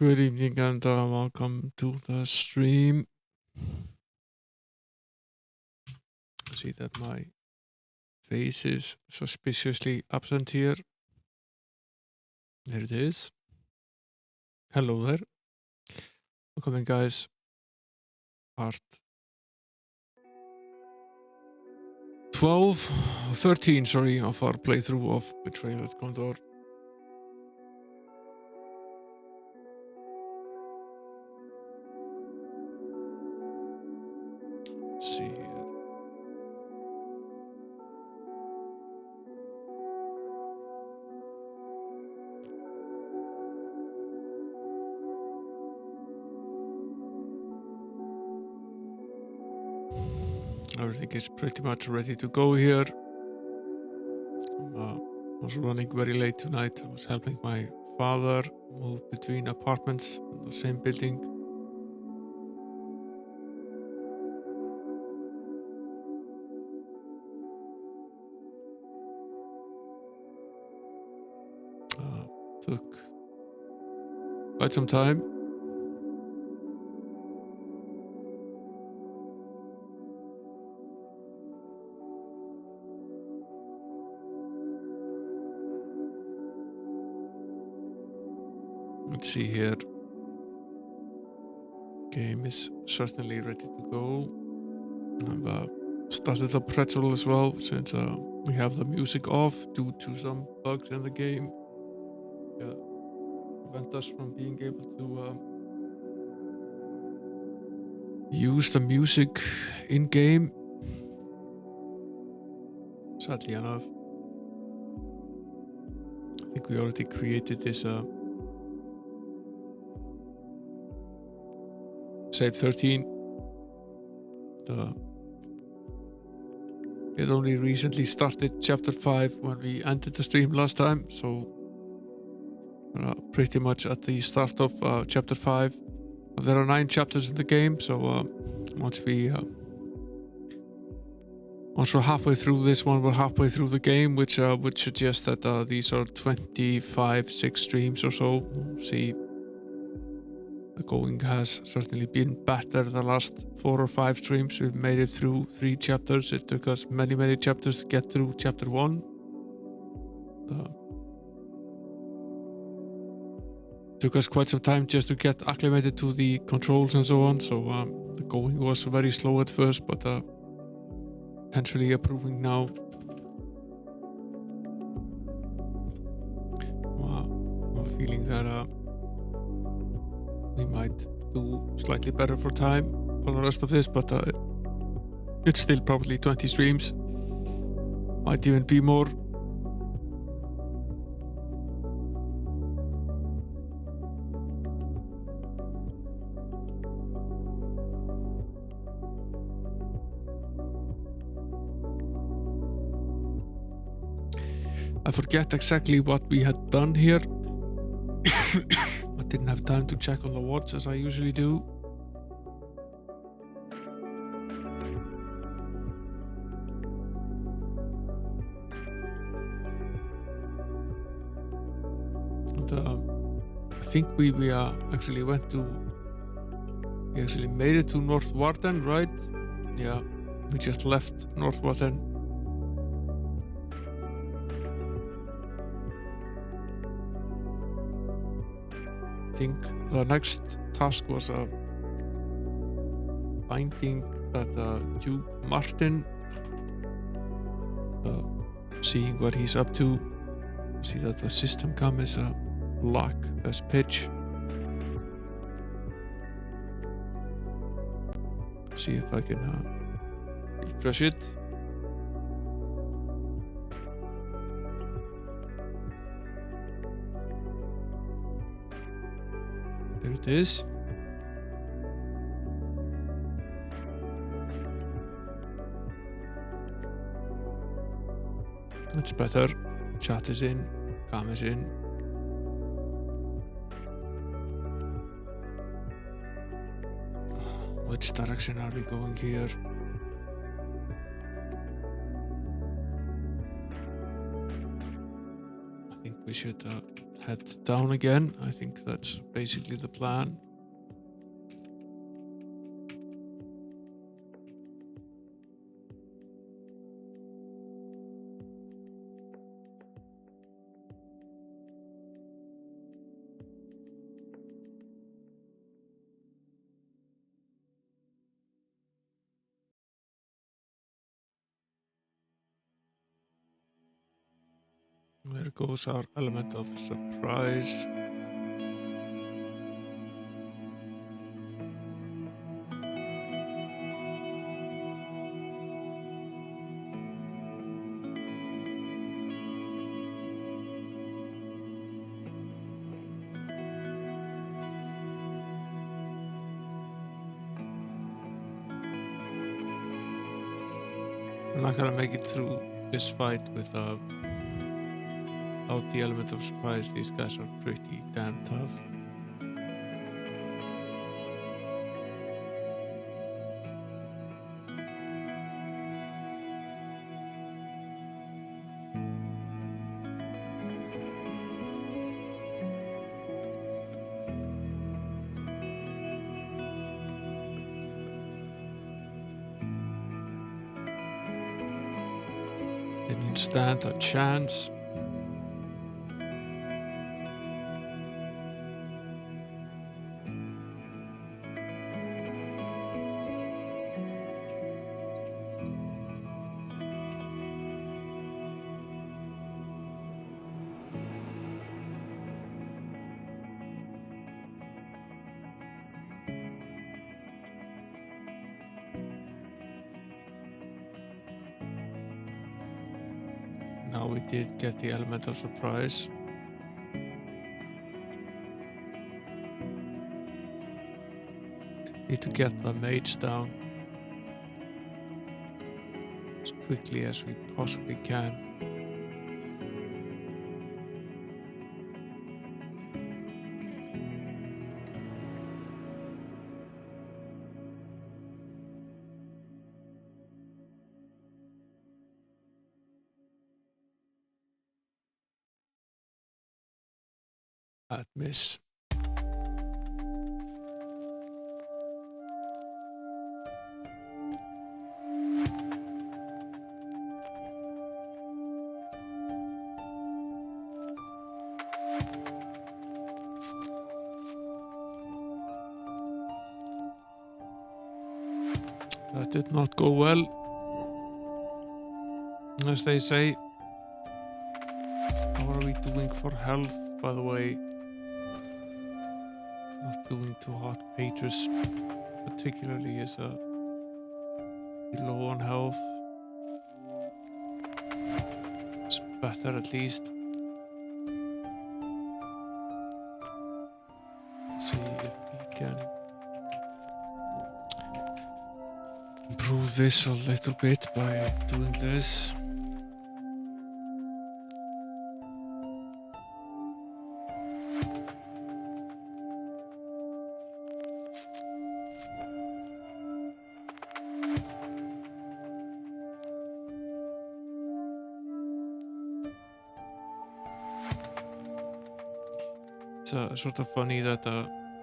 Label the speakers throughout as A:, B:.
A: Good evening and welcome to the stream. I see that my face is suspiciously absent here. There it is. Hello there. Welcome in, guys. Part 13, sorry, of our playthrough of Betrayal at Krondor. Let's see here. Everything is pretty much ready to go here. I was running very late tonight. I was helping my father move between apartments in the same building. Took quite some time. Let's see here. Game is certainly ready to go. I've started the Betrayal as well, since we have the music off due to some bugs in the game. Prevent us from being able to use the music in game. Sadly enough, I think we already created this save 13. It only recently started chapter 5 when we ended the stream last time, so we're pretty much at the start of chapter 5. There are 9 chapters in the game, so once we're halfway through this one, we're halfway through the game, which would suggest that these are 25-6 streams or so. We'll see. The going has certainly been better the last 4 or 5 streams. We've made it through 3 chapters. It took us many chapters to get through chapter 1. Took us quite some time just to get acclimated to the controls and so on. So the going was very slow at first, but potentially improving now. I'm feeling that we might do slightly better for time for the rest of this, but it's still probably 20 streams. Might even be more. I forget exactly what we had done here. I didn't have time to check on the watch as I usually do. And, I think we actually went to... We actually made it to North Warden, right? Yeah, we just left North Warden. I think the next task was finding that Duke Martin, seeing what he's up to. See that the system cam is black as pitch. See if I can refresh it. There it is. That's better. Chat is in. Cam is in. Which direction are we going here? I think we should head down again. I think that's basically the plan. There goes our element of surprise. We're not gonna make it through this fight without the element of surprise. These guys are pretty damn tough. Didn't stand a chance. Now we did get the element of surprise. Need to get the mage down as quickly as we possibly can. Bad miss. That did not go well. As they say, how are we doing for health, by the way? Not doing too hot. Patrus particularly is low on health. It's better at least. See if we can improve this a little bit by doing this. It's sort of funny that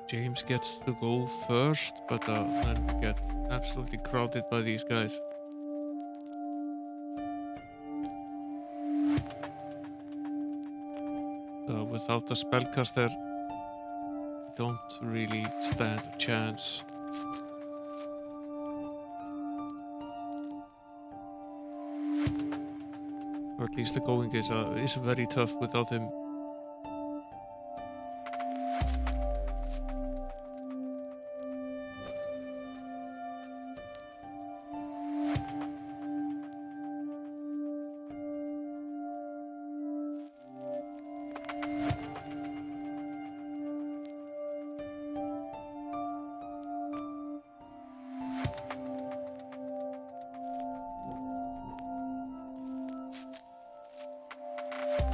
A: James gets to go first, but then we get absolutely crowded by these guys. Without the spellcaster, we don't really stand a chance. Or at least the going is very tough without him.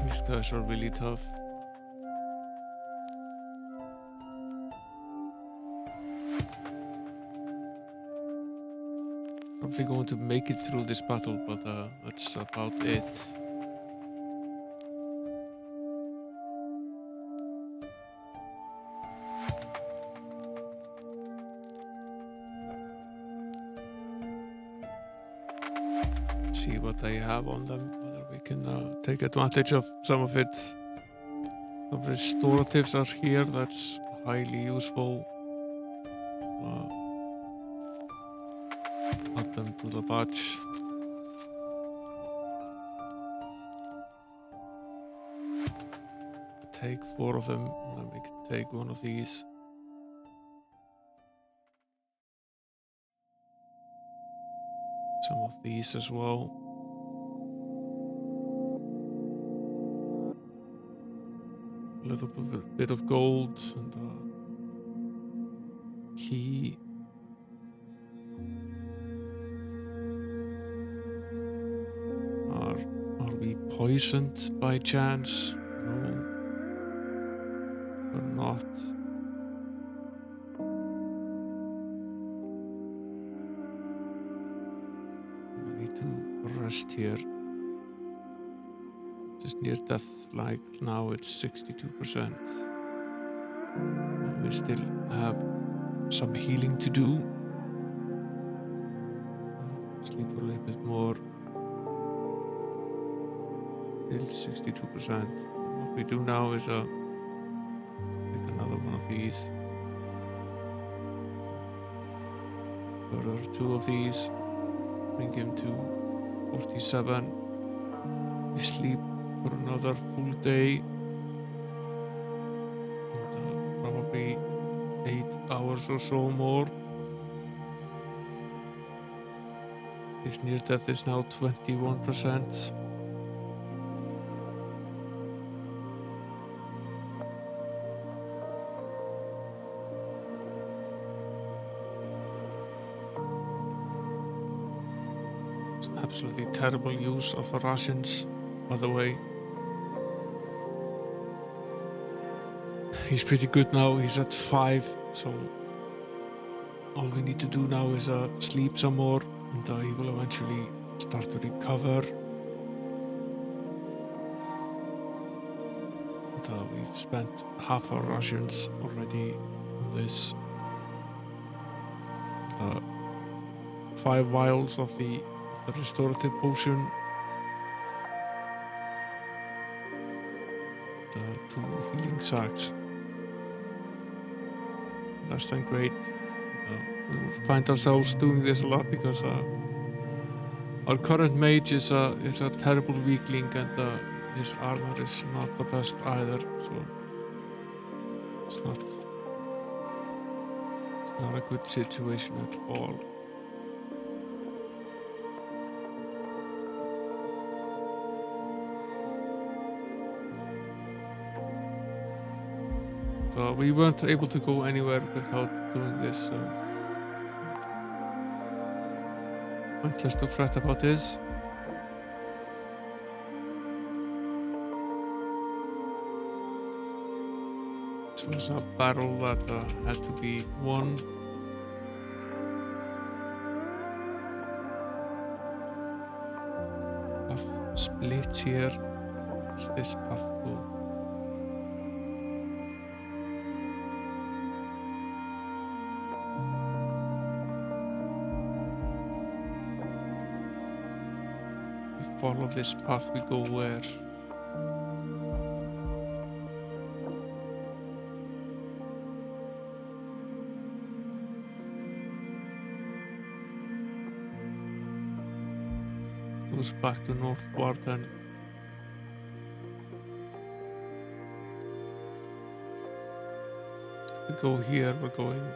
A: These guys are really tough. Probably going to make it through this battle, but that's about it. see what they have on them, whether we can take advantage of some of it. Some restoratives are here, that's highly useful. Add them to the batch. Take 4 of them, and then we can take one of these. Some of these as well. A little bit of gold and key. Are we poisoned by chance? No, we're not. We need to rest here. Just near death, like now it's 62%. We still have some healing to do. Sleep a little bit more. Still 62%. What we do now is take another one of these. Order 2 of these. Bring him to 47. We sleep for another full day. And, probably 8 hours or so more. His near death is now 21%. It's absolutely terrible use of the rations, by the way. He's pretty good now, he's at 5, so all we need to do now is sleep some more, and he will eventually start to recover. And, we've spent half our rations already on this. 5 vials of the restorative potion. 2 healing sacks. Less than great. We will find ourselves doing this a lot because our current mage is a terrible weakling, and his armor is not the best either. So it's not a good situation at all. We weren't able to go anywhere without doing this, so pointless to fret about this. This was a battle that had to be won. Path splits here. Where does this path go? Follow this path, we go where? Goes back to northward and we go here, we're going.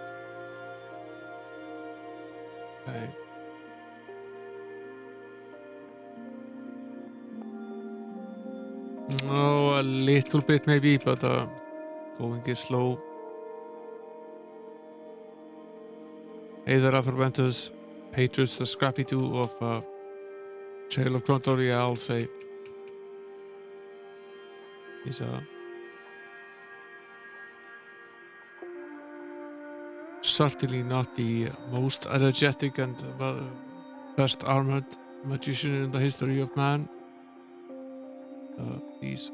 A: Okay. Oh, a little bit maybe, but going is slow. Hey there, Averventus. Patriots, the scrappy 2 of Betrayal of Krondor, yeah, I'll say. He's certainly not the most energetic and best armored magician in the history of man. These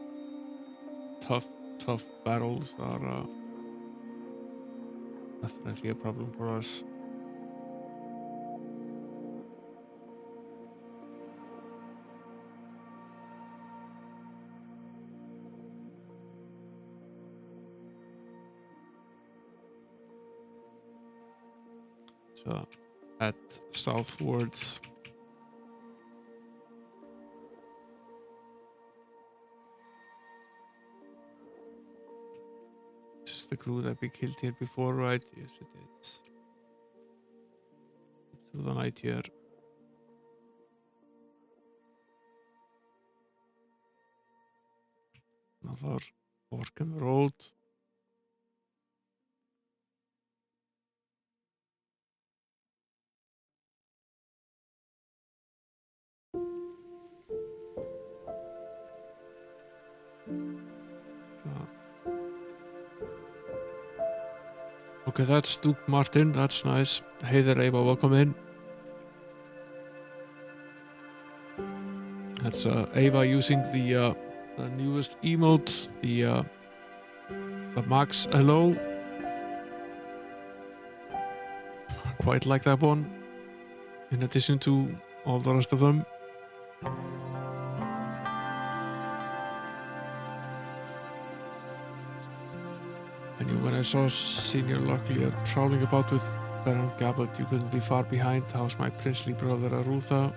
A: tough battles are definitely a problem for us. head southwards. This is the crew that we killed here before, right? Yes, it is. Through the night here. Another fork in the road. Okay, that's Duke Martin. That's nice. Hey there, Ava. Welcome in. That's Ava using the newest emote, the Max Hello. I quite like that one. In addition to all the rest of them. I knew when I saw Senior Locklear prowling about with Baron Gabbard, you couldn't be far behind. How's my princely brother Arutha?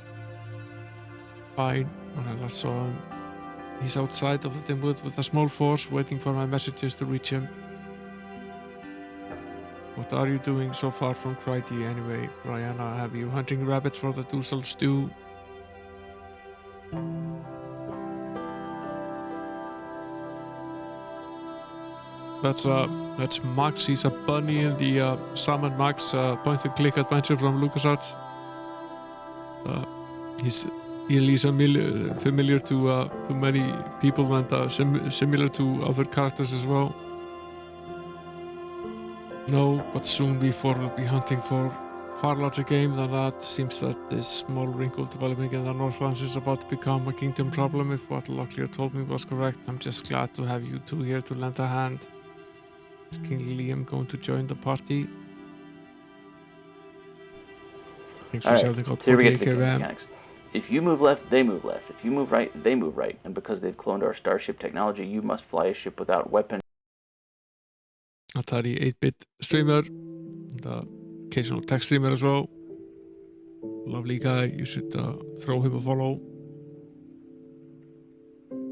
A: Fine. When I last saw him, he's outside of the dim wood with a small force, waiting for my messages to reach him. What are you doing so far from Crity anyway, Brianna? Have you hunting rabbits for the Dusel stew? That's Max. He's a bunny in the Sam and Max point-and-click adventure from LucasArts. He's familiar to many people and similar to other characters as well. No, but soon before we'll be hunting for far larger game than that. Seems that this small wrinkle developing in the Northlands is about to become a kingdom problem. If what Locklear told me was correct, I'm just glad to have you two here to lend a hand. Is King Liam going to join the party? Thanks for shouting out 48 mechanics.
B: If you move left, they move left. If you move right, they move right. And because they've cloned our starship technology, you must fly a ship without weapons.
A: Atari 8-bit streamer, the occasional tech streamer as well. Lovely guy, you should throw him a follow.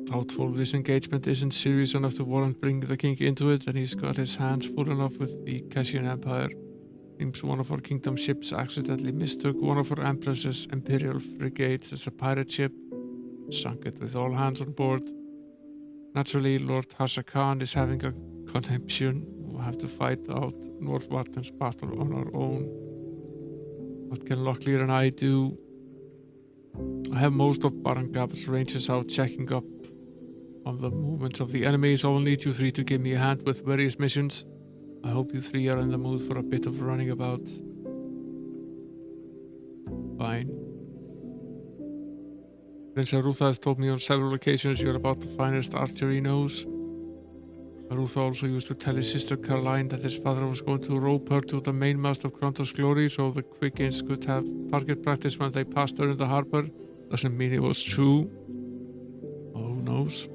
A: Doubtful this engagement isn't serious enough to warrant bringing the king into it, and he's got his hands full enough with the Cassian Empire. Seems one of our kingdom ships accidentally mistook one of our empress's imperial frigates as a pirate ship, sunk it with all hands on board. Naturally, Lord Hassan is having a conniption. We'll have to fight out North Warden's battle on our own. What can Locklear and I do? I have most of Baron Gabbard's rangers out checking up on the movements of the enemy, so I'll need you three to give me a hand with various missions. I hope you three are in the mood for a bit of running about. Fine. Prince Arutha has told me on several occasions you're about the finest archer he knows. Arutha also used to tell his sister Caroline that his father was going to rope her to the mainmast of Krondor's glory so the Quickins could have target practice when they passed her in the harbor. Doesn't mean it was true. Oh, who knows?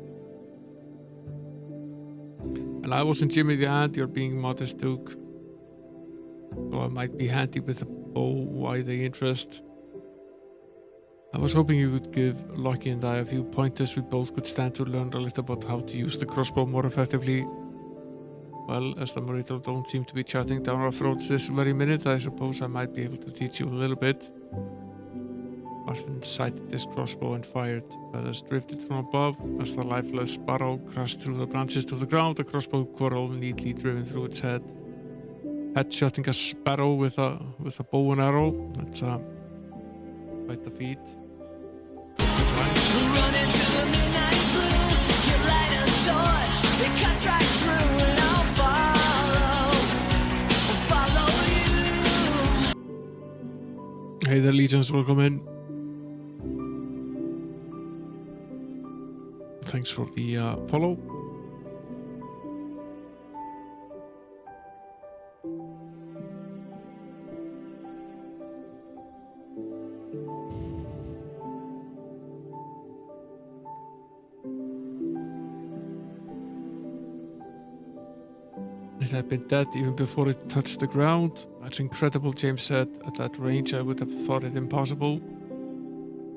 A: And I wasn't Jimmy the Ant, you're being modest, Duke. So I might be handy with a bow. Why the interest? I was hoping you could give Lockie and I a few pointers. We both could stand to learn a little about how to use the crossbow more effectively. Well, as the Morito don't seem to be chatting down our throats this very minute, I suppose I might be able to teach you a little bit. Martin sighted this crossbow and fired. Feathers drifted from above as the lifeless sparrow crashed through the branches to the ground, a crossbow quarrel neatly driven through its head. Headshotting a sparrow with a bow and arrow. That's quite the feat.
C: Running through the midnight blue, you light a torch, it cuts right through, and I'll follow you.
A: Hey there, Legions, welcome in. Thanks for the follow. It had been dead even before it touched the ground. That's incredible, James said. At that range, I would have thought it impossible.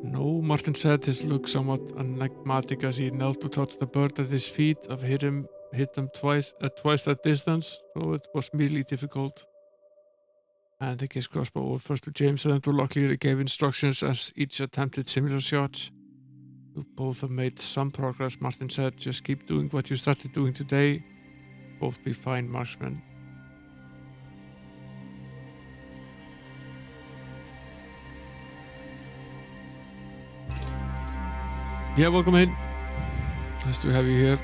A: No, Martin said, his look somewhat enigmatic as he knelt to touch the bird at his feet. I've hit them twice at twice that distance, so it was merely difficult. And he gave crossbow over first to James and then to Locklear. He gave instructions as each attempted similar shots. You both have made some progress, Martin said. Just keep doing what you started doing today. Both be fine marksmen. Yeah, welcome in. Nice to have you here.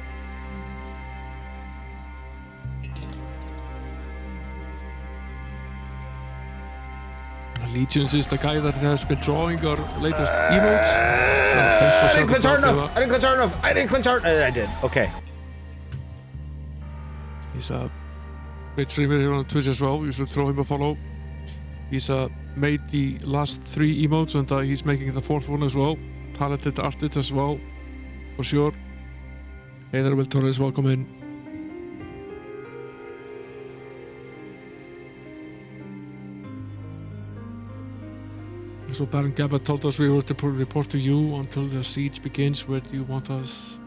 A: Legions is the guy that has been drawing our latest emotes.
D: I didn't clinch hard enough. I did. Okay.
A: He's a great streamer here on Twitch as well. You should throw him a follow. He's made the last 3 emotes and he's making the 4th one as well. Talented artist as well, for sure. Hey there, Will Torres, welcome in. So Baron Gabba told us we were to report to you until the siege begins. Where do you want us?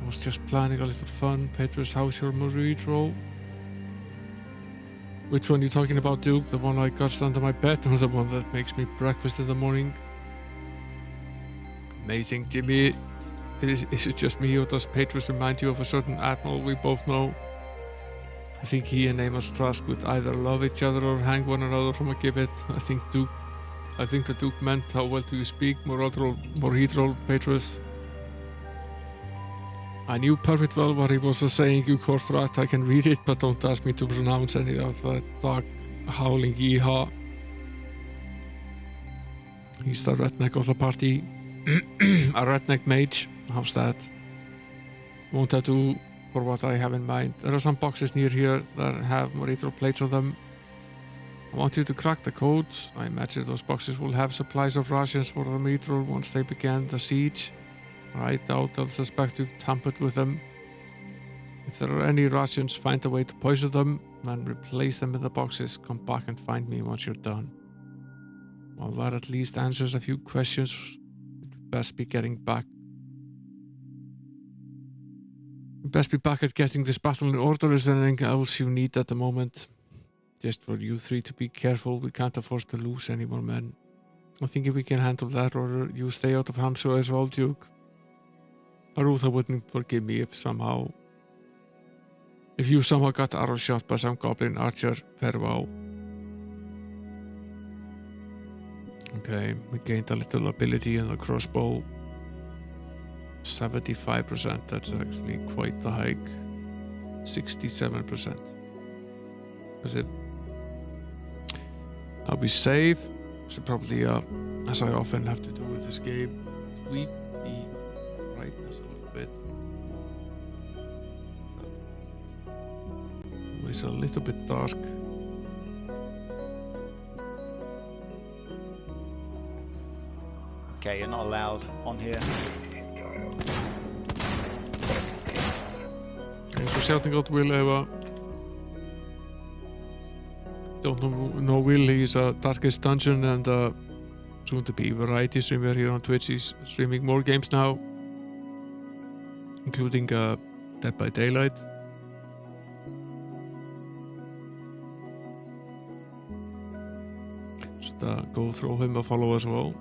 A: I was just planning a little fun. Petrus, how's your Marie roll? Which one are you talking about, Duke? The one I got under my bed or the one that makes me breakfast in the morning? Amazing, Jimmy. Is it just me or does Petrus remind you of a certain admiral we both know? I think he and Amos Trask would either love each other or hang one another from a gibbet. I think the Duke meant how well do you speak, Morhidrol, Petrus. I knew perfect well what he was saying, you court rat. I can read it, but don't ask me to pronounce any of that dog howling yeehaw. He's the redneck of the party. A redneck mage. How's that? Won't that do for what I have in mind? There are some boxes near here that have Morhidrol plates on them. I want you to crack the codes. I imagine those boxes will have supplies of rations for the Morhidrol once they begin the siege. I doubt they'll suspect you've tampered with them. If there are any rations, find a way to poison them and replace them in the boxes. Come back and find me once you're done. Well, that at least answers a few questions. You'd best be getting back. You'd best be back at getting this battle in order. Is there anything else you need at the moment? Just for you 3 to be careful. We can't afford to lose any more men. I think if we can handle that order, you stay out of harm's way as well, Duke. Arutha wouldn't forgive me if you somehow got arrow shot by some goblin archer. Farewell. Okay, we gained a little ability in the crossbow. 75%, that's actually quite the hike. 67%. That's it. I'll be safe. Should probably, as I often have to do with this game, tweak the brightness a little bit. It's a little bit dark.
D: Okay, you're not allowed on here.
A: Thanks for shouting out, Will, Eva. Don't know Will, he's a Darkest Dungeon and soon to be variety streamer here on Twitch. He's streaming more games now, including Dead by Daylight. Should go throw him a follow as well.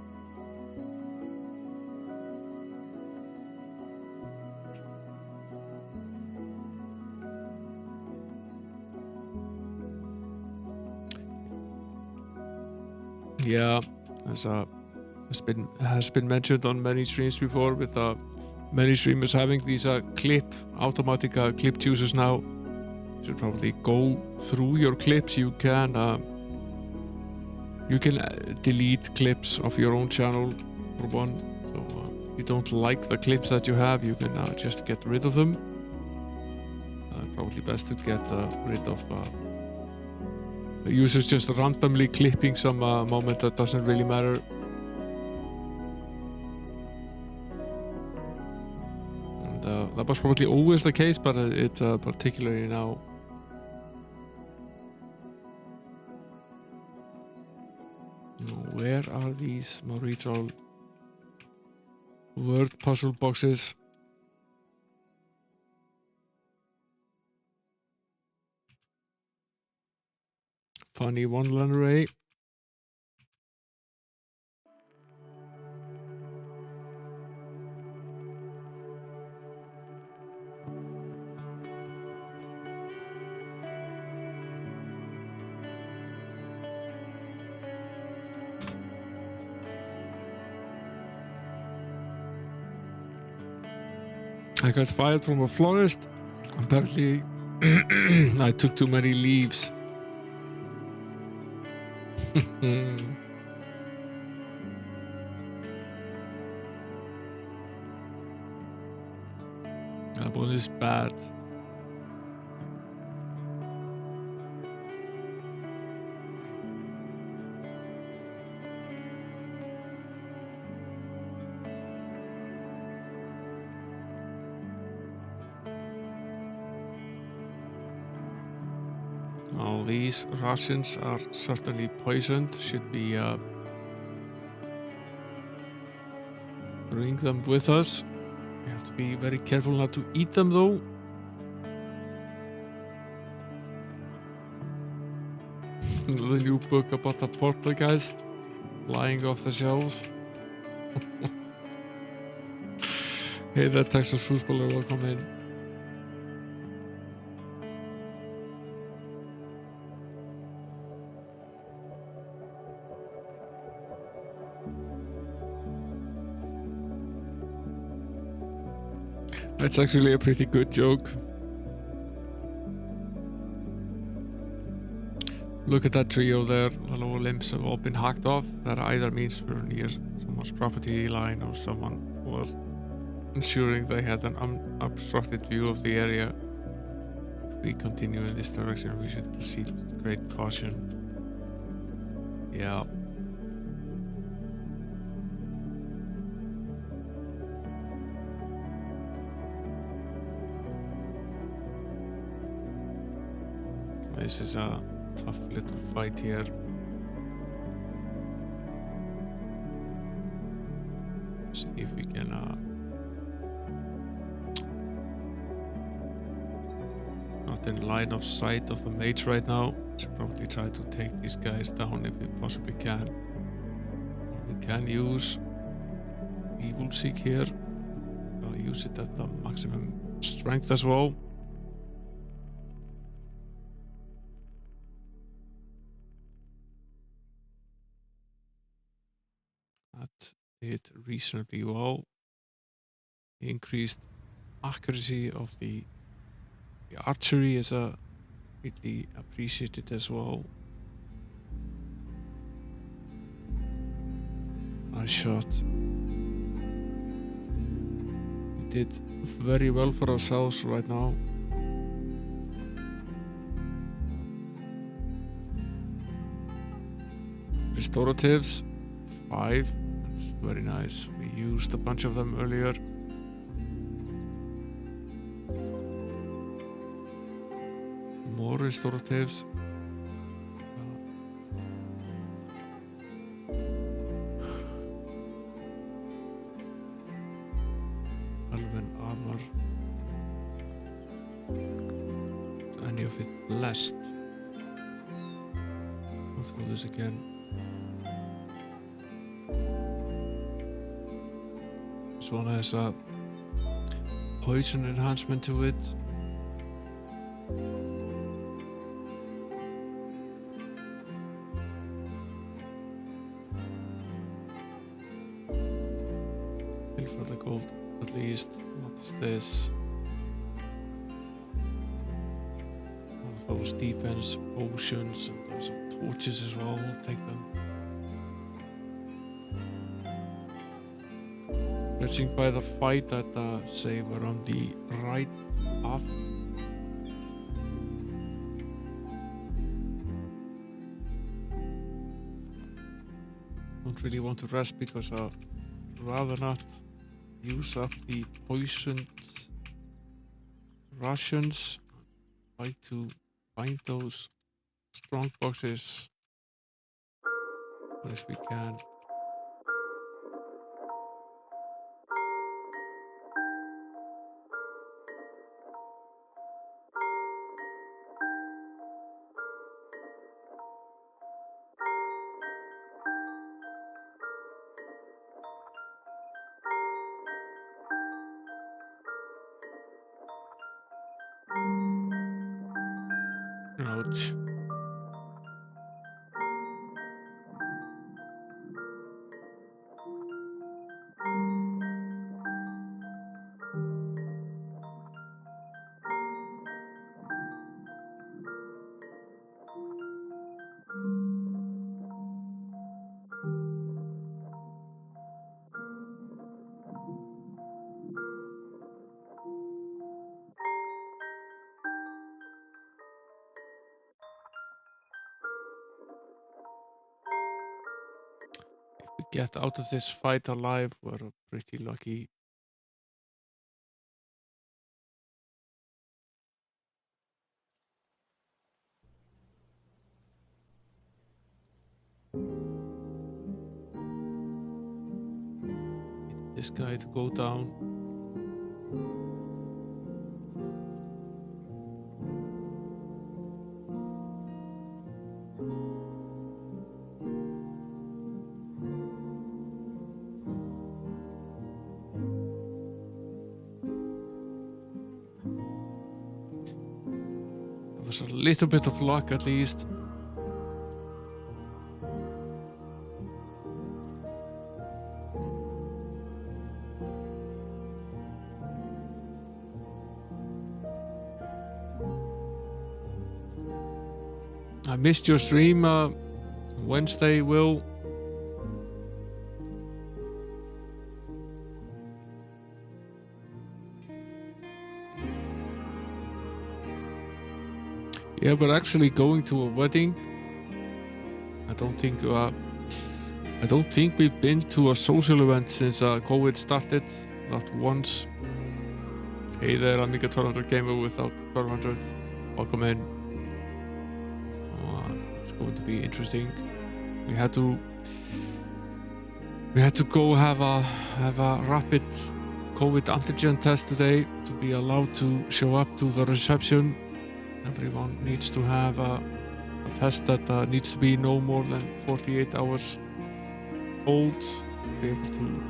A: Yeah, has been mentioned on many streams before, with many streamers having these automatic clip choosers now. You should probably go through your clips. You can delete clips of your own channel for one. So if you don't like the clips that you have, you can just get rid of them. Probably best to get rid of users just randomly clipping some moment that doesn't really matter. And that was probably always the case, but it particularly now. Where are these Mauritial word puzzle boxes? Funny one-liner array. I got fired from a florist. Apparently, I took too many leaves. That one is bad. All these rations are certainly poisoned. Should we bring them with us? We have to be very careful not to eat them though. The new book about the Portuguese flying off the shelves. Hey there, Texas footballer, welcome in. It's actually a pretty good joke. Look at that trio there. The lower limbs have all been hacked off. That either means we're near someone's property line or someone was ensuring they had an unobstructed view of the area. If we continue in this direction, we should proceed with great caution. Yeah. This is a tough little fight here. See if we can not in line of sight of the mage right now. Should probably try to take these guys down if we possibly can. We can use Evil Seek here. I'll use it at the maximum strength as well. That did reasonably well. The increased accuracy of the archery is greatly appreciated as well. Nice shot. We did very well for ourselves right now. Restoratives, 5. That's very nice. We used a bunch of them earlier. More restoratives. Elven armor. Is any of it blessed? Go through this again. This one has a poison enhancement to it. For the gold, at least. What is this? All those defense potions, and there's some torches as well. We'll take them. Judging by the fight, that say we're on the right path. Don't really want to rest because I'd rather not use up the poisoned rations. Try to find those strong boxes. as we can. Ouch. If we get out of this fight alive, we're pretty lucky. This guy to go down. There was a little bit of luck at least. I missed your stream Wednesday, Will. Yeah, but actually going to a wedding, I don't think we've been to a social event since COVID started, not once. Hey there, Amiga 1200 Gamer without 1200. Welcome in. It's going to be interesting. We had to go have a rapid COVID antigen test today to be allowed to show up to the reception. Everyone needs to have a test that needs to be no more than 48 hours old to be able to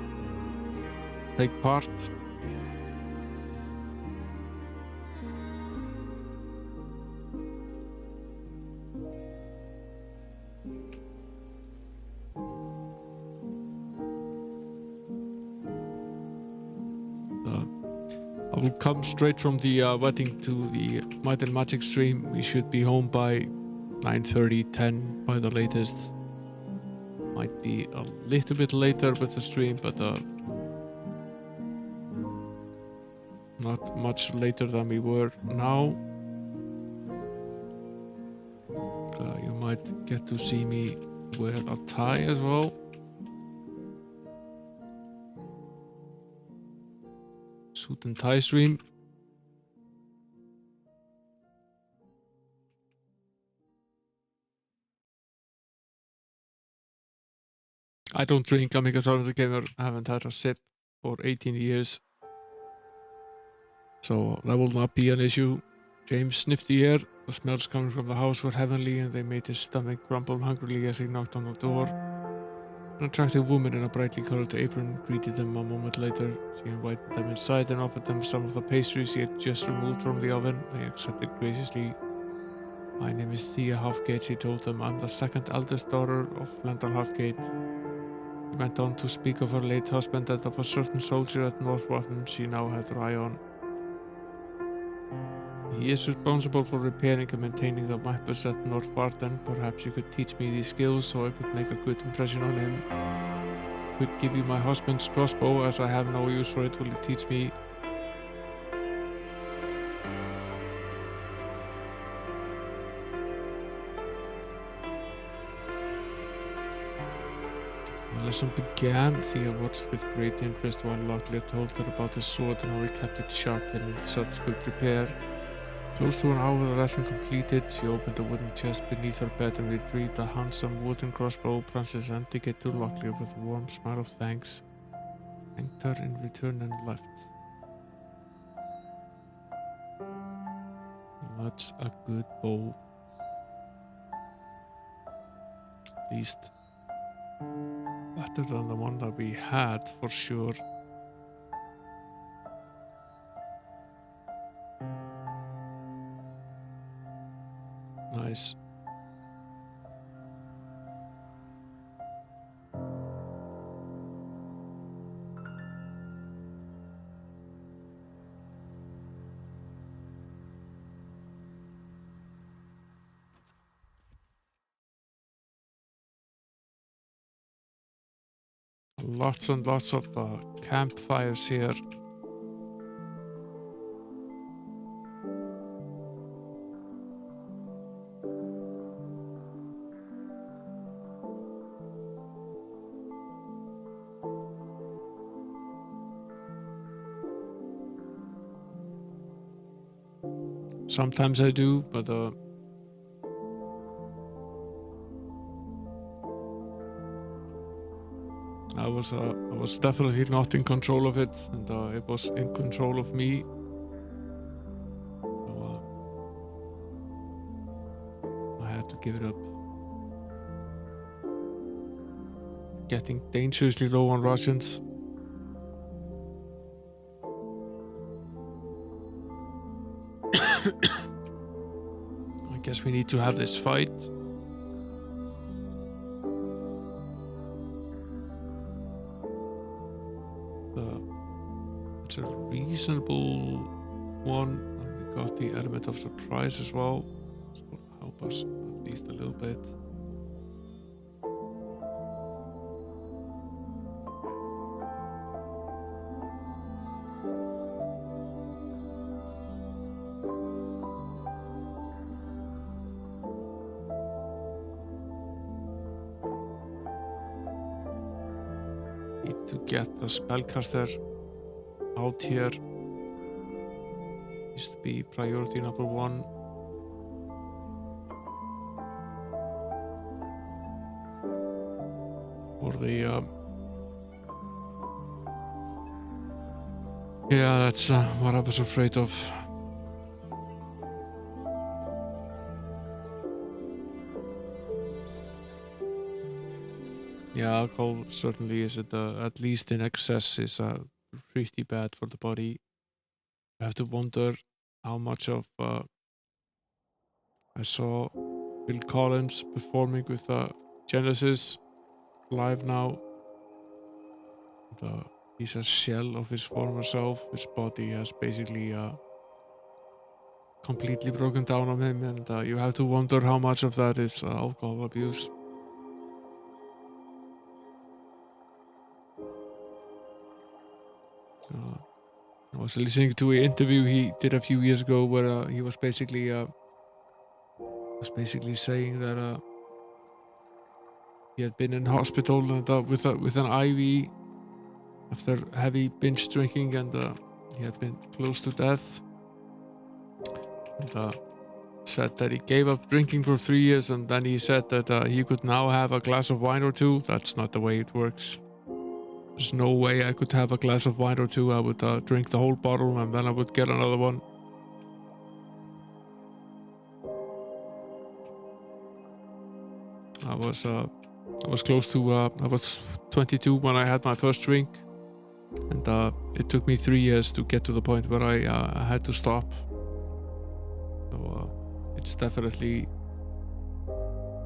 A: take part. I will come straight from the wedding to the Might and Magic stream. We should be home by 9:30, 10 by the latest. Might be a little bit later with the stream, but not much later than we were now. You might get to see me wear a tie as well. Suit and tie stream. I don't drink Amiga 1200 Gamer. I haven't had a sip for 18 years. So that will not be an issue. James sniffed the air. The smells coming from the house were heavenly and they made his stomach grumble hungrily as he knocked on the door. An attractive woman in a brightly colored apron greeted them a moment later. She invited them inside and offered them some of the pastries she had just removed from the oven. They accepted graciously. My name is Thea Halfgate, she told them. I'm the second eldest daughter of Flendal Halfgate. She went on to speak of her late husband and of a certain soldier at Northwatton she now had her eye on. He is responsible for repairing and maintaining the weapons at Northwatton. Perhaps you could teach me these skills so I could make a good impression on him. I could give you my husband's crossbow as I have no use for it. Will you teach me? The lesson began. Thea watched with great interest while Locklear told her about his sword and how he kept it sharp and in such good repair. Close to an hour with the lesson completed, she opened the wooden chest beneath her bed and retrieved a handsome wooden crossbow. Princess Antigate luckily with a warm smile of thanks. Thanked her in return and left. That's a good bow. At least better than the one that we had, for sure. Nice. Lots and lots of campfires here. Sometimes I do, but I was definitely not in control of it, and it was in control of me. So, I had to give it up. Getting dangerously low on rations. I guess we need to have this fight. It's a reasonable one. And we got the element of surprise as well. So it'll help us at least a little bit. Need to get the spellcaster out here. Needs to be priority number 1. For the yeah, that's what I was afraid of. Yeah, alcohol certainly is at least in excess is pretty bad for the body. I have to wonder how much of I saw Bill Collins performing with Genesis live now. And, he's a shell of his former self. His body has basically completely broken down on him, and you have to wonder how much of that is alcohol abuse. I was listening to an interview he did a few years ago where he was basically saying that he had been in hospital and with an IV after heavy binge drinking, and he had been close to death. And said that he gave up drinking for 3 years, and then he said that he could now have a glass of wine or two. That's not the way it works. There's no way I could have a glass of wine or two. I would drink the whole bottle and then I would get another one. I was close to, I was 22 when I had my first drink, and it took me 3 years to get to the point where I had to stop. So it's definitely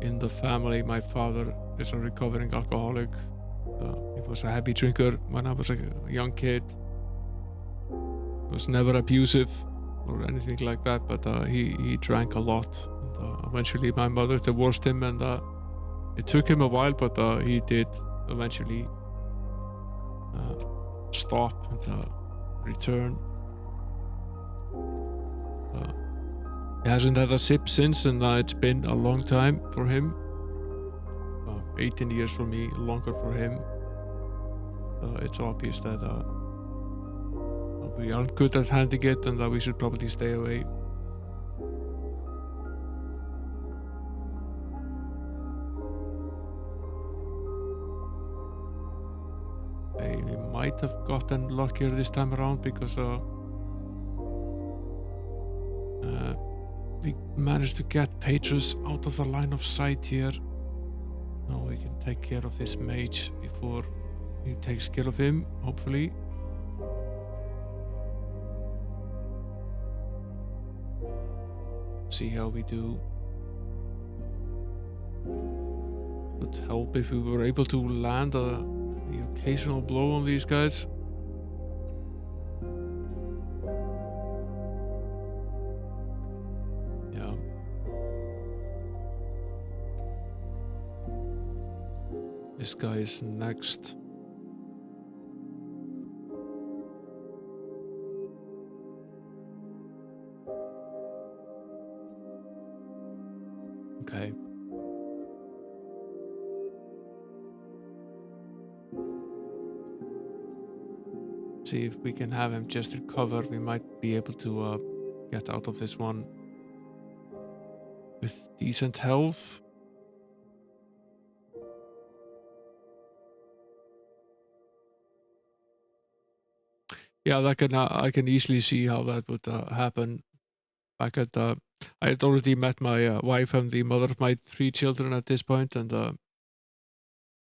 A: in the family. My father is a recovering alcoholic. He was a heavy drinker when I was a young kid. He was never abusive or anything like that, but he drank a lot. And, eventually my mother divorced him, and it took him a while, but he did eventually stop and return. He hasn't had a sip since, and it's been a long time for him. 18 years for me, longer for him. It's obvious that we aren't good at handling it, and that we should probably stay away. Okay, we might have gotten luckier this time around because we managed to get Petrus out of the line of sight here. Now we can take care of this mage before he takes care of him, hopefully. See how we do. Would help if we were able to land the occasional blow on these guys. Yeah. This guy is next. Okay. See if we can have him just recover. We might be able to get out of this one with decent health. Yeah, I can easily see how that would happen. Back at I had already met my wife and the mother of my 3 children at this point, and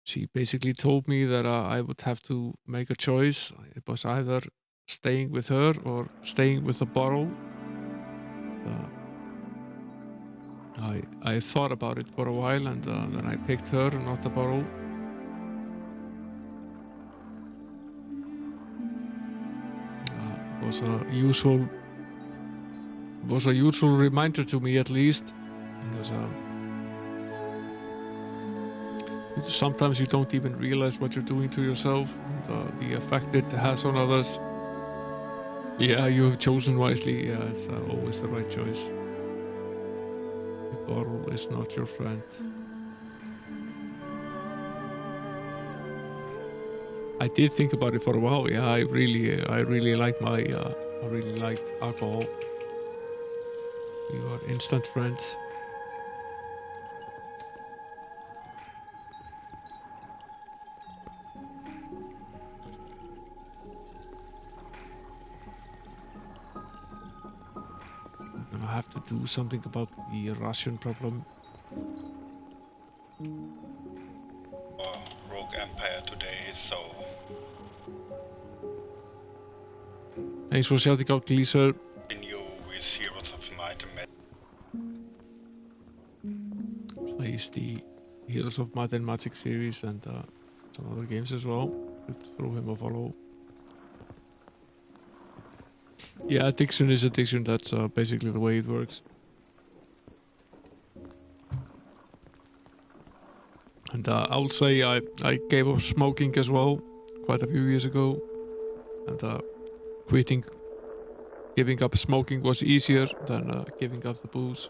A: she basically told me that I would have to make a choice. It was either staying with her or staying with the bottle. I thought about it for a while, and then I picked her and not the bottle. It was a useful reminder to me, at least, because sometimes you don't even realize what you're doing to yourself, and the effect it has on others. Yeah, you have chosen wisely. Yeah, it's always the right choice. The bottle is not your friend. I did think about it for a while. Yeah, I really liked alcohol. We were instant friends. I'm gonna have to do something about the Russian problem.
E: Rogue Empire today, so...
A: Thanks for shouting out, Gleeser.
E: Continue with Heroes of Might and Magic.
A: Plays the Heroes of Might and Magic series and some other games as well. Could throw him a follow. Yeah, addiction is addiction. That's basically the way it works. And I would say I gave up smoking as well quite a few years ago. And giving up smoking was easier than giving up the booze.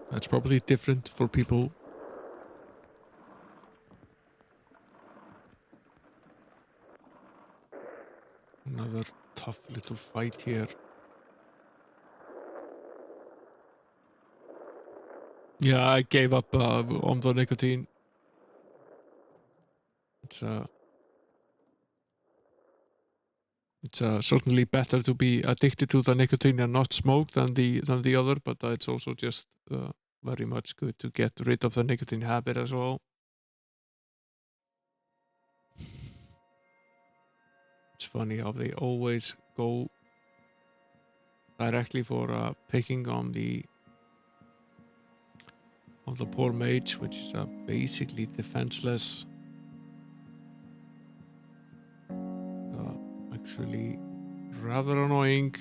A: That's probably different for people. Another tough little fight here. Yeah, I gave up on the nicotine. It's certainly better to be addicted to the nicotine and not smoke than the other, but it's also just very much good to get rid of the nicotine habit as well. It's funny how they always go directly for picking on the poor mage, which is basically defenseless. Actually, rather annoying.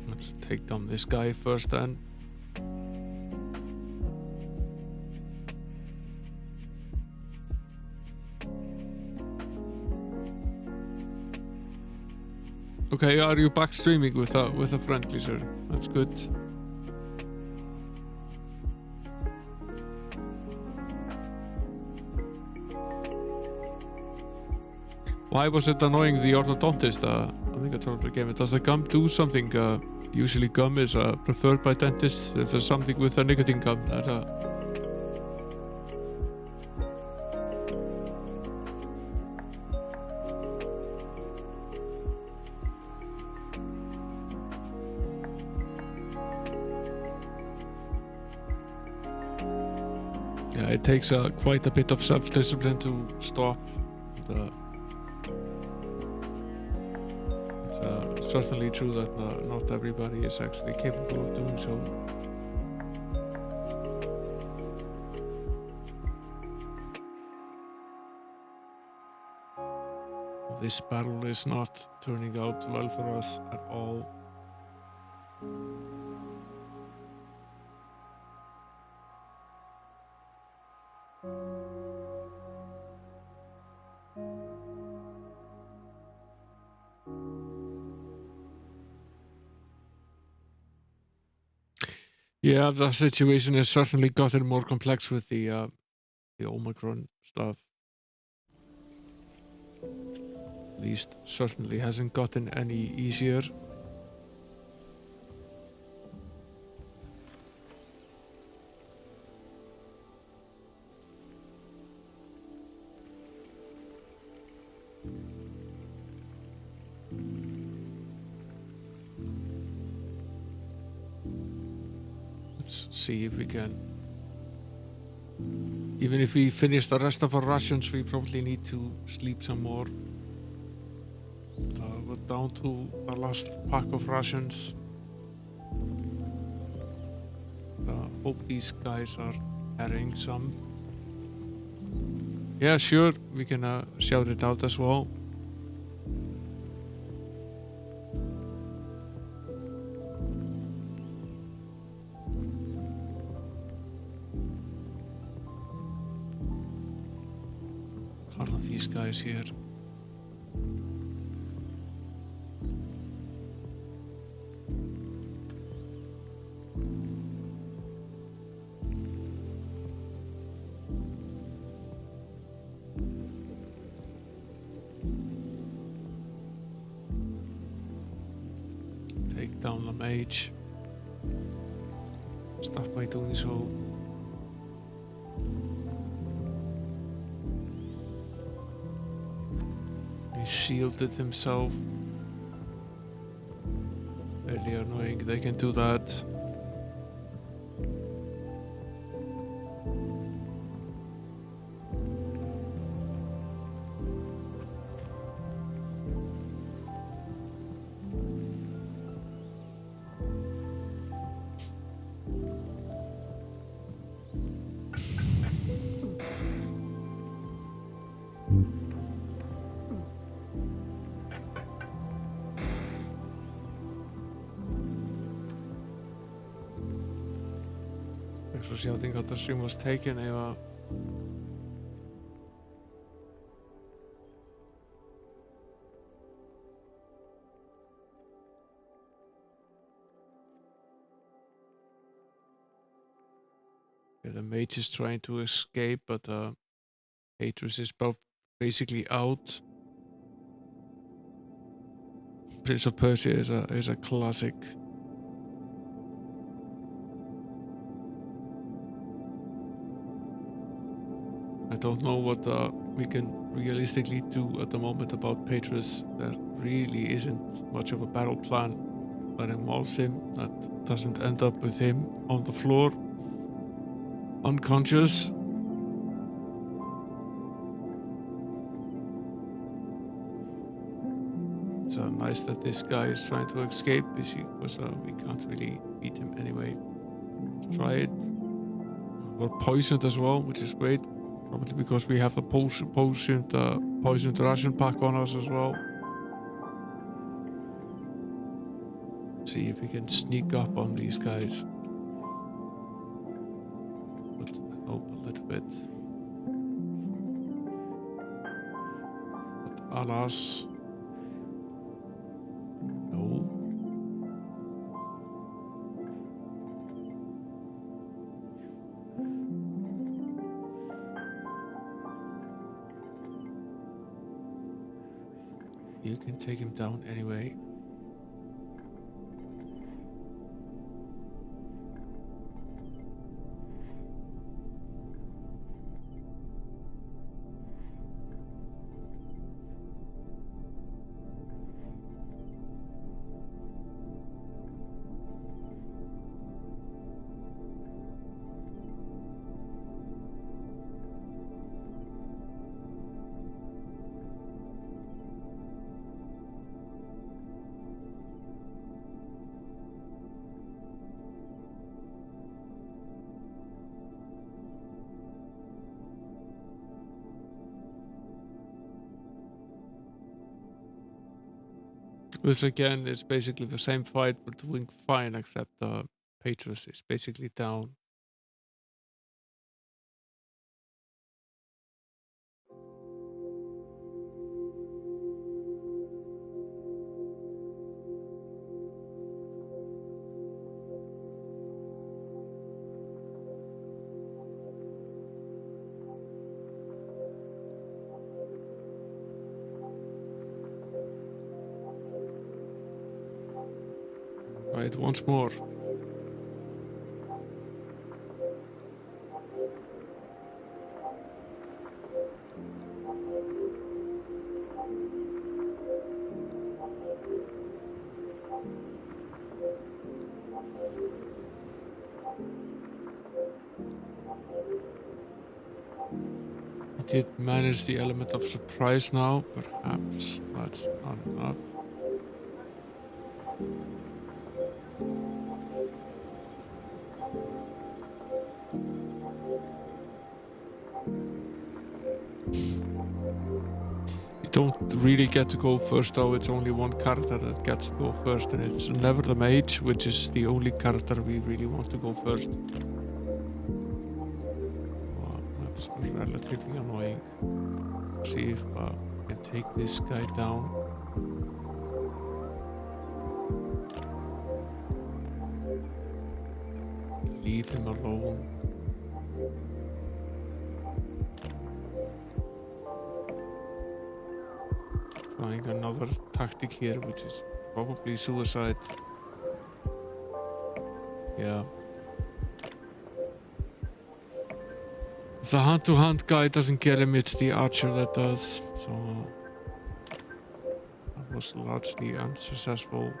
A: Let's take down this guy first then. Okay, are you back streaming with a friend, Gleeser? That's good. Why was it annoying the orthodontist? I think I told the game. Does the gum do something? Usually gum is preferred by dentists. If there's something with the nicotine gum that... Yeah, it takes quite a bit of self-discipline to stop. It's certainly true that not everybody is actually capable of doing so. This battle is not turning out well for us at all. Yeah, the situation has certainly gotten more complex with the Omicron stuff. At least certainly hasn't gotten any easier. Let's see if we can. Even if we finish the rest of our rations, we probably need to sleep some more. We're down to the last pack of rations. Hope these guys are carrying some. Yeah, sure, we can shout it out as well. One of these guys here. Take down the mage. Start by doing so. He shielded himself. Very annoying, they can do that. Thanks for shouting out the stream was taken, Eva. Yeah, the mage is trying to escape, but Atrus is basically out. Prince of Persia is a classic. I don't know what we can realistically do at the moment about Petrus. There really isn't much of a battle plan that involves him, that doesn't end up with him on the floor, unconscious. It's nice that this guy is trying to escape because we can't really beat him anyway. Let's try it. We're poisoned as well, which is great. Probably because we have the poisoned ration pack on us as well. See if we can sneak up on these guys. But help a little bit. But alas. No. You can take him down anyway. This again is basically the same fight, but doing fine, except Petrus is basically down. Right, once more. He did manage the element of surprise now. Perhaps that's not enough. Don't really get to go first though. It's only one character that gets to go first, and it's never the mage, which is the only character we really want to go first. Well, that's relatively annoying. See if I can take this guy down. Leave him alone. Trying another tactic here, which is probably suicide. Yeah. If the hand-to-hand guy doesn't get him, it's the archer that does. So that was largely unsuccessful.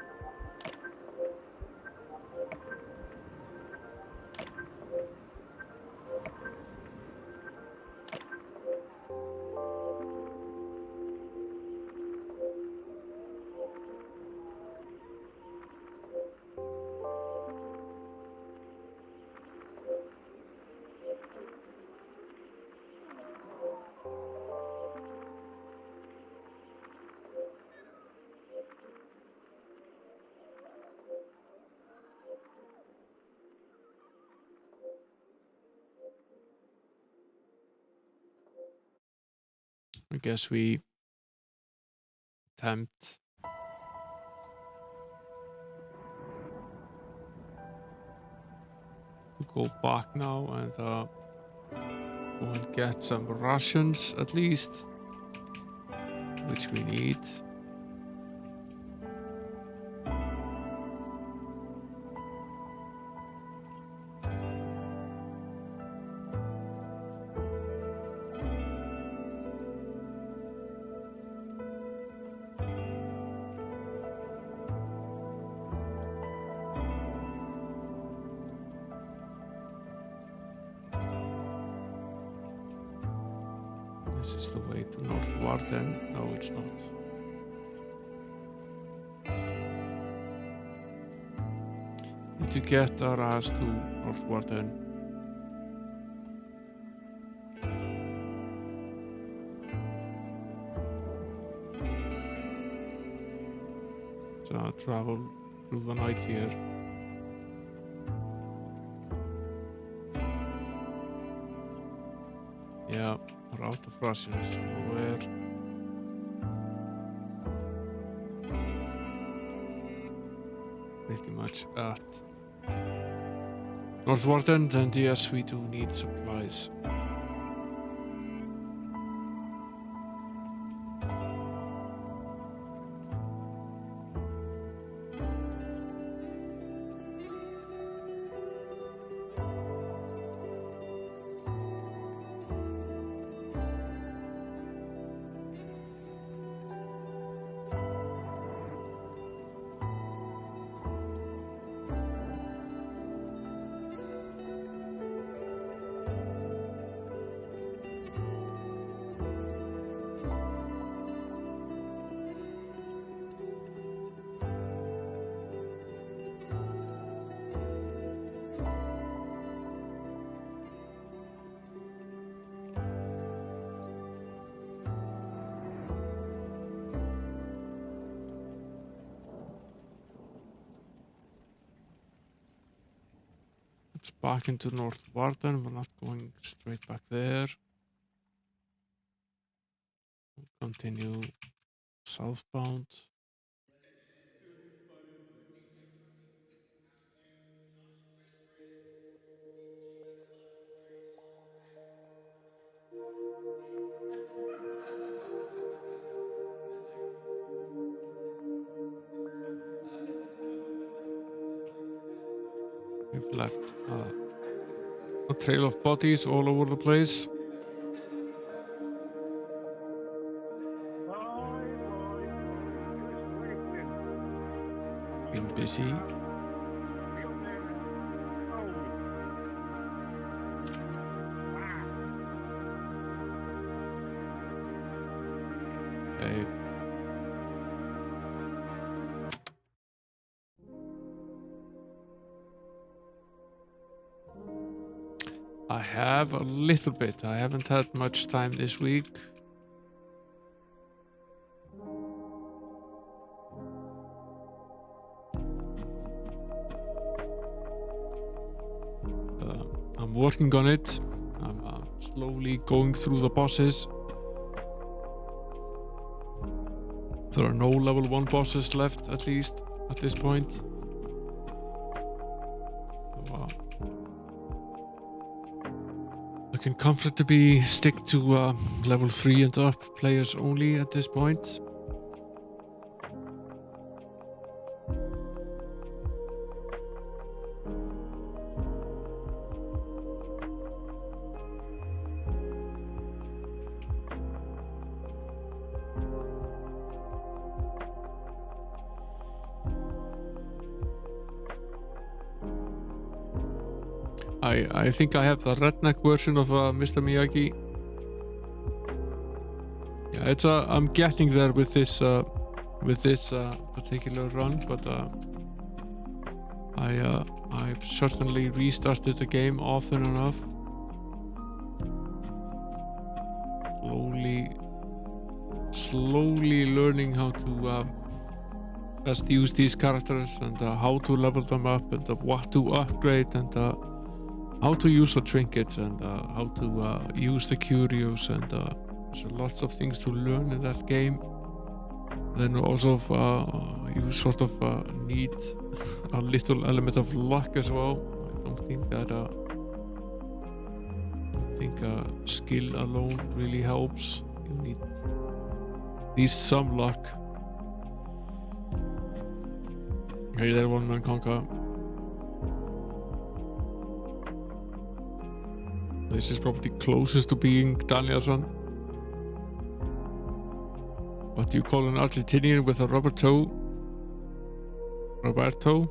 A: I guess we attempt to go back now and go and get some rations at least, which we need. This is the way to North Warden. No, it's not. Need to get our ass to North Warden. So I'll travel through the night here. Yeah. We're out of rations, so where? Pretty much at North Warden, and yes, we do need supplies. It's back into North Warden. We're not going straight back there. We'll continue southbound. We've left a trail of bodies all over the place. Been busy. Okay. I have a little bit. I haven't had much time this week. I'm working on it. I'm slowly going through the bosses. There are no level 1 bosses left, at least at this point. So, I can comfortably stick to level 3 and up players only at this point. I think I have the redneck version of Mr. Miyagi. Yeah, it's I'm getting there with this particular run, but I've certainly restarted the game often enough. Slowly learning how to best use these characters and how to level them up and what to upgrade and how to use the trinkets and how to use the curios, and there's lots of things to learn in that game. Then also you sort of need a little element of luck as well. I don't think skill alone really helps. You need at least some luck. Hey there, one man conquer. This is probably closest to being Danielson. What do you call an Argentinian with a rubber toe? Roberto?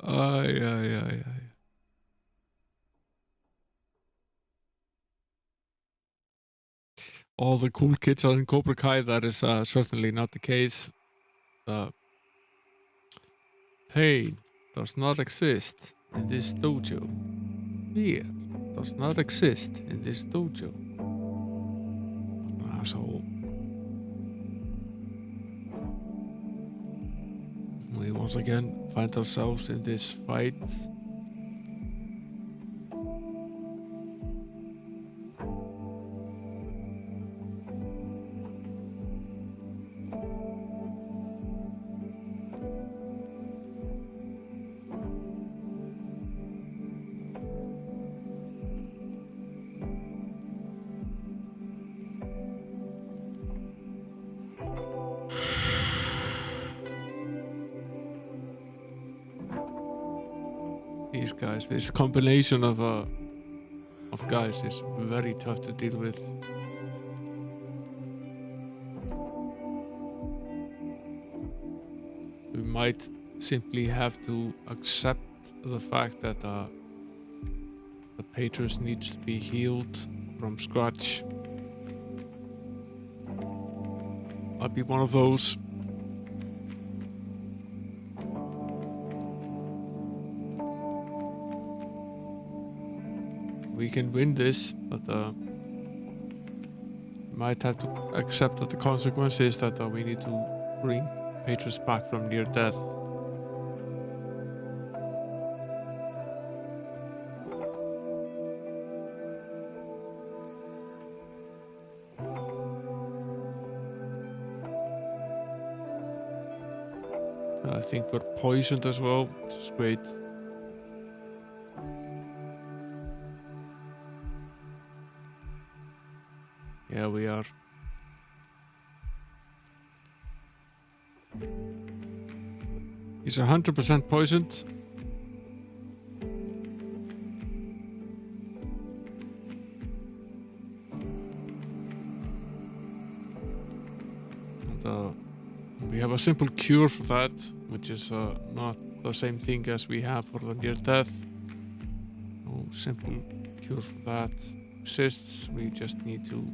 A: Ay. All the cool kids are in Cobra Kai. That is certainly not the case. Pain does not exist in this dojo. Fear does not exist in this dojo. Asshole. We once again find ourselves in this fight. These guys, this combination of guys is very tough to deal with. We might simply have to accept the fact that the Patriots needs to be healed from scratch. I'd be one of those. we can win this, but might have to accept that the consequence is that we need to bring Patriots back from near death. I think we're poisoned as well, which is great. Yeah, we are. He's 100% poisoned. And we have a simple cure for that, which is not the same thing as we have for the near death. No simple cure for that exists. We just need to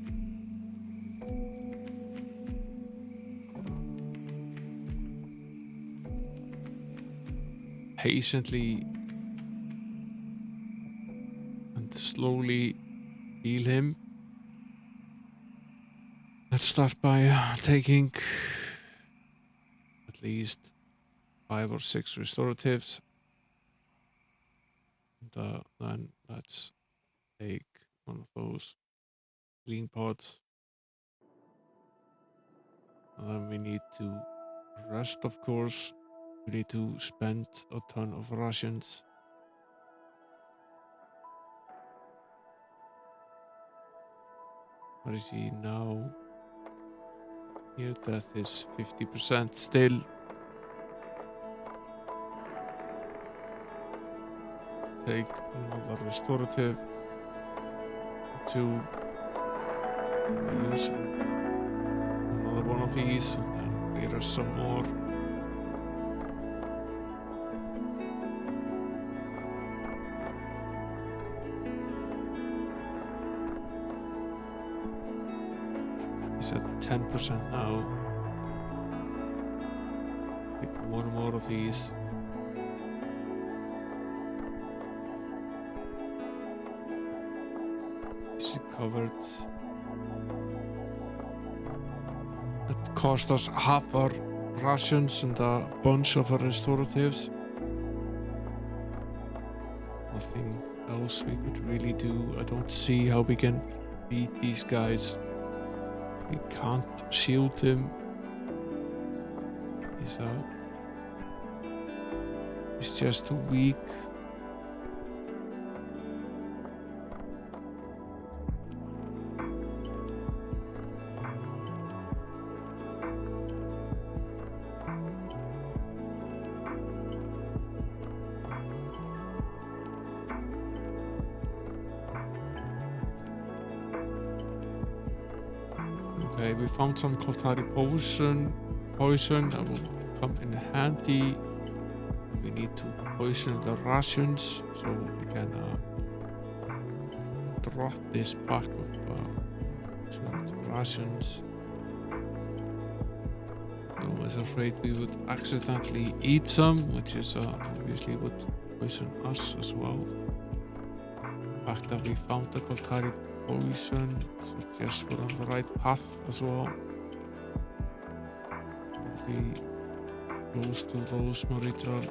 A: patiently and slowly heal him. Let's start by taking at least 5 or 6 restoratives. And then let's take one of those healing pods. And then we need to rest, of course. We need to spend a ton of rations. What is he now? Near death is 50% still. Take another restorative. 2. Use another one of these, and then we rest some more. He's at 10% now. Take one more of these. He's recovered. It cost us half our rations and a bunch of our restoratives. Nothing else we could really do. I don't see how we can beat these guys. We can't shield him. He's just too weak. Okay, we found some Koltari poison that will come in handy. We need to poison the rations so we can drop this pack of rations. So I was afraid we would accidentally eat some, which is obviously would poison us as well. The fact that we found the Koltari poison suggests we're on the right path as well. Probably close to those Morital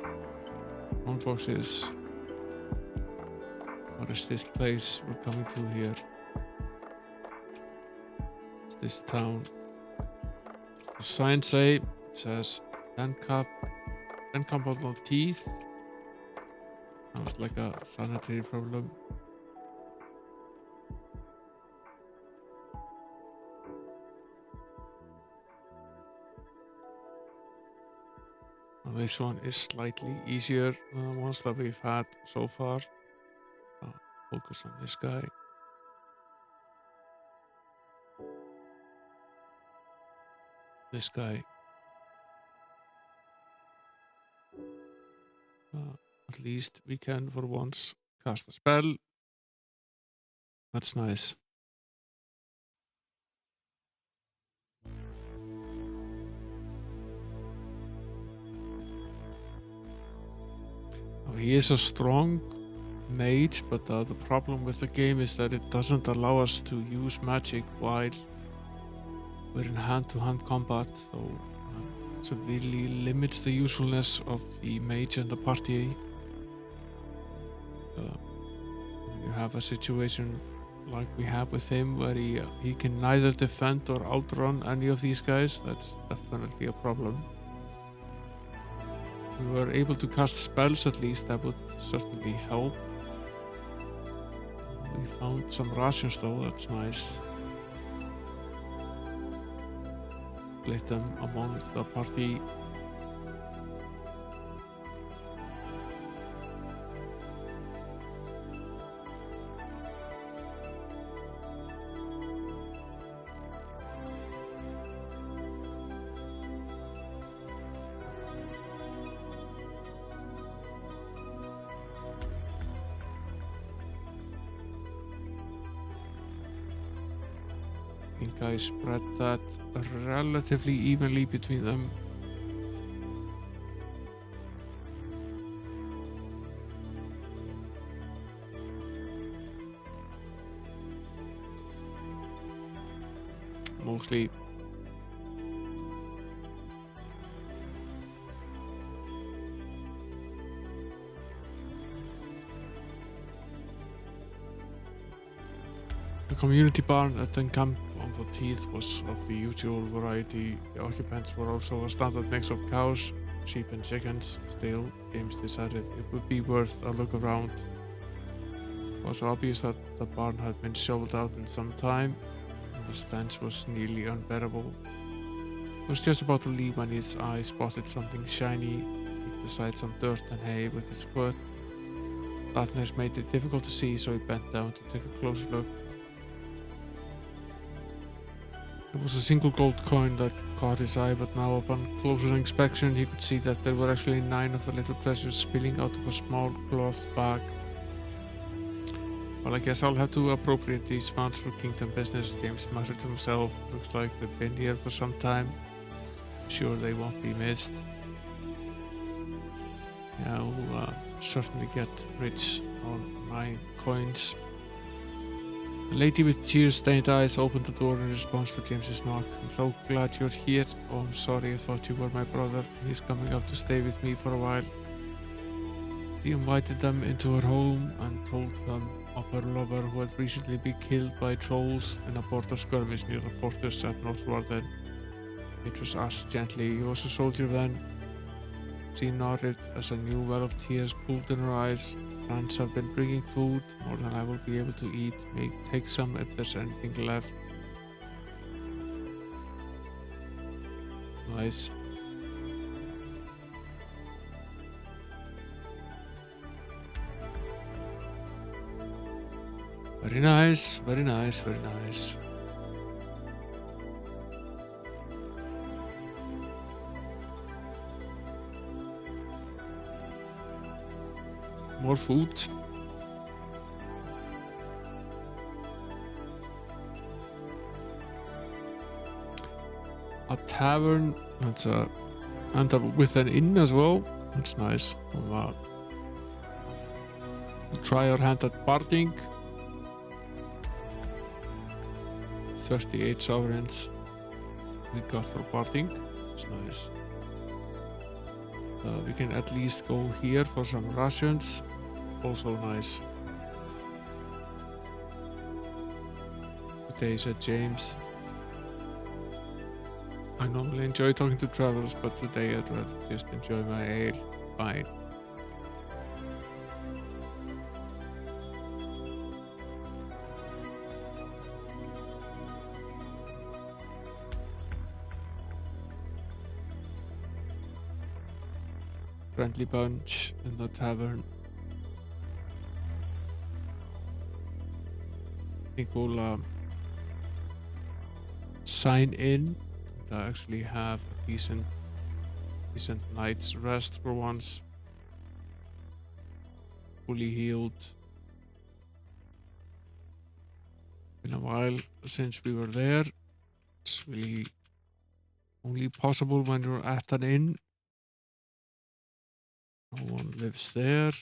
A: boxes. What is this place we're coming to here? It's this town. The sign say it says 10 cup of the teeth. Sounds like a sanitary problem. This one is slightly easier than the ones that we've had so far. Focus on this guy. This guy. At least we can, for once, cast a spell. That's nice. He is a strong mage, but the problem with the game is that it doesn't allow us to use magic while we're in hand-to-hand combat, so it severely limits the usefulness of the mage in the party. When you have a situation like we have with him, where he can neither defend or outrun any of these guys, that's definitely a problem. If we were able to cast spells at least, that would certainly help. We found some rations though, that's nice. Split them among the party. I think I spread that relatively evenly between them. Mostly. The community barn at the camp on the Teeth was of the usual variety. The occupants were also a standard mix of cows, sheep and chickens. Still, James decided it would be worth a look around. It was obvious that the barn had been shoveled out in some time, and the stench was nearly unbearable. He was just about to leave when his eye spotted something shiny, kicked aside some dirt and hay with his foot. Darkness made it difficult to see, so he bent down to take a closer look. It was a single gold coin that caught his eye, but now upon closer inspection he could see that there were actually 9 of the little treasures spilling out of a small cloth bag. Well, I guess I'll have to appropriate these funds for kingdom business, James muttered to himself. Looks like they've been here for some time. I'm sure they won't be missed. Yeah, I'll certainly get rich on 9 coins. A lady with tear-stained eyes opened the door in response to James's knock. I'm so glad you're here. Oh, I'm sorry, I thought you were my brother. He's coming up to stay with me for a while. She invited them into her home and told them of her lover who had recently been killed by trolls in a border skirmish near the fortress at Northwarden. Beatrice asked gently, he was a soldier then. She nodded as a new well of tears pooled in her eyes. Friends have been bringing food, more than I will be able to eat. May take some if there's anything left. Nice. Very nice, very nice, very nice. More food. A tavern. That's and with an inn as well. That's nice. We'll try our hand at parting. 38 sovereigns we got for parting. That's nice. We can at least go here for some rations. Also nice. Okay, said James. I normally enjoy talking to travelers, but today I'd rather just enjoy my ale. Fine. Friendly bunch in the tavern. I think we'll sign in to actually have a decent night's rest for once. Fully healed. Been a while since we were there. It's really only possible when you're at an inn. No one lives there.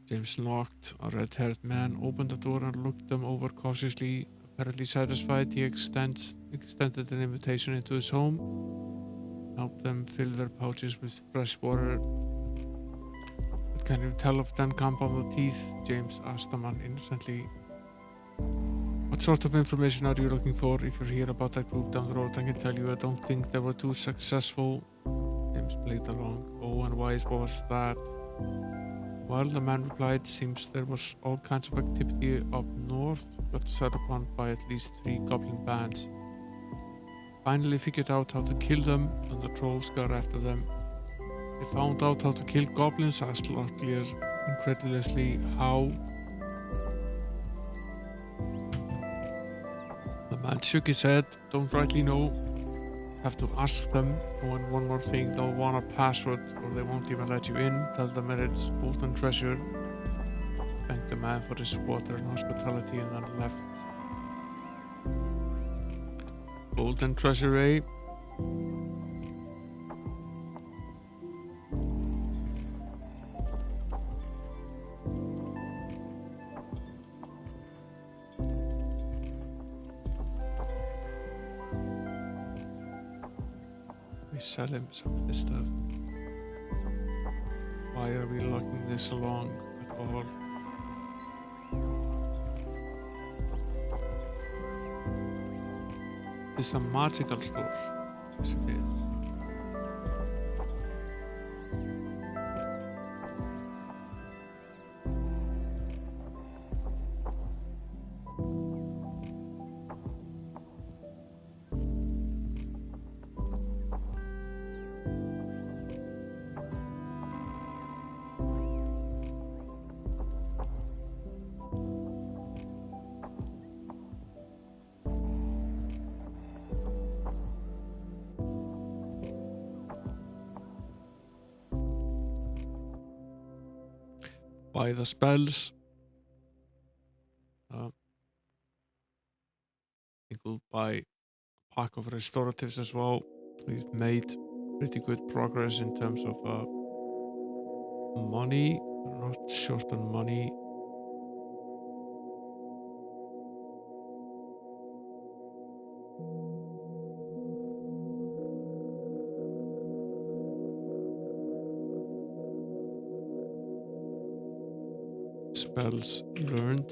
A: James knocked. A red-haired man opened the door and looked them over cautiously. Apparently satisfied, he extended an invitation into his home, helped them fill their pouches with fresh water. "What can you tell of Denkamp on the teeth?" James asked the man innocently. "What sort of information are you looking for? If you're here about that group down the road, I can tell you I don't think they were too successful." James played along. "Oh, and why was that?" Well, the man replied, "Seems there was all kinds of activity up north, got set upon by at least 3 goblin bands. Finally figured out how to kill them, and the trolls got after them." "They found out how to kill goblins?" asked Locklear incredulously. "How?" The man shook his head. "Don't rightly know. Have to ask them. Oh, and one more thing, they'll want a password or they won't even let you in. Tell them it's golden treasure." Thanked the man for his water and hospitality and then left. Golden treasure, eh? We sell him some of this stuff. Why are we lugging this along at all? It's a magical store. Yes, it is. Buy the spells. I think we'll buy a pack of restoratives as well. We've made pretty good progress in terms of money. We're not short on money. Spells learned.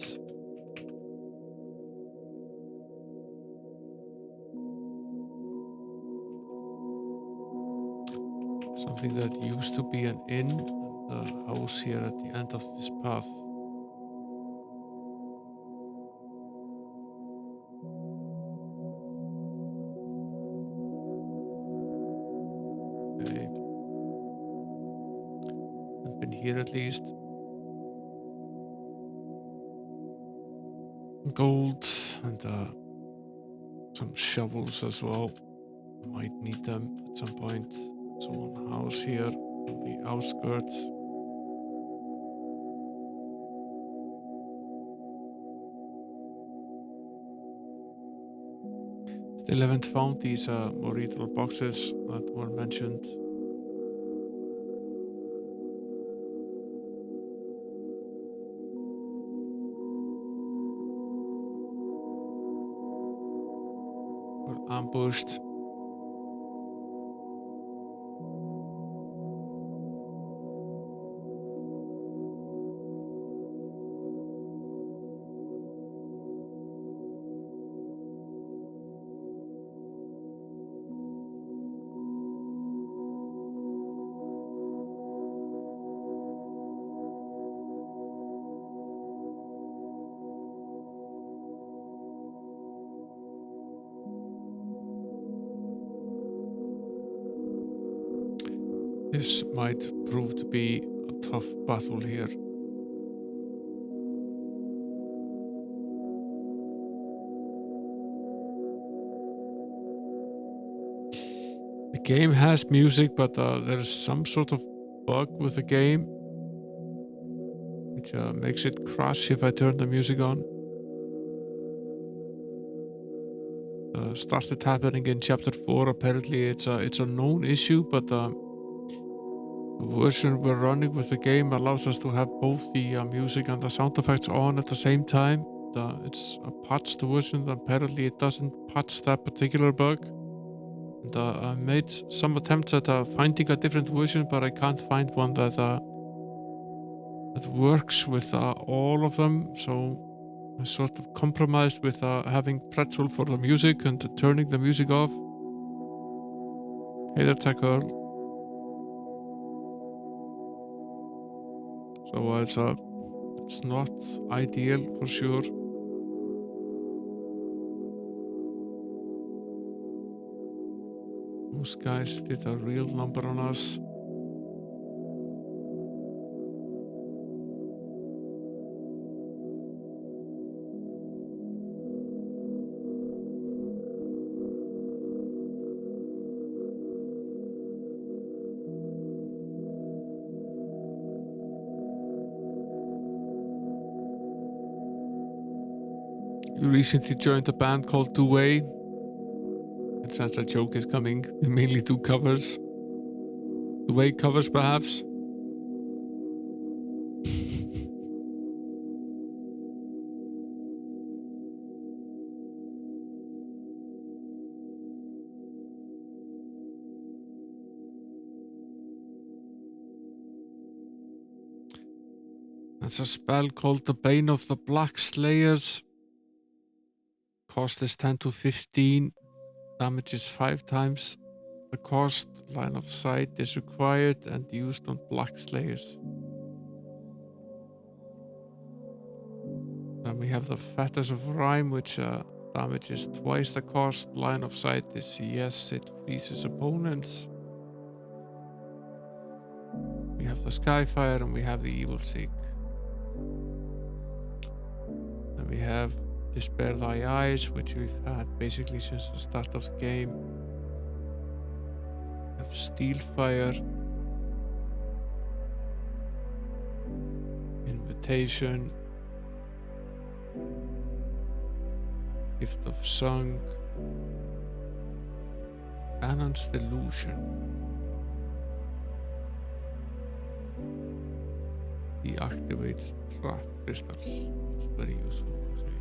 A: Something that used to be an inn, and a house here at the end of this path. Okay. I've been here at least. Gold and some shovels as well. Might need them at some point. So one house here on the outskirts. Still haven't found these more retail boxes that were mentioned. We're ambushed. This might prove to be a tough battle here. The game has music, but there's some sort of bug with the game which makes it crash if I turn the music on. Started happening in chapter 4. Apparently it's a known issue, but The version we're running with the game allows us to have both the music and the sound effects on at the same time. It's a patched version. Apparently it doesn't patch that particular bug. And I made some attempts at finding a different version, but I can't find one that works with all of them. So I sort of compromised with having Pretzel for the music and turning the music off. Hey there, Tech Girl. So it's not ideal for sure. Those guys did a real number on us. You recently joined a band called Duet. It sounds a joke is coming. We mainly do covers. Duet covers, perhaps. That's a spell called the Bane of the Black Slayers. Cost is 10 to 15. Damage is 5 times the cost. Line of sight is required and used on Black Slayers. Then we have the Fetters of Rhyme, which damage is twice the cost. Line of sight is yes, it freezes opponents. We have the Skyfire and we have the Evil Seek. Then we have Despair Thy Eyes, which we've had basically since the start of the game. We have Steelfire, Invitation, Gift of Song, Cannon's Delusion, deactivates trap crystals, which is very useful actually.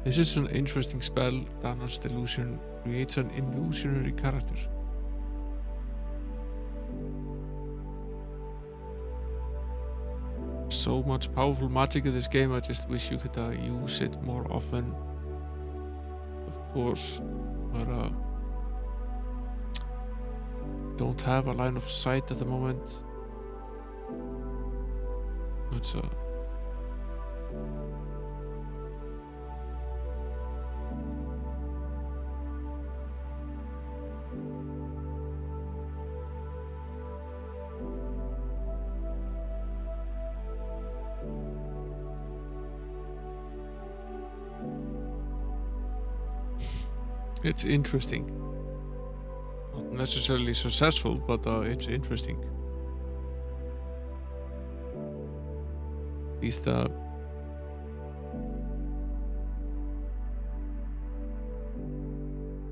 A: This is an interesting spell. Cannon's Delusion creates an illusionary character. So much powerful magic in this game, I just wish you could use it more often. Of course, but don't have a line of sight at the moment. It's it's interesting. Not necessarily successful, but it's interesting. At least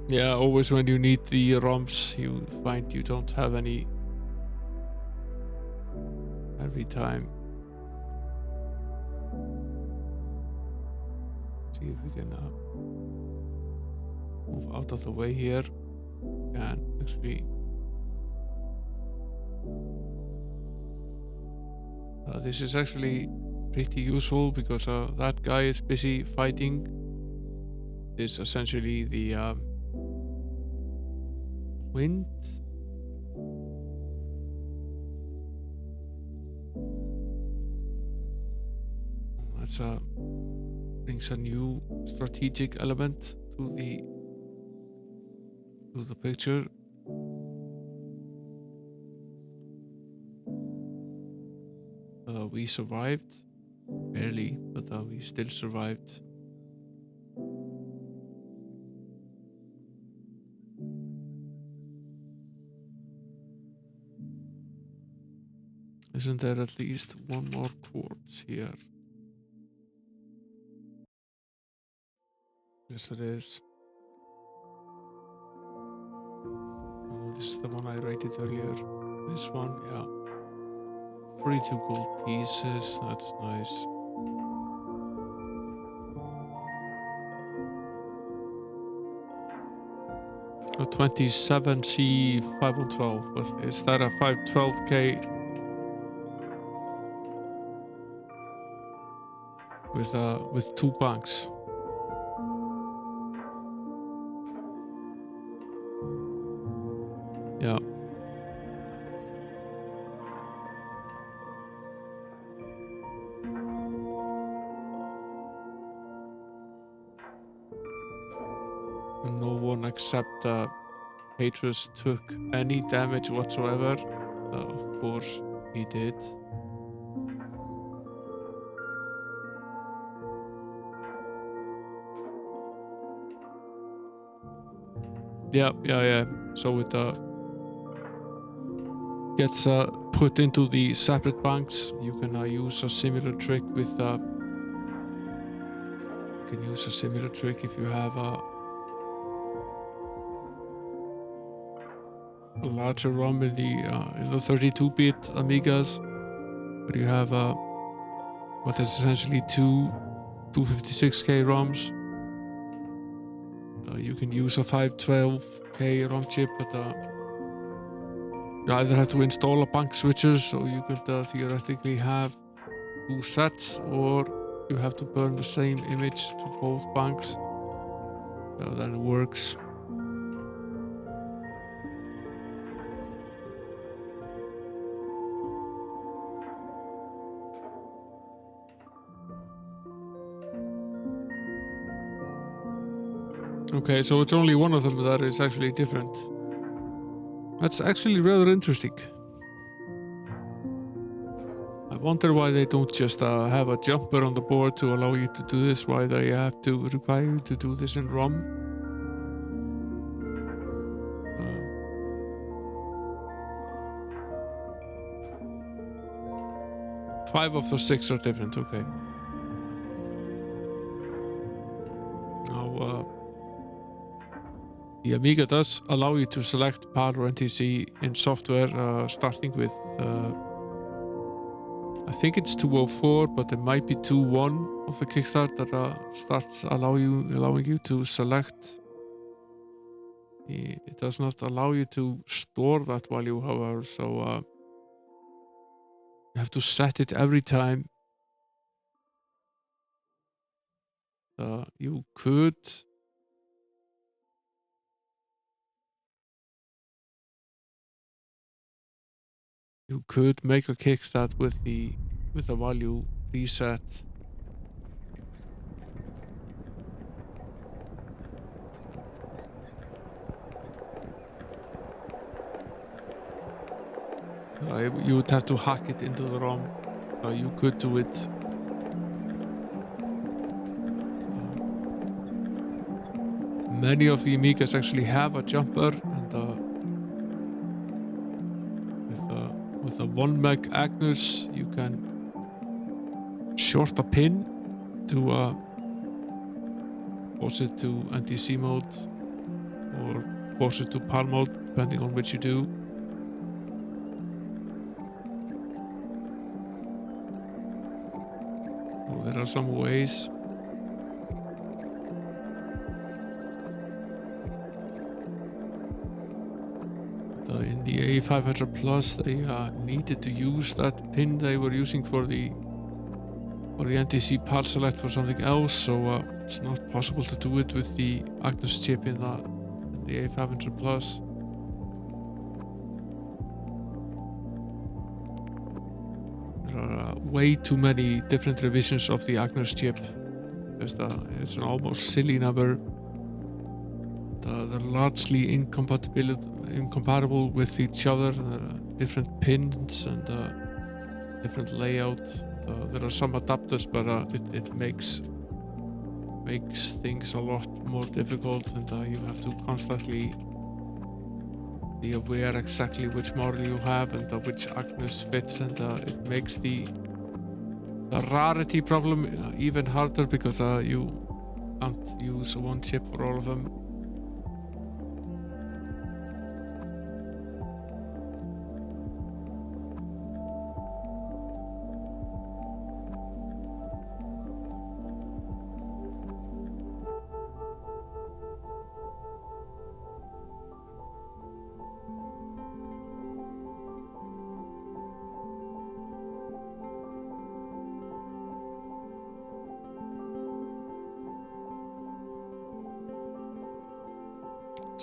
A: yeah, always when you need the ROMs, you find you don't have any every time. See if we can move out of the way here and actually this is actually pretty useful because that guy is busy fighting. It's essentially the wind. That's brings a new strategic element to the picture. We survived barely, but we still survived. Isn't there at least one more quartz here? Yes, it is. Oh, this is the one I rated earlier. This one, yeah. 42 gold pieces, that's nice. A 27C 512, but is that a 512K with 2 banks? Yeah. No one except Patrus took any damage whatsoever. Of course he did. Yeah. So it gets put into the separate banks. You can use a similar trick with. You can use a similar trick if you have a larger ROM in the 32-bit Amigas, where you have what is essentially two 256K ROMs. You can use a 512K ROM chip, but you either have to install a bank switcher, so you could theoretically have 2 sets, or you have to burn the same image to both banks. So then it works. Okay, so it's only one of them that is actually different. That's actually rather interesting. I wonder why they don't just have a jumper on the board to allow you to do this, why they have to require you to do this in ROM. 5 of the 6 are different, okay. Now, the Amiga does allow you to select PAL or NTC in software, starting with, I think it's 204, but it might be 2.1 of the Kickstart that starts allowing you to select. It does not allow you to store that value, however, so you have to set it every time. You could make a kickstart with the value reset. You would have to hack it into the ROM. You could do it. Many of the Amigas actually have a jumper, and with a 1 meg Agnus, you can short a pin to force it to NTC mode or force it to PAL mode, depending on which you do. So there are some ways. In the A500 Plus, they needed to use that pin they were using for the NTC PAL select for something else, so it's not possible to do it with the Agnus chip in the A500 Plus. There are way too many different revisions of the Agnus chip. It's an almost silly number. They're largely incompatible with each other. There are different pins and different layouts. There are some adapters, but it makes things a lot more difficult, and you have to constantly be aware exactly which model you have and which Agnus fits, and it makes the rarity problem even harder, because you can't use one chip for all of them.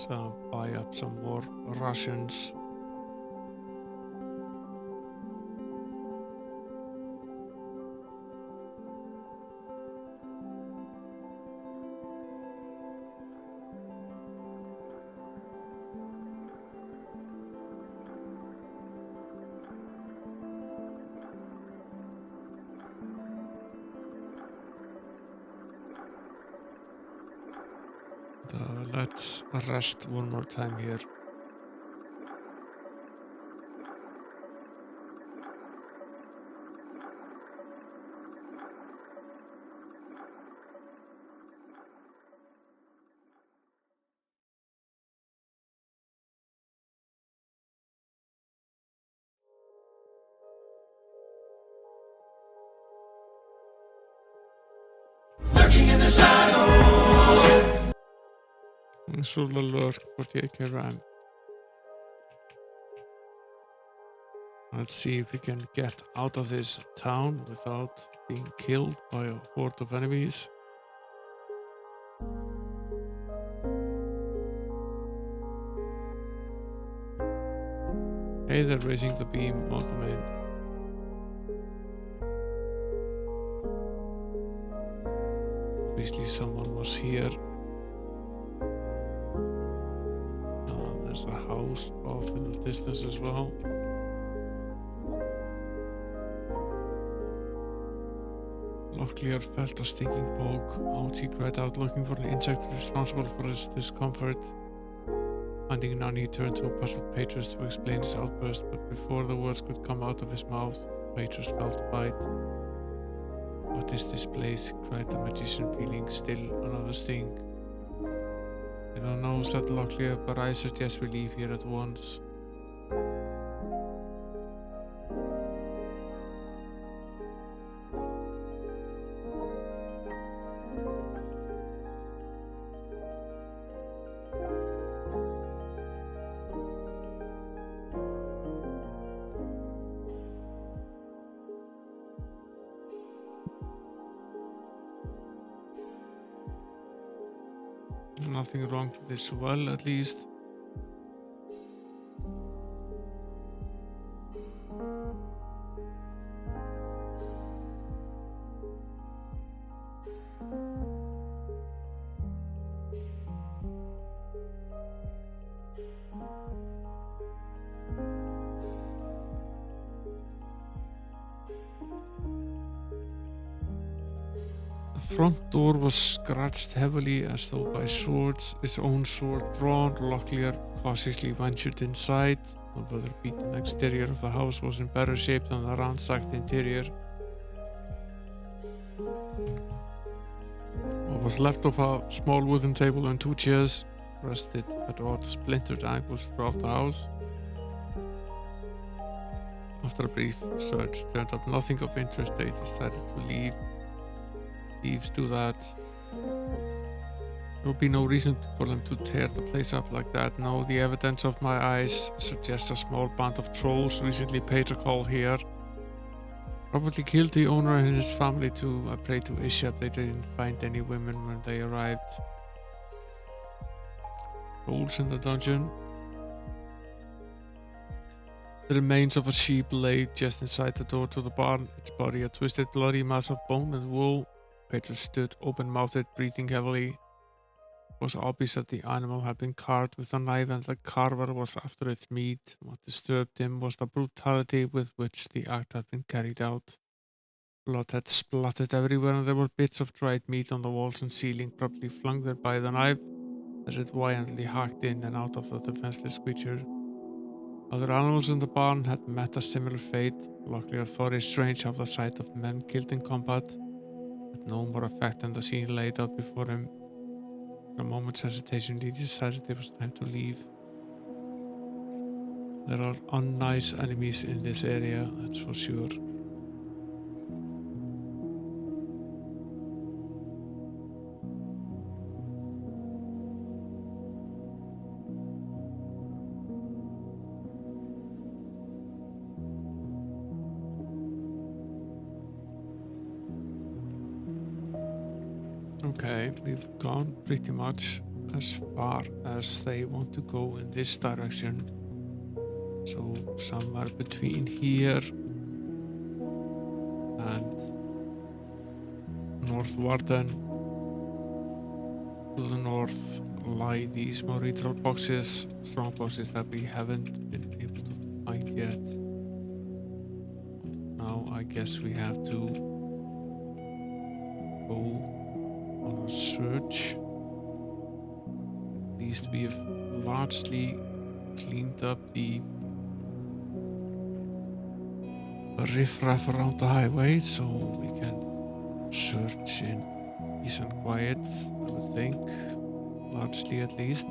A: let's buy up some more rations. Let's rest one more time here. So the lurk 48k RAM. Let's see if we can get out of this town without being killed by a horde of enemies. Hey, they're raising the beam. Welcome in. Obviously someone was here. There's a house off in the distance as well. Locklear felt a stinking poke. Out he cried out, looking for an insect responsible for his discomfort. Finding none, he turned to a puzzled Petrus to explain his outburst, but before the words could come out of his mouth, Petrus felt a bite. "What is this place?" cried the magician, feeling still another sting. "I don't know," said Locklear, "but I suggest we leave here at once." Nothing wrong with this well, at least. The front door was scratched heavily as though by swords, his own sword drawn. Locklear cautiously ventured inside. The weather-beaten exterior of the house was in better shape than the ransacked interior. What was left of a small wooden table and 2 chairs rested at odd splintered angles throughout the house. After a brief search turned up nothing of interest, they decided to leave. Thieves do that. There will be no reason for them to tear the place up like that. No, the evidence of my eyes suggests a small band of trolls recently paid a call here. Probably killed the owner and his family to pray to Ishab. They didn't find any women when they arrived. Trolls in the dungeon. The remains of a sheep lay just inside the door to the barn, its body a twisted, bloody mass of bone and wool. Petrus stood open-mouthed, breathing heavily. It was obvious that the animal had been carved with a knife and the carver was after its meat. What disturbed him was the brutality with which the act had been carried out. Blood had splattered everywhere and there were bits of dried meat on the walls and ceiling, probably flung there by the knife as it violently hacked in and out of the defenseless creature. Other animals in the barn had met a similar fate. Locklear thought it strange how the sight of men killed in combat had no more effect than the scene laid out before him. After a moment's hesitation, he decided it was time to leave. There are unnice enemies in this area, that's for sure. Okay, we've gone pretty much as far as they want to go in this direction. So somewhere between here and North Warden. To the north lie these more regional boxes, strong boxes that we haven't been able to find yet. Now I guess we have to go on a search. At least we have largely cleaned up the riffraff around the highway, so we can search in peace and quiet, I would think, largely at least.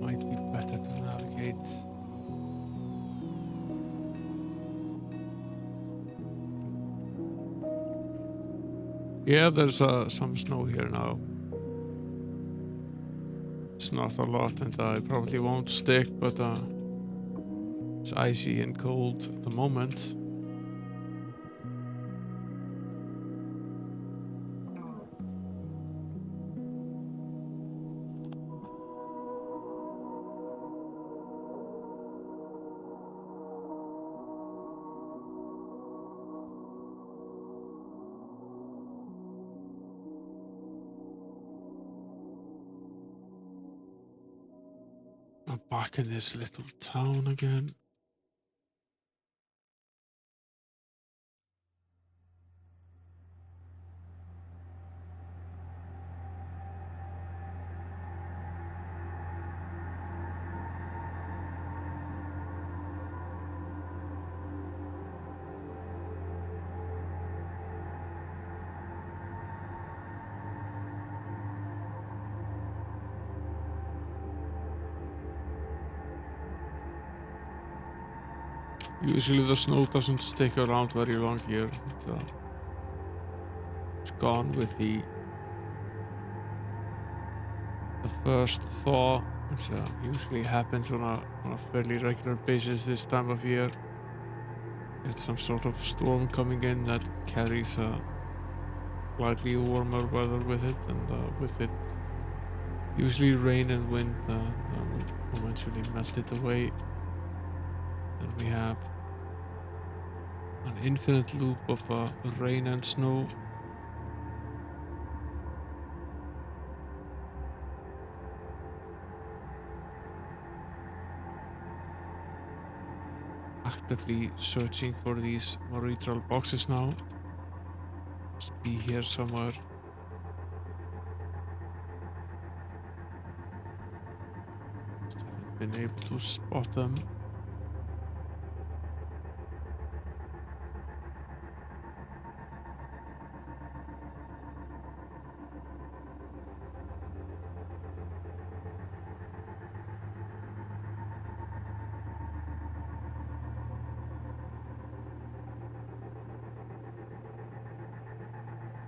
A: Might be better to navigate. Yeah, there's some snow here now. It's not a lot and I probably won't stick, but it's icy and cold at the moment. I'm back in this little town again. Usually the snow doesn't stick around very long here. It's gone with the first thaw, which usually happens on a fairly regular basis this time of year. It's some sort of storm coming in that carries slightly warmer weather with it, and with it usually rain and wind will eventually melt it away. And we have an infinite loop of rain and snow. Actively searching for these moritual boxes now. Must be here somewhere. Just haven't been able to spot them.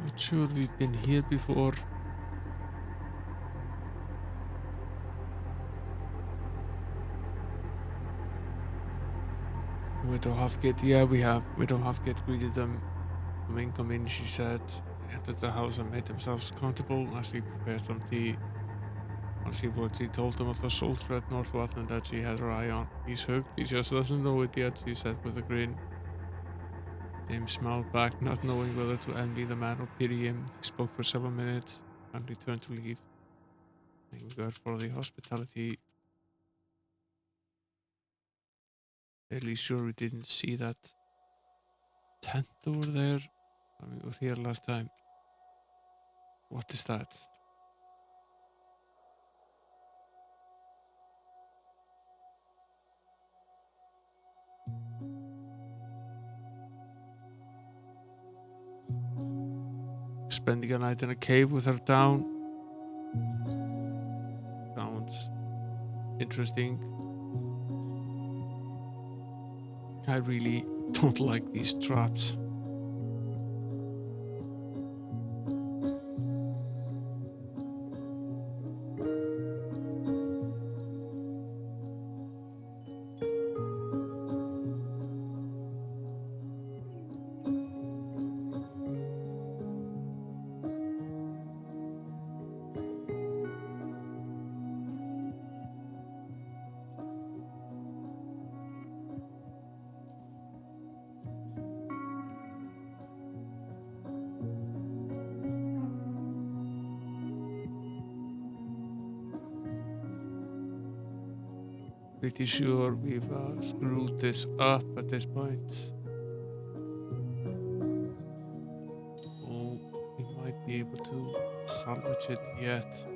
A: Not sure we've been here before. Widow Hafgate, yeah, we have. Widow Hafgate greeted them. Come in, she said. Entered the house and made themselves comfortable as she prepared some tea. Once she told them of the soldier at Northwatton that she had her eye on. He's hooked, he just doesn't know it yet, she said with a grin. James smiled back, not knowing whether to envy the man or pity him. He spoke for several minutes and returned to leave. Thank God for the hospitality. Fairly sure we didn't see that tent over there when we were here last time. What is that? Spending a night in a cave with her down. Sounds interesting. I really don't like these traps. Pretty sure we've screwed this up at this point. Oh, we might be able to salvage it yet.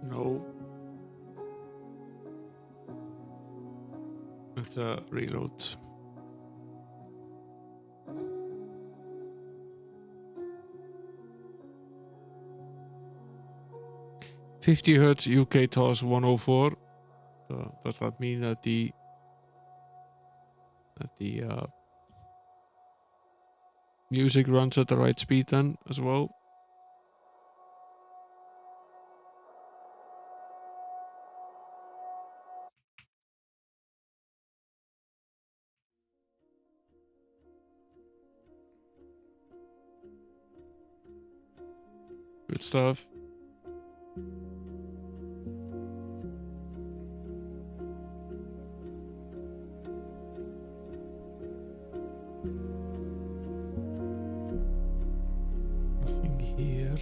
A: No. Let's reload. $50 UK toss 104. So does that mean that the music runs at the right speed then as well? Good stuff. Nothing here.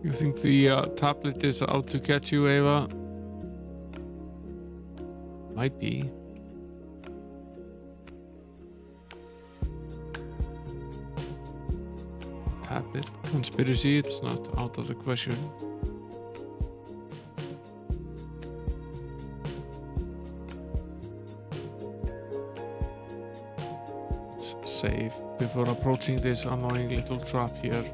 A: You think the tablet is out to get you, Ava? Might be. Tablet conspiracy, it's not out of the question. Let's save before approaching this annoying little trap here.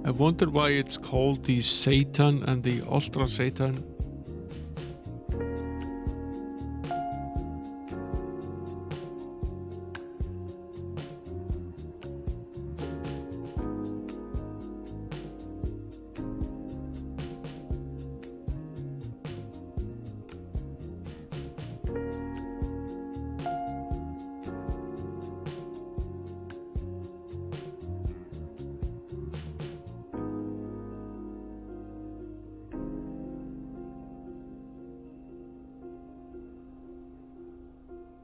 A: I wonder why it's called the Satan and the Ultra Satan.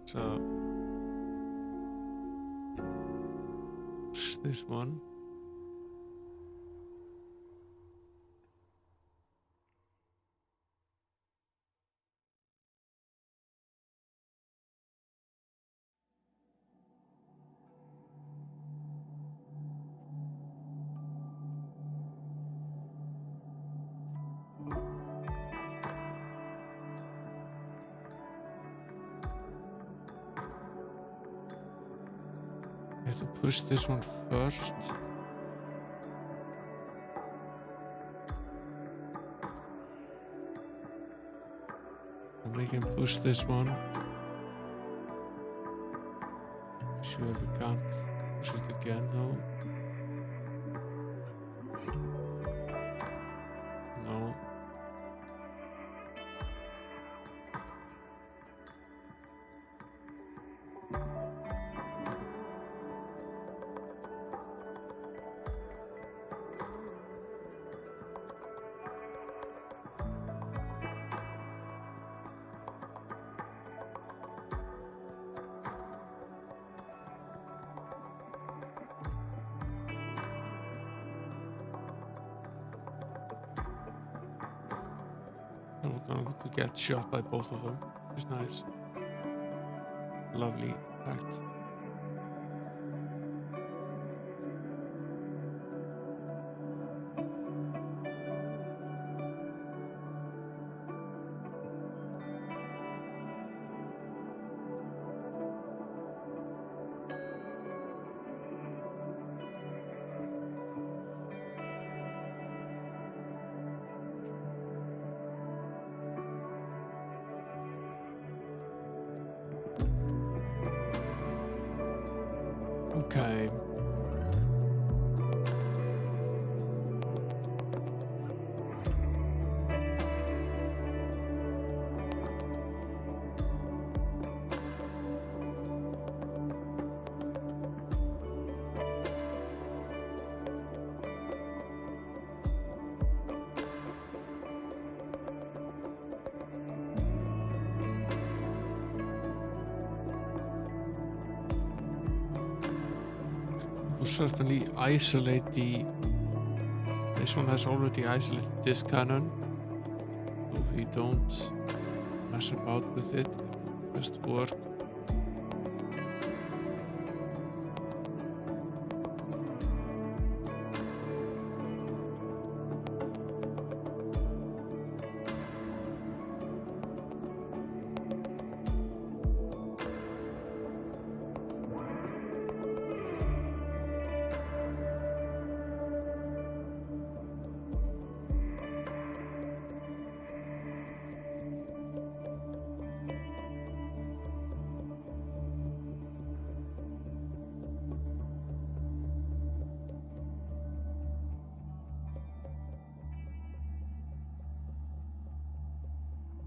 A: So this one. I have to push this one first. And we can push this one. Sure, we can't push it again, no. No. going to get shot by both of them, which is nice. Lovely fact. Okay. Will certainly isolate the. This one has already isolated this cannon, so if we don't mess about with it, it will just work.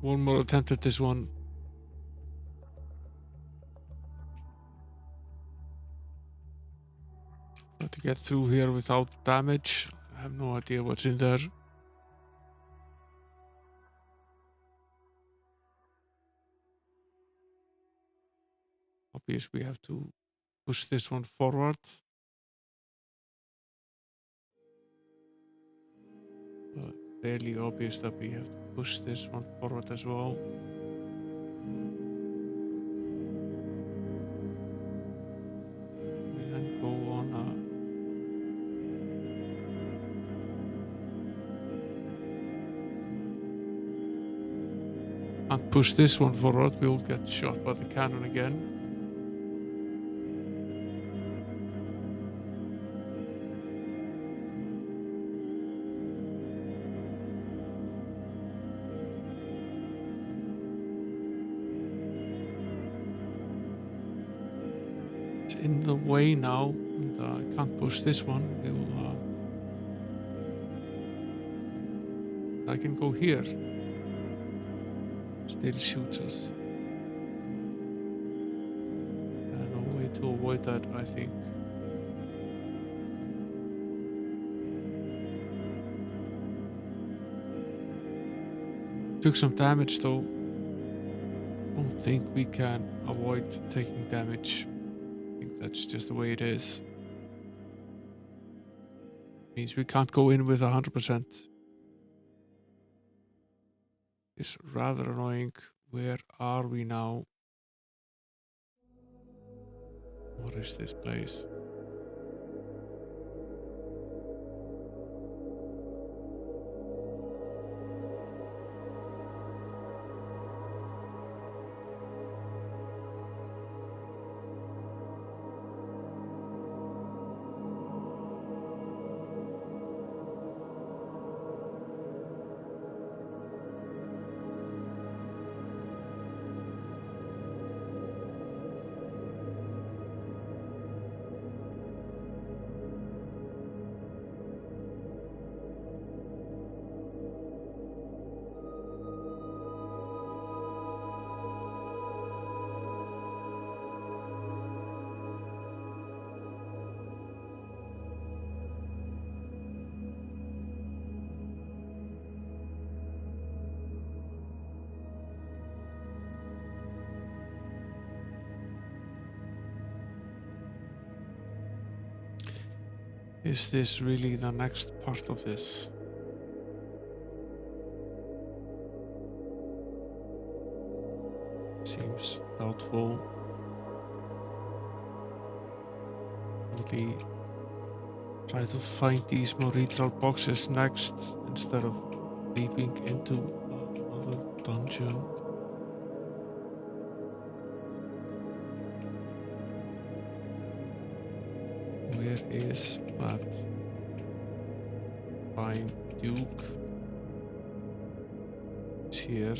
A: One more attempt at this one. Try to get through here without damage. I have no idea what's in there. Obviously, we have to push this one forward. Fairly obvious that we have to push this one forward as well. We then go on and push this one forward. We'll get shot by the cannon again. In the way now, and I can't push this one. I can go here. Still shoots us. No way to avoid that, I think. Took some damage though. Don't think we can avoid taking damage. I think that's just the way it is. Means we can't go in with 100%. It's rather annoying. Where are we now? What is this place? Is this really the next part of this? Seems doubtful. Maybe try to find these more ritual boxes next instead of leaping into another dungeon. Where is that fine Duke? It's here.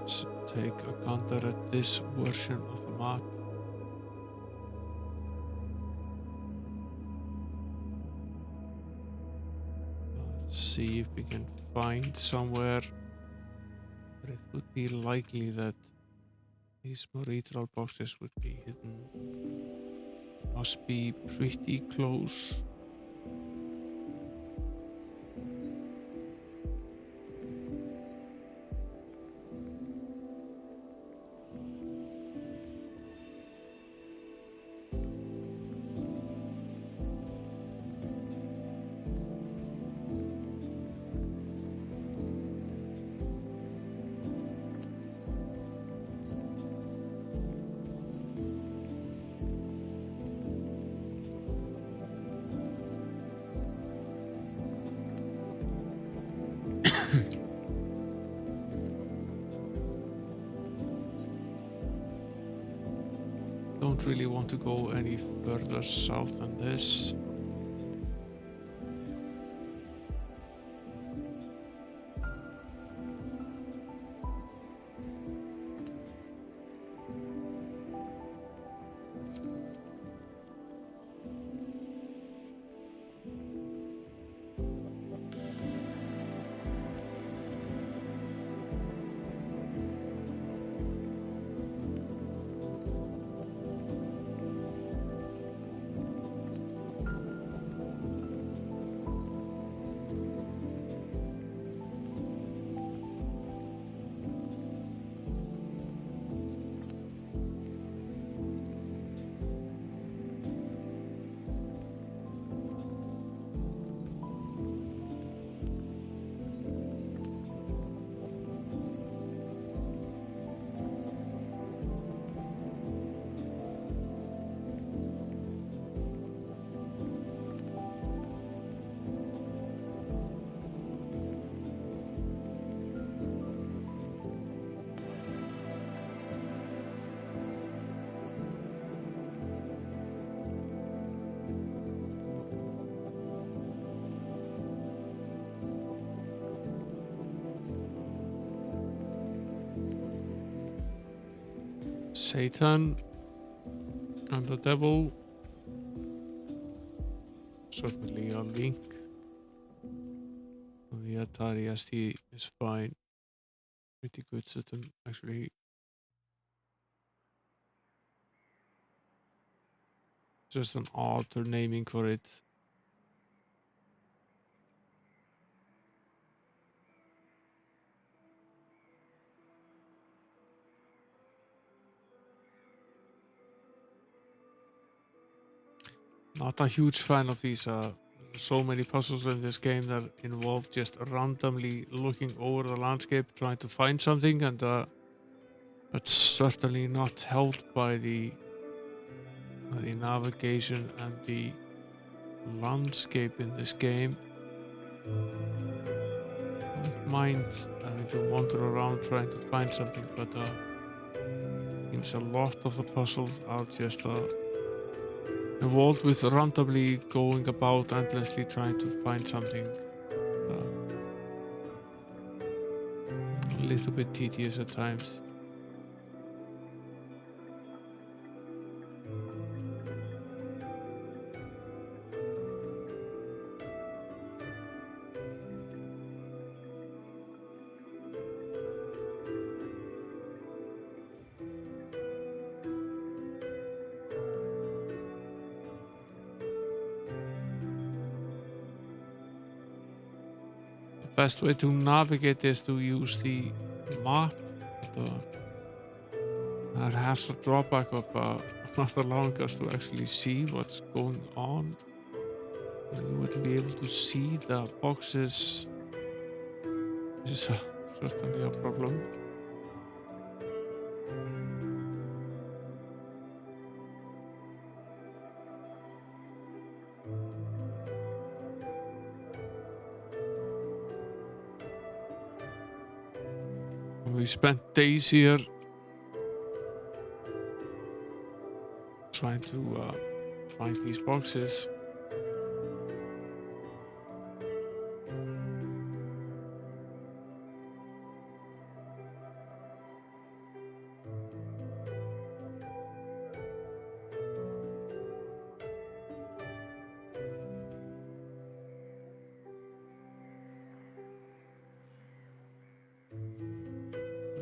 A: Let's take a gander at this version of the map. Let's see if we can find somewhere where it would be likely that these ritual boxes would be hidden. Must be pretty close. Don't really want to go any further south than this. Satan and the devil. Certainly a link. The Atari ST is fine. Pretty good system, actually. Just an odd naming for it. Not a huge fan of these. So many puzzles in this game that involve just randomly looking over the landscape, trying to find something, and that's certainly not helped by the navigation and the landscape in this game. Don't mind having to wander around trying to find something, but seems a lot of the puzzles are just involved with randomly going about endlessly trying to find something. A little bit tedious at times. Best way to navigate is to use the map. That has the drawback of not allowing us to actually see what's going on You wouldn't be able to see the boxes. This is certainly a problem. We spent days here trying to find these boxes.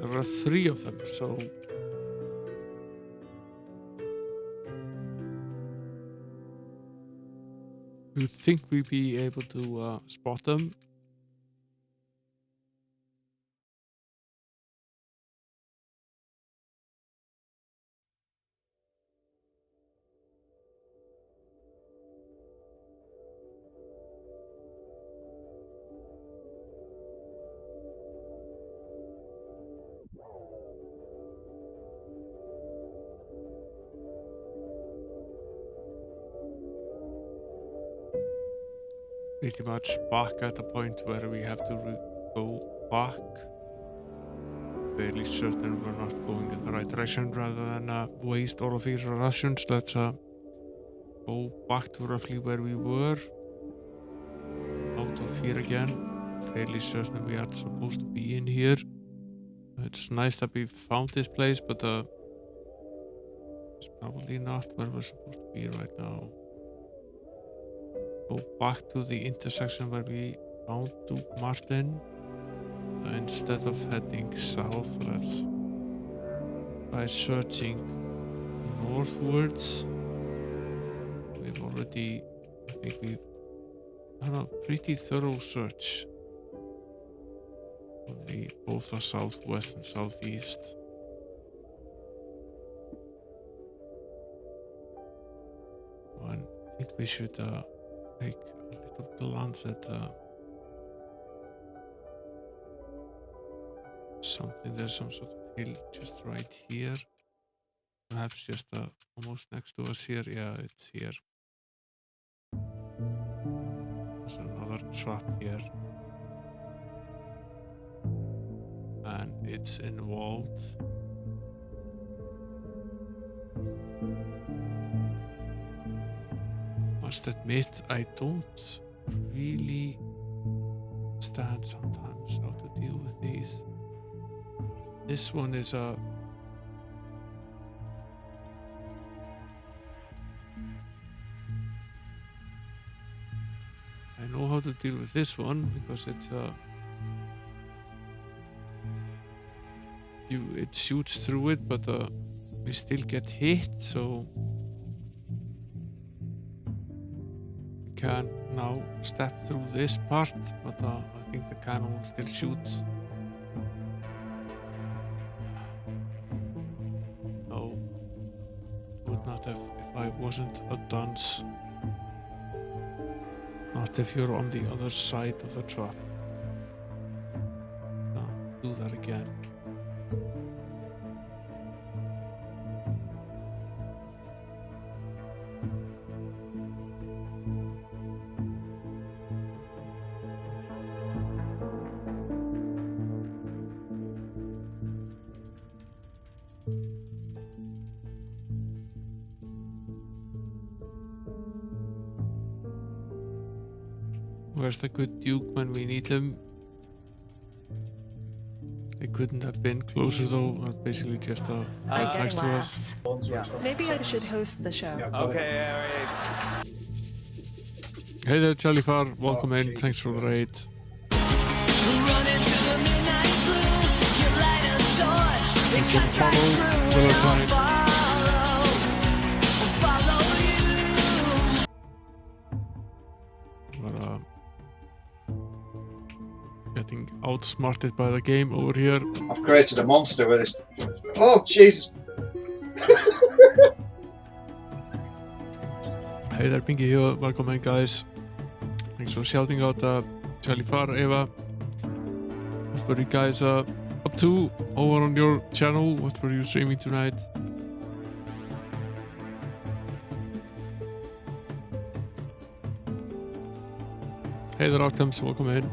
A: There are 3 of them, so you'd think we'd be able to spot them. Pretty much back at the point where we have to go back. Fairly certain we're not going in the right direction. Rather than waste all of these rations, let's go back to roughly where we were. Out of here again. Fairly certain we are supposed to be in here. It's nice that we found this place, but it's probably not where we're supposed to be right now. Go back to the intersection where we found Duke Martin. Instead of heading south, let's try searching northwards. We've already, I think we've done a pretty thorough search on both the southwest and southeast. And I think we should take a little glance at something. There's some sort of hill just right here. Perhaps just almost next to us here. Yeah, it's here. There's another trap here. And it's involved. Must admit, I don't really understand sometimes how to deal with these. This one is a I know how to deal with this one because it's it shoots through it, but we still get hit, so we can now step through this part, but I think the cannon will still shoot. No, it would not have if I wasn't a dunce. Not if you're on the other side of the trap. No, do that again. Where's the good Duke when we need him? It couldn't have been closer though, or basically just right next to us.
F: Maybe I should host the show.
G: Okay, alright.
A: Hey there, Jellyfar. Welcome in. Thanks for the raid.
C: Run into the midnight blue. You light a torch. It cuts right through. And I'll follow you.
A: But getting outsmarted by the game over here.
D: I've created a monster with this. Oh, Jesus.
A: Hey there, Pinky here. Welcome in, guys. Thanks for shouting out Chalifar, Eva. What were you guys up to over on your channel? What were you streaming tonight? Hey there, Octams, welcome in.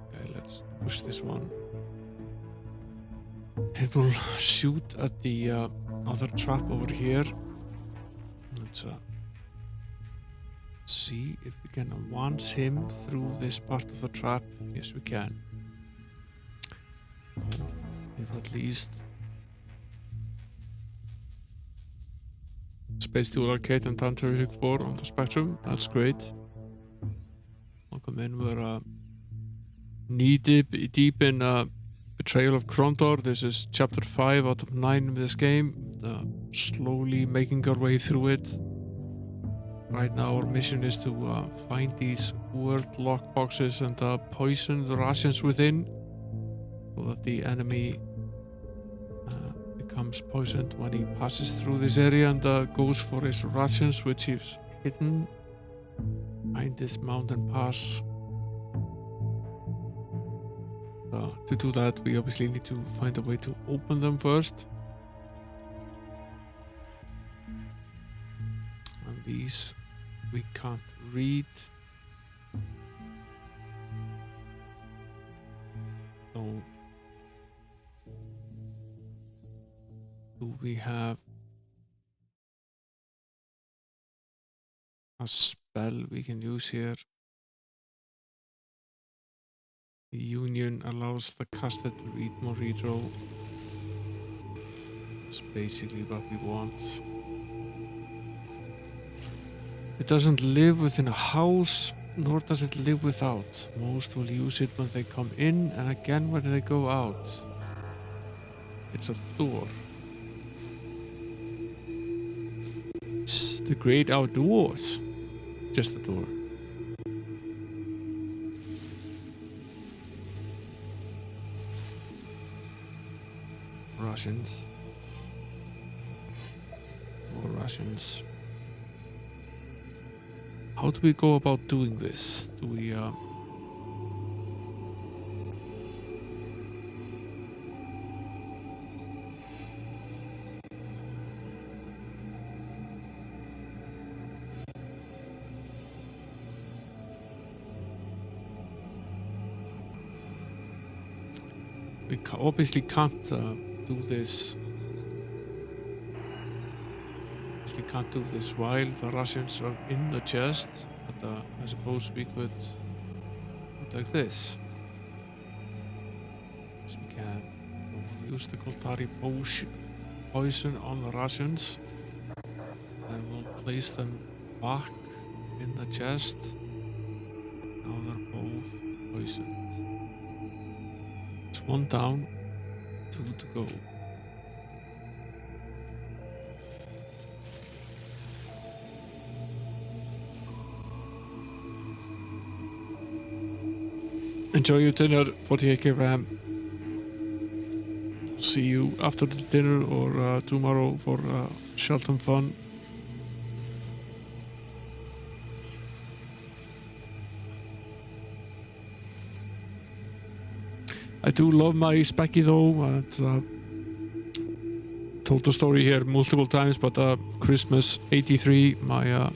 A: Okay, let's push this one. It will shoot at the other trap over here. Let's see if we can advance him through this part of the trap. Yes, we can. If at least Space Duel Arcade and Time Terrific 4 on the Spectrum. That's great. Welcome in. We're knee deep in Betrayal of Krondor. This is chapter 5 out of 9 in this game. Slowly making our way through it. Right now our mission is to find these world lockboxes and poison the rations within so that the enemy becomes poisoned when he passes through this area and goes for his rations, which is hidden behind this mountain pass. To do that, we obviously need to find a way to open them first. And these we can't read. So do we have a spell we can use here? The union allows the caster to read more redraw. That's basically what we want. It doesn't live within a house, nor does it live without. Most will use it when they come in and again when they go out. It's a door. It's the great outdoors. Just a door. Rations. More rations. How do we go about doing this? Do we obviously can't do this. Obviously can't do this while the rations are in the chest, but I suppose we could do like this. Yes, we can. We'll use the Koltari poison on the rations, and we'll place them back in the chest. Now they're both poisoned. It's one down, 2 to go. Enjoy your dinner, 48k RAM. See you after the dinner or tomorrow for Shelton fun. I do love my Specky though, and told the story here multiple times, but Christmas '83, my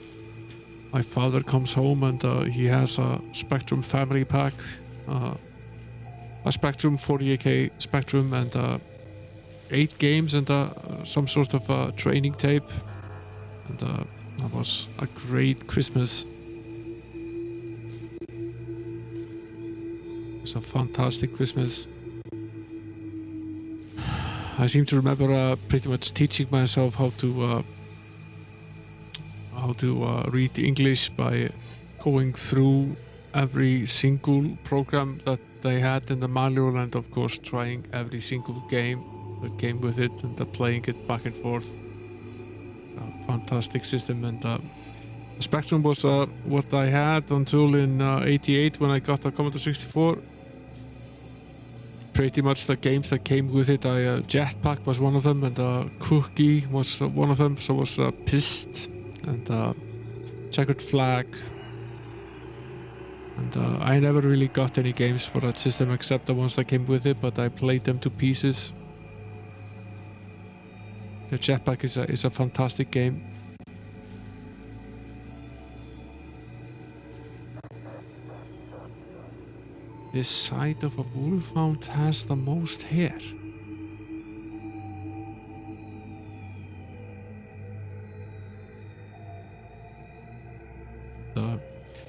A: father comes home and he has a Spectrum family pack, a Spectrum 48k Spectrum and 8 games and some sort of training tape, and that was a great Christmas. It was a fantastic Christmas. I seem to remember pretty much teaching myself how to read English by going through every single program that they had in the manual, and of course trying every single game that came with it and playing it back and forth. A fantastic system, and Spectrum was what I had until in '88 when I got a Commodore 64. pretty much the games that came with it. Jetpack was one of them, and Cookie was one of them. So was Pist and Checkered Flag. And I never really got any games for that system except the ones that came with it, but I played them to pieces. The Jetpack is a fantastic game. This side of a wolfhound has the most hair.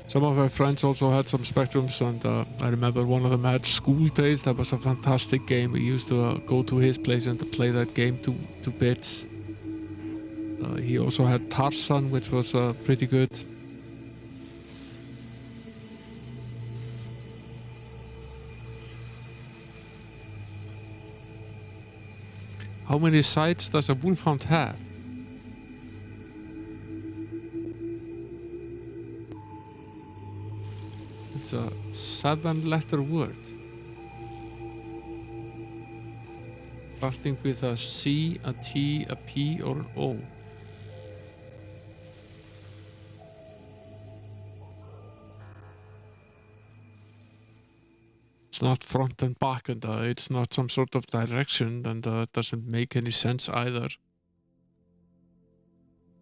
A: Some of my friends also had some Spectrums, and I remember one of them had School Days. That was a fantastic game. We used to go to his place and to play that game to bits. He also had Tarzan, which was pretty good. How many sides does a wolfhound have? It's a 7-letter word. Starting with a C, a T, a P, or an O. It's not front and back, and it's not some sort of direction, and it doesn't make any sense either.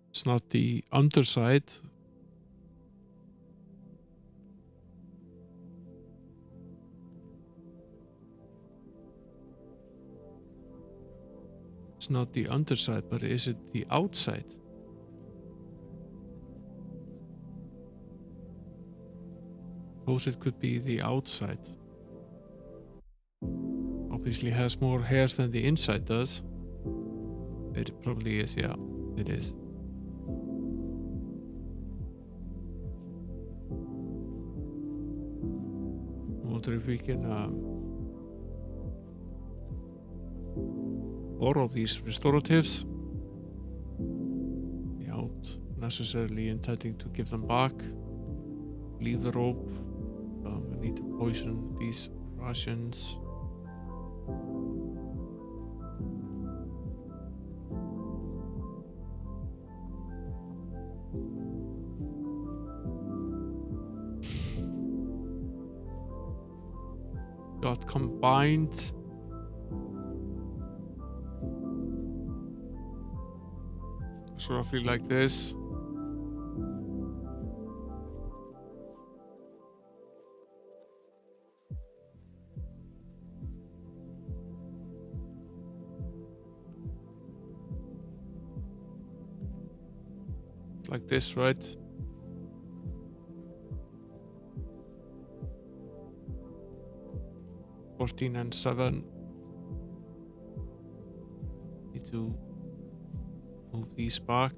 A: It's not the underside. It's not the underside, but is it the outside? Suppose it could be the outside. Obviously has more hairs than the inside does. It probably is, yeah, it is. I wonder if we can borrow these restoratives without necessarily intending to give them back. Leave the rope. We need to poison these Russians. Got combined. It's roughly like this. Like this, right? $14 and $7. Need to move these back.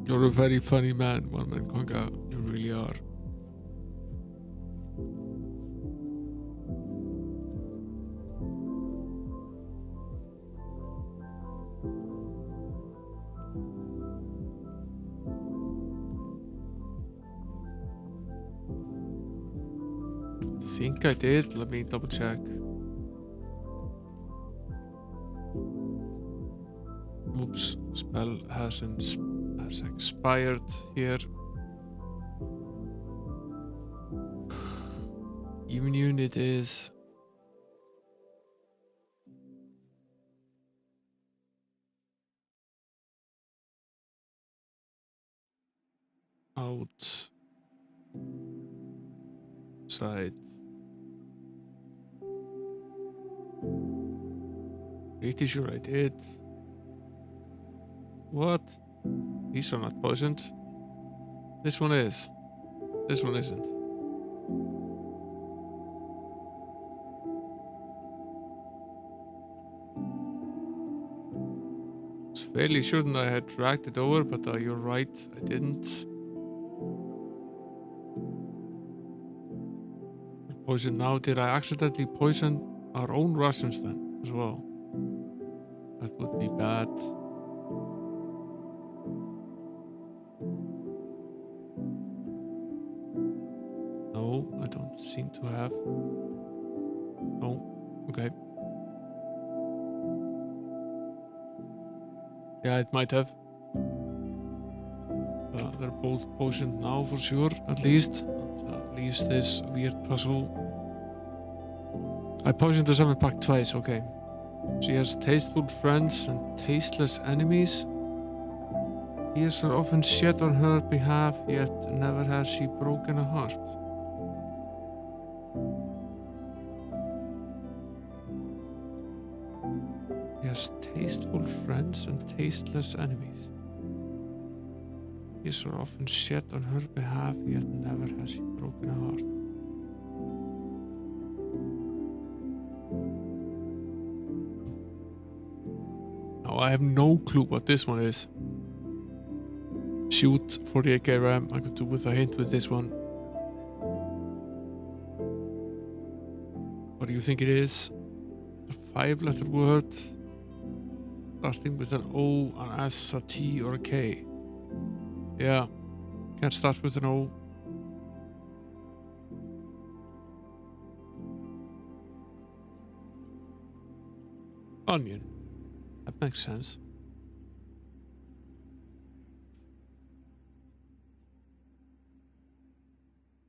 A: You're a very funny man, One Man Konga. You really are. I think I did. Let me double check. Oops, spell has expired here. Even unit is outside. Pretty sure I did. What? These are not poisoned. This one is. This one isn't. It's fairly certain I had dragged it over, but you're right, I didn't. Poison now. Did I accidentally poison our own rations then as well? That would be bad. No, I don't seem to have. Oh, okay. Yeah, it might have. They're both poisoned now for sure, at least. That leaves this weird puzzle. I poisoned the 7-pack twice, okay. She has tasteful friends and tasteless enemies. Tears are often shed on her behalf, yet never has she broken a heart. She has tasteful friends and tasteless enemies. Tears are often shed on her behalf, yet never has she broken a heart. Now I have no clue what this one is. Shoot, 48k RAM, I could do with a hint with this one. What do you think it is? A 5-letter word starting with an O, an S, a T, or a K. Yeah, can't start with an O. Onion. That makes sense.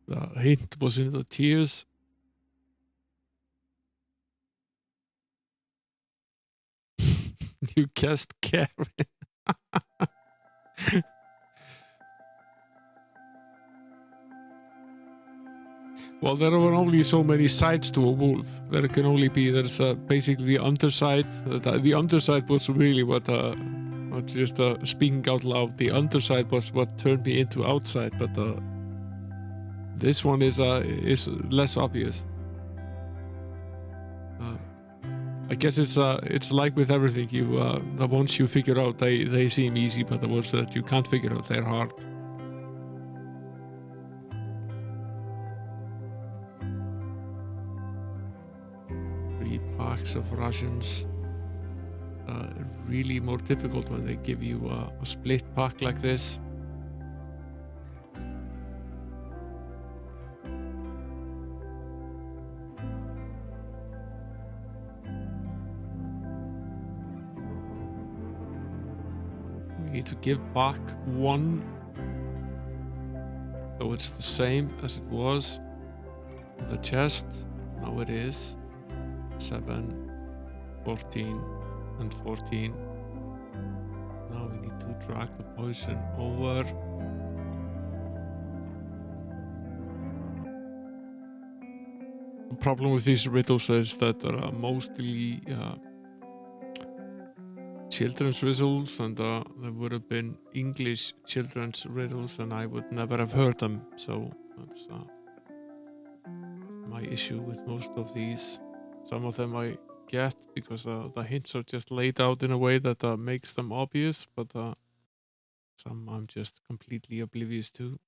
A: The hint was in the tears. You guessed Karen. Well, there are only so many sides to a wolf. There can only be, there's basically the underside. The underside was really what just speaking out loud, the underside was what turned me into outside, but this one is less obvious. I guess it's like with everything. The ones you figure out, they seem easy, but the ones that you can't figure out, they're hard. 3 packs of rations. Really more difficult when they give you a split pack like this. We need to give back 1, so it's the same as it was in the chest. Now it is 7, 14, and 14. Now we need to drag the poison over. The problem with these riddles is that there are mostly children's riddles, and there would have been English children's riddles, and I would never have heard them. So that's my issue with most of these. Some of them I get because the hints are just laid out in a way that makes them obvious, but some I'm just completely oblivious to.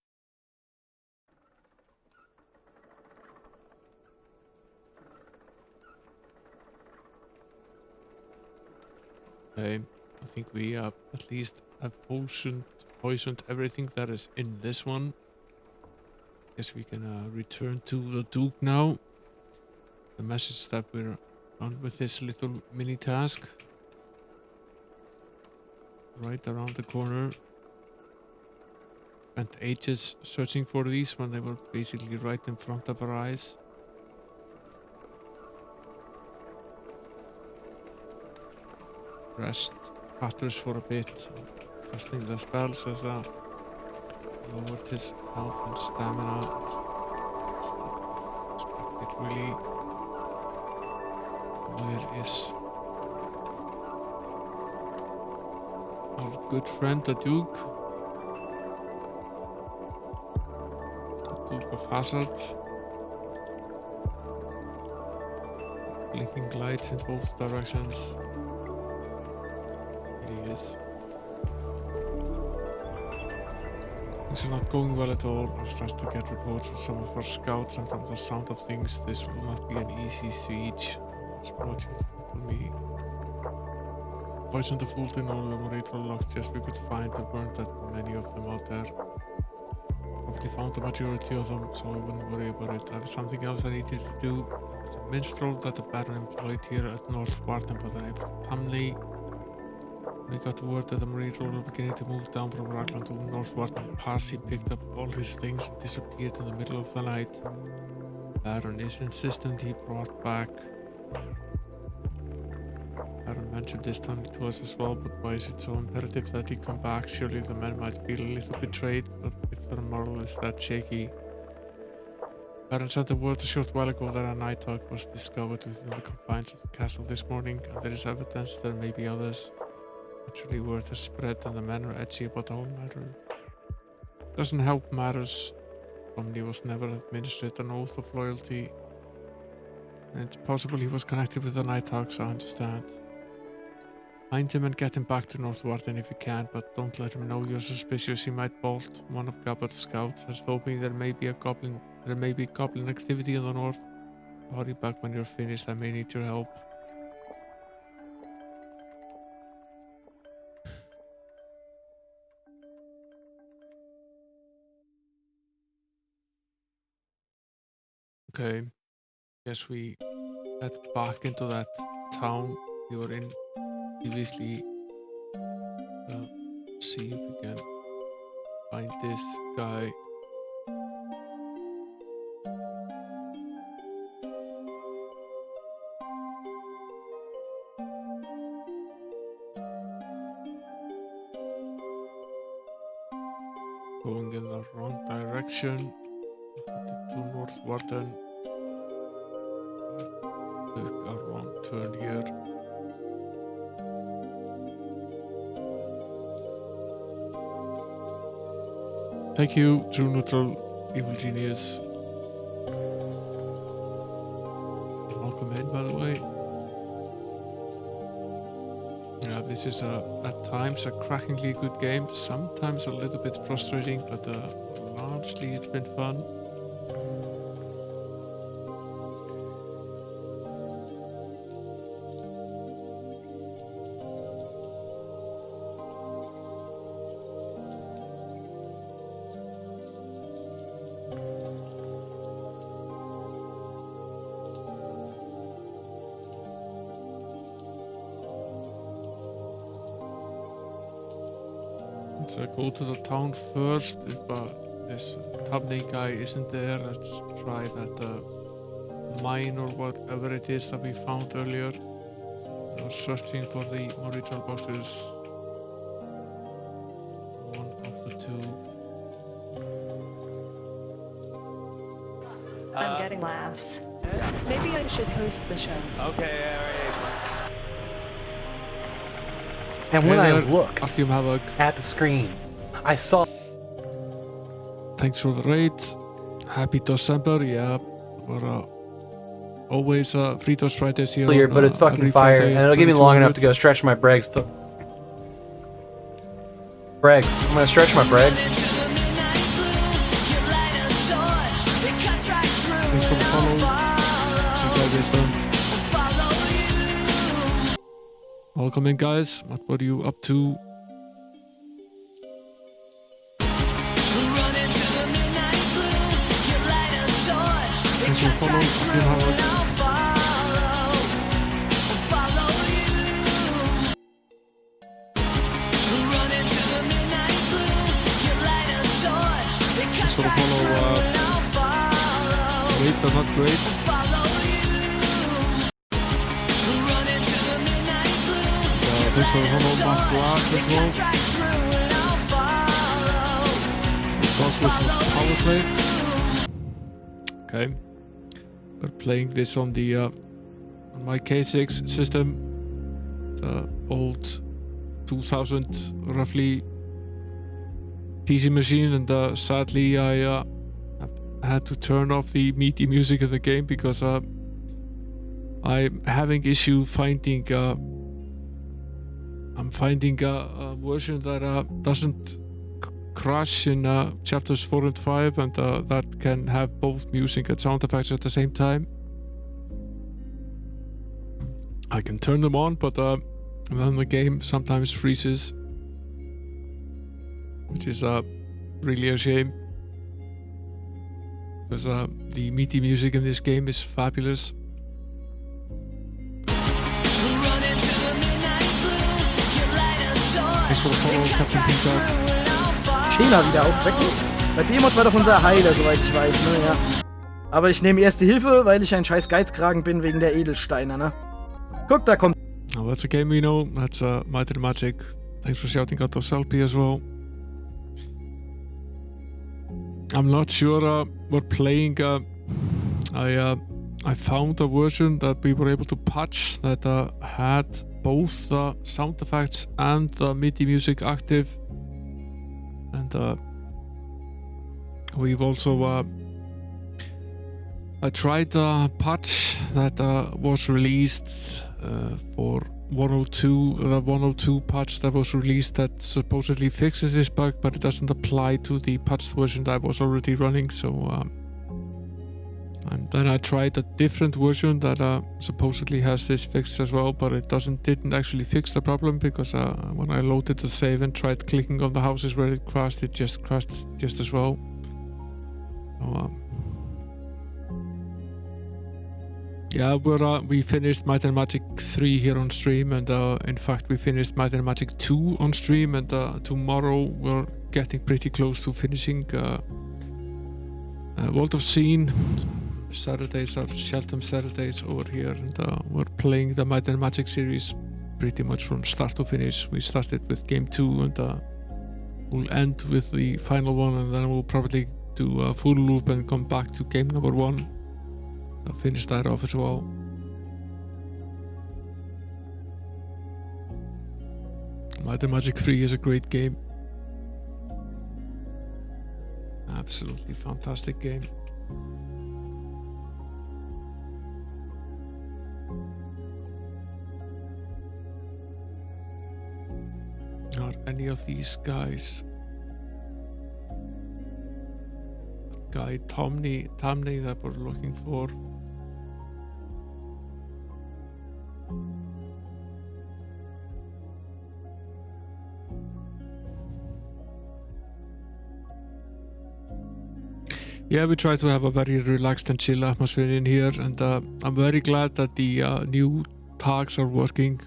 A: Okay, I think we at least have poisoned everything that is in this one. Guess we can return to the Duke now. The message that we're on with this little mini task. Right around the corner. Spent ages searching for these when they were basically right in front of our eyes. Rest patters for a bit. Casting the spells as lowered his health and stamina. It really. Where is our good friend the Duke? The Duke of Hazard. Blinking lights in both directions. Here he is. Things are not going well at all. I've started to get reports from some of our scouts, and from the sound of things, this will not be an easy siege. It's project for me. Poisoned the food in all the Morito locks just we could find. There weren't that many of them out there. Probably found the majority of them, so I wouldn't worry about it. I have something else I needed to do. There was a minstrel that the Baron employed here at North Warden by the name of Tamley. When he got the word that the Morito were beginning to move down from Raglan to North Warden Pass, he picked up all his things and disappeared in the middle of the night. Baron is insistent he brought back. Baron mentioned this time to us as well, but why is it so imperative that he come back? Surely the men might feel a little betrayed, but if their morale is that shaky. Baron sent the word a short while ago that a night hawk was discovered within the confines of the castle this morning, and there is evidence there may be others. Naturally, word has spread and the men are edgy about the whole matter. Doesn't help matters. Romney was never administered an oath of loyalty, and it's possible he was connected with the Nighthawks, I understand. Find him and get him back to North Warden if you can, but don't let him know you're suspicious. He might bolt. One of Gabbard's scouts has told me there may be goblin activity in the north. Hurry back when you're finished. I may need your help. Okay. Guess we head back into that town we were in previously. See if we can find this guy. Going in the wrong direction. To North Warden. Took a wrong turn here. Thank you, True Neutral Evil Genius. Welcome in, by the way. Yeah, this is at times a crackingly good game, sometimes a little bit frustrating, but largely it's been fun. Let's go to the town first. If this Tabney guy isn't there, let's try that mine or whatever it is that we found earlier. We're searching for the Morital boxes. One of the two.
F: I'm getting laughs. Maybe I should host the show.
G: Okay, alright.
H: And when I looked
A: Assume Havoc.
H: at the screen, I saw.
A: Thanks for the raid. Happy December. Yeah, we're always Fritos Fridays here.
H: Clear,
A: on,
H: but it's fucking
A: every
H: fire,
A: Friday,
H: and it'll give me long enough to
A: 2200.
H: go stretch my bregs. Bregs. I'm gonna stretch my bregs.
A: Thanks for the follow. Welcome in, guys. What were you up to? Thanks for the follow. Thanks for the follow. Great or not great? Thanks for the follow, Matt Black as well. Power play. Okay. We're playing this on the on my K6 system. The old 2000 roughly PC machine, and sadly I had to turn off the meaty music of the game because I'm having issue finding I'm finding a version that doesn't crash in chapters 4 and 5, and that can have both music and sound effects at the same time. I can turn them on, but then the game sometimes freezes, which is really a shame, because the MIDI music in this game is fabulous. Thanks for the follow, Captain Peacock.
I: Schema wieder aufwecken. Bei Behemoth war doch unser Heiler, soweit ich weiß, ne? Ja. Aber ich nehme Erste Hilfe, weil ich ein scheiß Geizkragen bin wegen der Edelsteine, ne? Guck, da kommt.
A: Oh, that's a game we know. That's Might and Magic. Thanks for shouting out of Selby as well. I'm not sure we're playing. I found a version that we were able to patch that had both the sound effects and the MIDI music active, and we've also I tried a patch that was released for 102, the 102 patch that was released that supposedly fixes this bug, but it doesn't apply to the patched version that was already running. So and then I tried a different version that supposedly has this fixed as well, but it didn't actually fix the problem, because when I loaded the save and tried clicking on the houses where it crashed just as well. So, yeah, we finished Might and Magic 3 here on stream, and in fact we finished Might and Magic 2 on stream, and tomorrow we're getting pretty close to finishing World of Scene. Saturdays are Sheltham Saturdays over here, and we're playing the Might and Magic series pretty much from start to finish. We started with game 2, and we'll end with the final one, and then we'll probably do a full loop and come back to game number 1. I'll finish that off as well. Might and Magic 3 is a great game. Absolutely fantastic game. Not any of these guys. Guy Tomney that we're looking for. Yeah, we try to have a very relaxed and chill atmosphere in here, and I'm very glad that the new tags are working.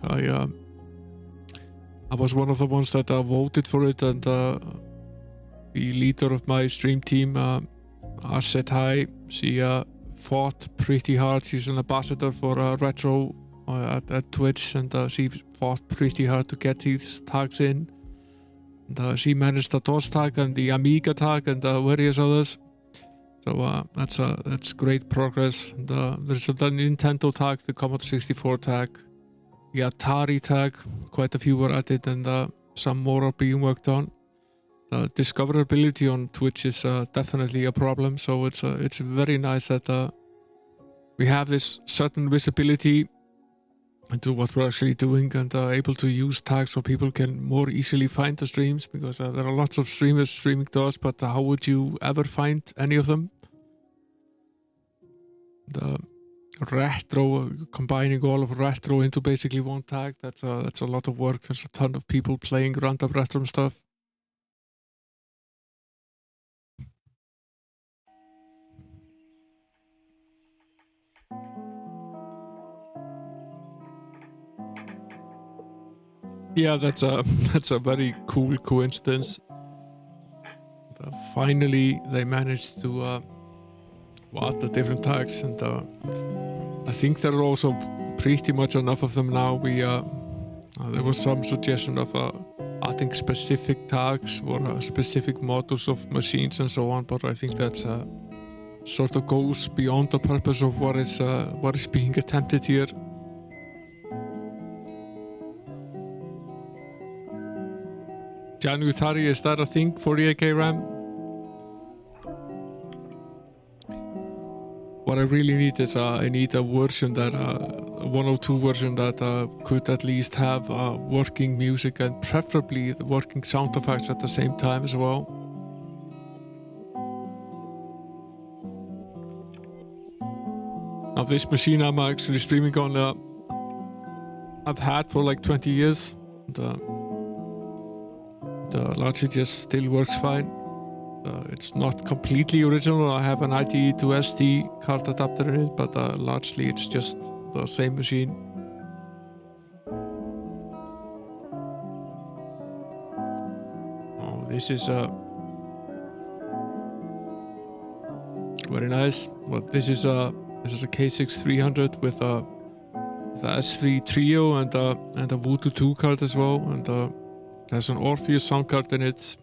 A: I was one of the ones that voted for it, and the leader of my stream team, Asset High, she fought pretty hard. She's an ambassador for Retro at Twitch, and she fought pretty hard to get these tags in. And she managed the DOS tag and the Amiga tag and various others. So that's great progress. And, there's the Nintendo tag, the Commodore 64 tag, the Atari tag, quite a few were added, and some more are being worked on. Discoverability on Twitch is definitely a problem, so it's very nice that we have this certain visibility into what we're actually doing, and able to use tags so people can more easily find the streams, because there are lots of streamers streaming to us, but how would you ever find any of them? The retro, combining all of retro into basically one tag, that's a lot of work. There's a ton of people playing random retro stuff. Yeah, that's a very cool coincidence. Finally, they managed to add the different tags, and I think there are also pretty much enough of them now. There was some suggestion of adding specific tags or specific models of machines and so on, but I think that sort of goes beyond the purpose of what is being attempted here. Janutari, is that a thing? 48K RAM? What I really need is I need a version that a 102 version that could at least have working music and preferably the working sound effects at the same time as well. Now this machine I'm actually streaming on, I've had for like 20 years. And, the largely just still works fine. It's not completely original. I have an IDE to SD card adapter in it, but largely it's just the same machine. Oh, this is very nice. Well, this is a K6 300 with the S3 Trio and a Voodoo 2 card as well, and it has an Orpheus sound card in it.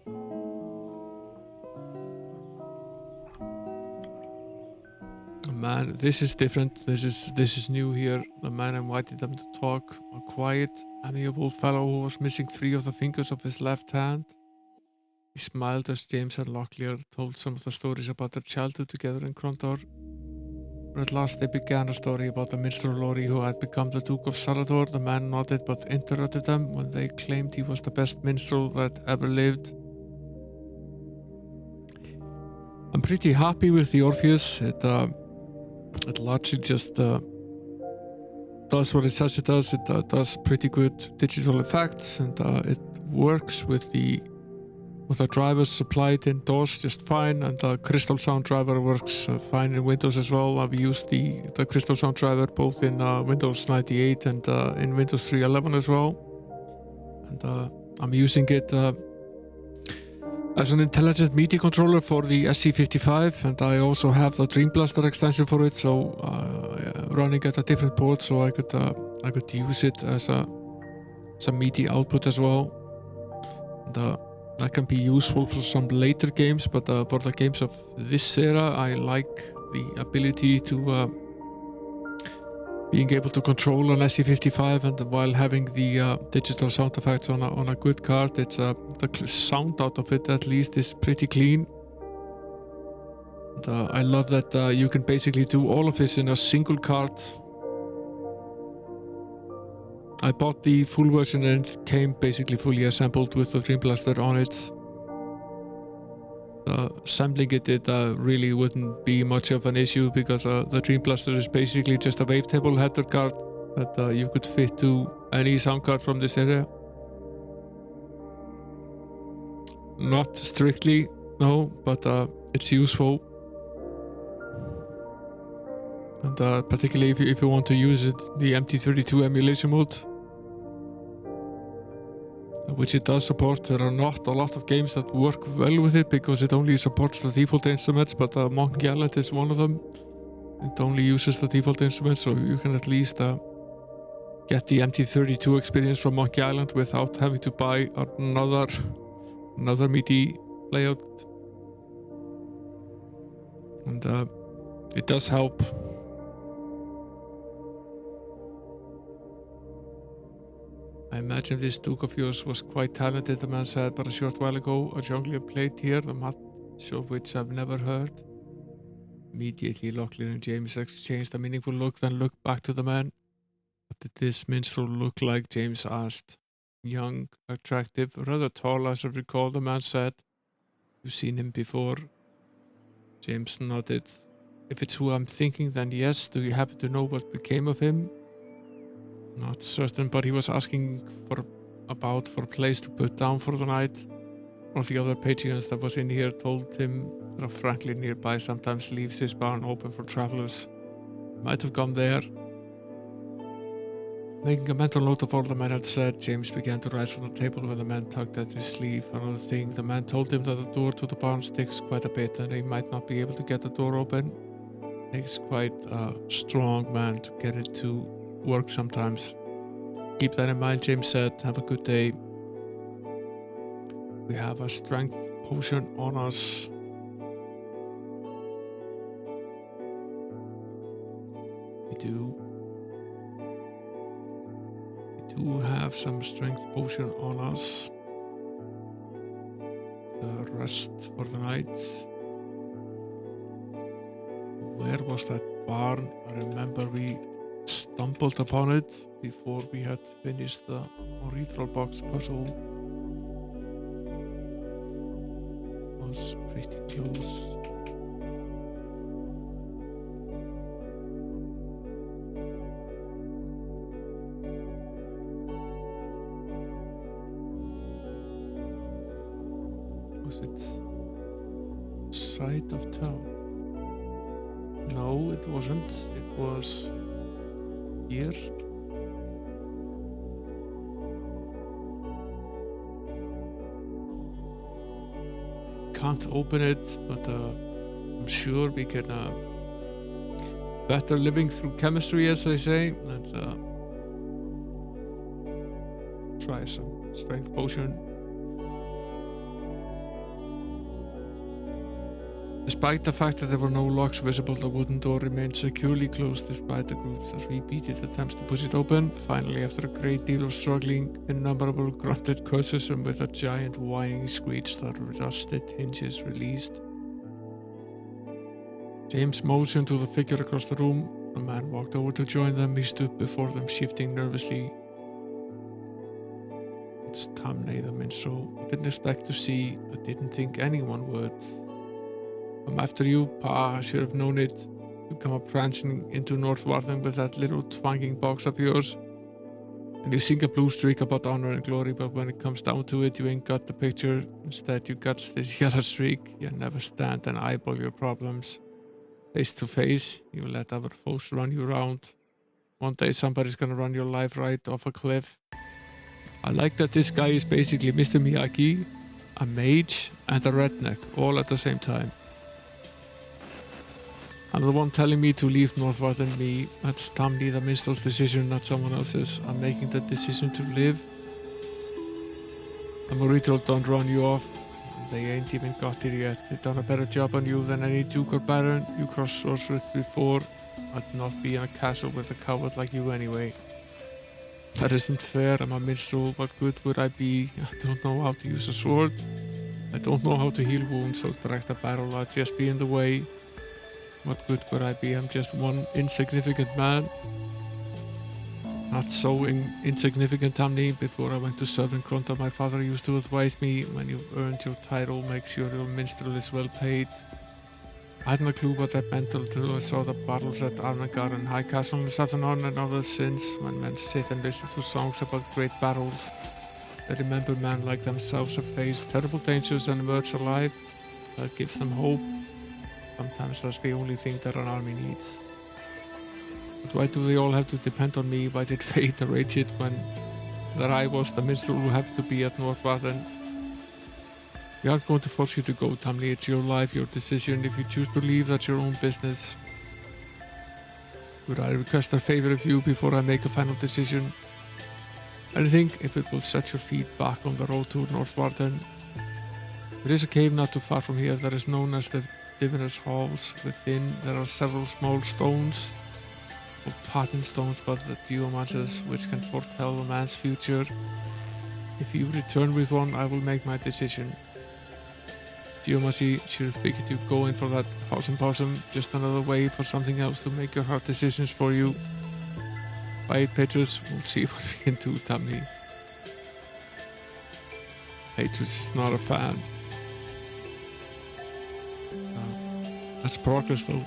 A: Man, this is different. This is new here. The man invited them to talk. A quiet, amiable fellow who was missing 3 of the fingers of his left hand. He smiled as James and Locklear told some of the stories about their childhood together in Krondor. At last they began a story about the minstrel Lori who had become the Duke of Sarador. The man nodded but interrupted them when they claimed he was the best minstrel that ever lived. I'm pretty happy with the Orpheus. It largely just does what it says it does. It does pretty good digital effects, and it works with the drivers supplied indoors just fine, and the Crystal Sound driver works fine in Windows as well. I've used the Crystal Sound driver both in Windows 98 and in Windows 3.11 as well, and I'm using it as an intelligent MIDI controller for the SC55, and I also have the Dream Blaster extension for it, so running at a different port, so I could use it as a MIDI output as well. And, that can be useful for some later games, but for the games of this era, I like the ability to being able to control an SC55, and while having the digital sound effects on a good card, it's the sound out of it at least is pretty clean. And, I love that you can basically do all of this in a single card. I bought the full version and it came basically fully assembled with the Dream Blaster on it. Assembling it really wouldn't be much of an issue because the Dream Blaster is basically just a wavetable header card that you could fit to any sound card from this area. Not strictly, no, but it's useful. And particularly if you want to use it, the MT32 emulation mode, which it does support. There are not a lot of games that work well with it because it only supports the default instruments, but Monkey Island is one of them. It only uses the default instruments, so you can at least get the MT32 experience from Monkey Island without having to buy another MIDI layout. And it does help. I imagine this Duke of yours was quite talented, the man said, but a short while ago a jongleur played here, the match of which I've never heard. Immediately Locklear and James exchanged a meaningful look, then looked back to the man. What did this minstrel look like? James asked. Young, attractive, rather tall as I recall, the man said. You've seen him before? James nodded. If it's who I'm thinking, then yes. Do you happen to know what became of him? Not certain, but he was asking for a place to put down for the night. One of the other patrons that was in here told him that a Franklin nearby sometimes leaves his barn open for travelers. Might have gone there. Making a mental note of all the man had said, James began to rise from the table when the man tugged at his sleeve. Another thing, the man told him that the door to the barn sticks quite a bit and he might not be able to get the door open. It takes quite a strong man to get it to work sometimes. Keep that in mind, James said. Have a good day. We have a strength potion on us. We do have some strength potion on us. The rest for the night. Where was that barn? I remember we stumbled upon it before we had finished the retro box puzzle. It was pretty close. Was it side of town? No, it wasn't. It was here. Can't open it, but I'm sure we can better living through chemistry, as they say, and try some strength potion. Despite the fact that there were no locks visible, the wooden door remained securely closed despite the group's repeated attempts to push it open. Finally, after a great deal of struggling, innumerable grunted curses, and with a giant whining screech, the rusted hinges released. James motioned to the figure across the room. The man walked over to join them. He stood before them, shifting nervously. It's Tamne, the minstrel. I didn't expect to see. I didn't think anyone would. I'm after you, Pa. I should have known it. You come up prancing into North Warden with that little twanging box of yours. And you sing a blue streak about honor and glory, but when it comes down to it, you ain't got the picture. Instead, you got this yellow streak. You never stand and eyeball your problems. Face to face, you let other folks run you around. One day somebody's gonna run your life right off a cliff. I like that this guy is basically Mr. Miyagi, a mage, and a redneck, all at the same time. I'm the one telling me to leave Northward and me. That's Tamni, the minstrel's decision, not someone else's. I'm making the decision to live. The Morito don't run you off. They ain't even got it yet. They've done a better job on you than any Duke or Baron you crossed swords with before. I'd not be in a castle with a coward like you anyway. That isn't fair. I'm a minstrel. What good would I be? I don't know how to use a sword. I don't know how to heal wounds or direct a battle. I'd just be in the way. What good would I be? I'm just one insignificant man. Not so insignificant, Tamni. Before I went to serve in Krondor, my father used to advise me, when you've earned your title, make sure your minstrel is well paid. I hadn't a clue what that meant until I saw the battles at Arnagar and High Castle in Sathanon and others since, when men sit and listen to songs about great battles. They remember men like themselves have faced terrible dangers and emerged alive. That gives them hope. Sometimes that's the only thing that an army needs. But why do they all have to depend on me? Why did fate arrange it when that I was the minstrel who happened to be at Northwarden? We aren't going to force you to go, Tamni. It's your life, your decision. If you choose to leave, that's your own business. Would I request a favor of you before I make a final decision? Anything, if it will set your feet back on the road to Northwarden. There is a cave not too far from here that is known as the Diviner's Halls. Within there are several small stones, or pattern stones, but the geomancers, which can foretell a man's future. If you return with one, I will make my decision. Geomancy should have figured you go in for that possum, just another way for something else to make your hard decisions for you. Buy it, Petrus. We'll see what we can do, Tamni. Petrus is not a fan. That's progress, though.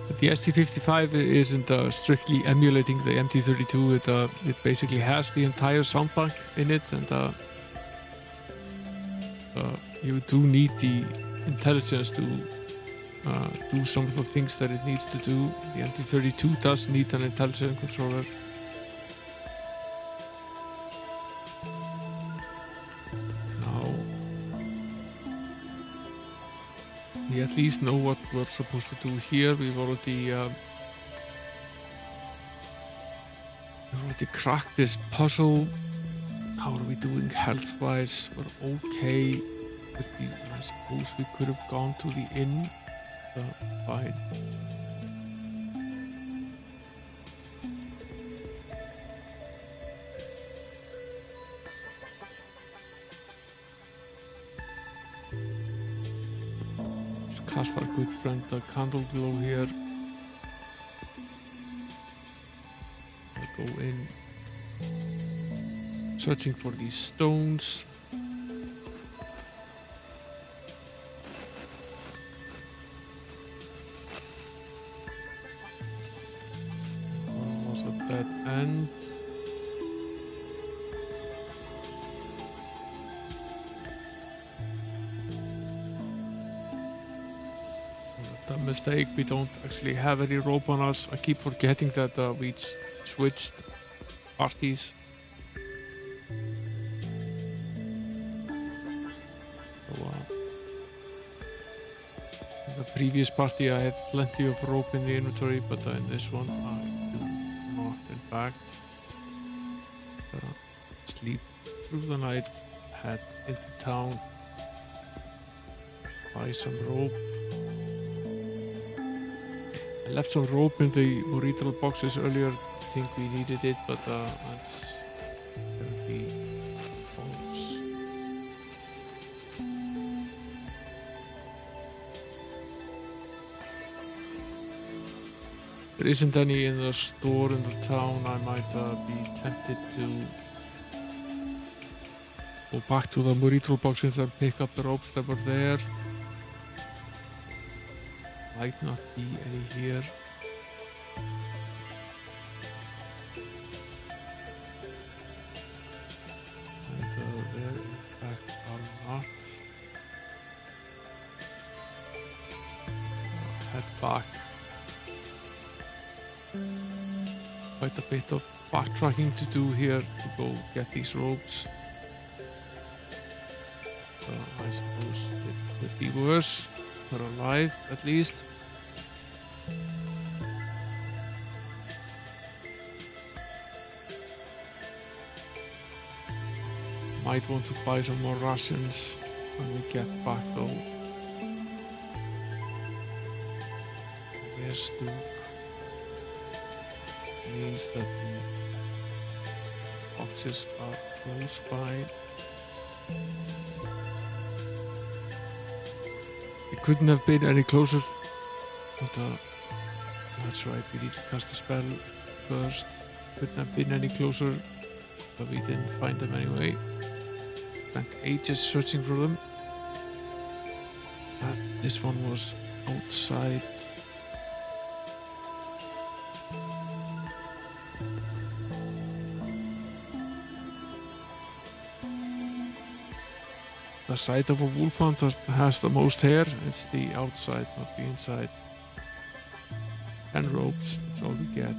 A: But the ST55 isn't strictly emulating the MT32. It basically has the entire sound bank in it, and you do need the intelligence to do some of the things that it needs to do. The MT32 does need an intelligent controller. Now, we at least know what we're supposed to do here. We've already cracked this puzzle. How are we doing health-wise? We're okay. I suppose we could have gone to the inn. Fine. Let's cast our good friend the candle glow here. I'll go in, searching for these stones. dead end. The mistake, we don't actually have any rope on us. I keep forgetting that we switched parties. So, in the previous party I had plenty of rope in the inventory, but in this one I do not, in fact. Sleep through the night, head into town, buy some rope. I left some rope in the retail boxes earlier. I think we needed it, but that's apparently false. There isn't any in the store in the town. I might be tempted to go back to the retail boxes and pick up the ropes that were there. Might not be any here. And there in fact are not. Head back. Quite a bit of backtracking to do here to go get these ropes. So I suppose it could be worse. We're alive, at least. Might want to buy some more rations when we get back, though. There's Duke. Means that the boxes are close by. It couldn't have been any closer, but that's right, we need to cast a spell first. Couldn't have been any closer, but we didn't find them anyway. Spent ages searching for them. This one was outside. The side of a wolf hunter has the most hair. It's the outside, not the inside. 10 ropes, that's all we get.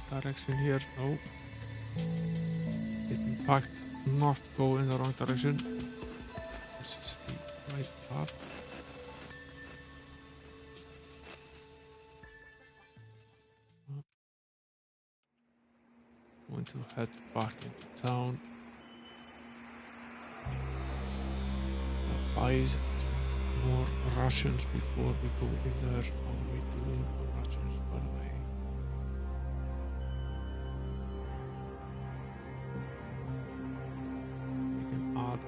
A: Direction here, no. Did in fact not go in the wrong direction. This is the right path. Going to head back into town. Buy more rations before we go in there. How are we doing on rations, by the way?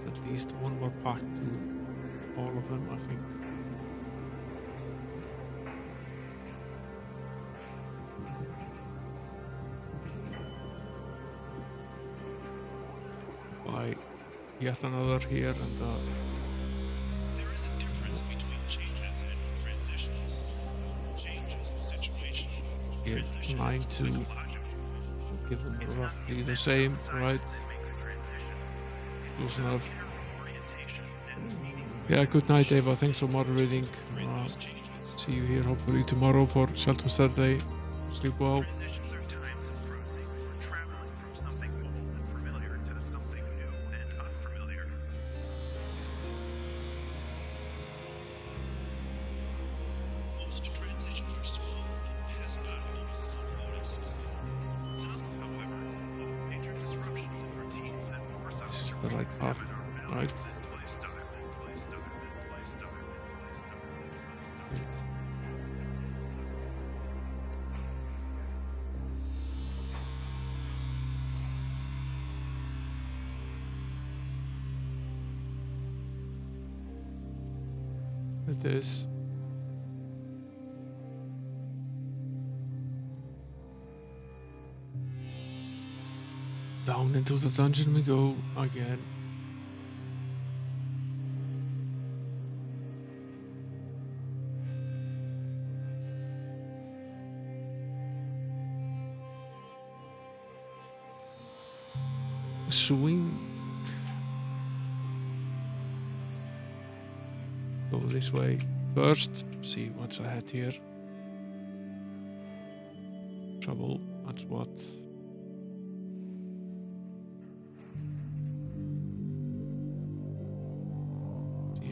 A: At least one more pack to all of them, I think. Buy yet another here and
J: there is a difference between changes and transitions. Change is situational.
A: give 9 to give them roughly the same, right? Close enough. Yeah, good night, Eva. Thanks for moderating. See you here hopefully tomorrow for Shelton Saturday. Sleep well. This is the right path, right? It is. Down into the dungeon we go again. Swing. Go this way first. See what's ahead here. Trouble. That's what. See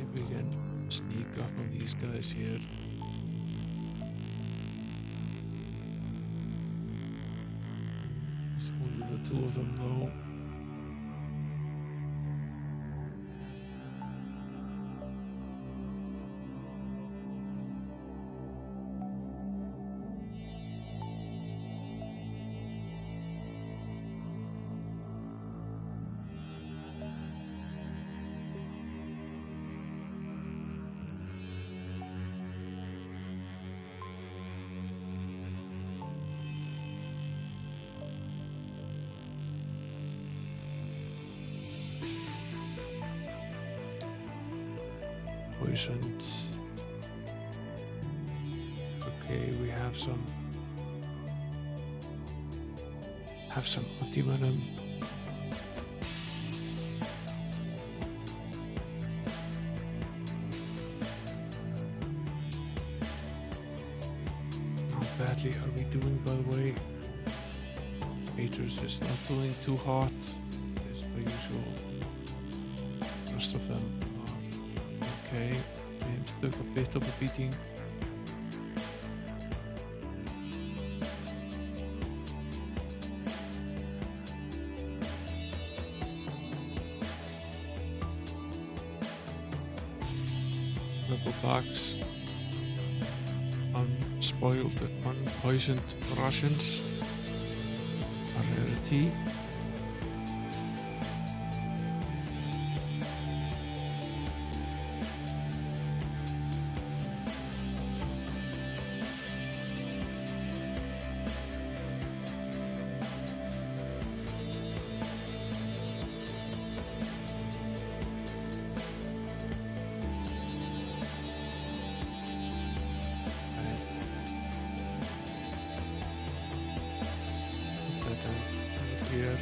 A: if we can sneak up on these guys here. It's only the two of them though. Poisoned. Okay, we have some anti-venom. How badly are we doing, by the way? Patrons is not doing too hot, as per usual. The rest of them are okay. And took a bit of a beating. Double box. Unspoiled and unpoisoned Russians. A rarity. Here.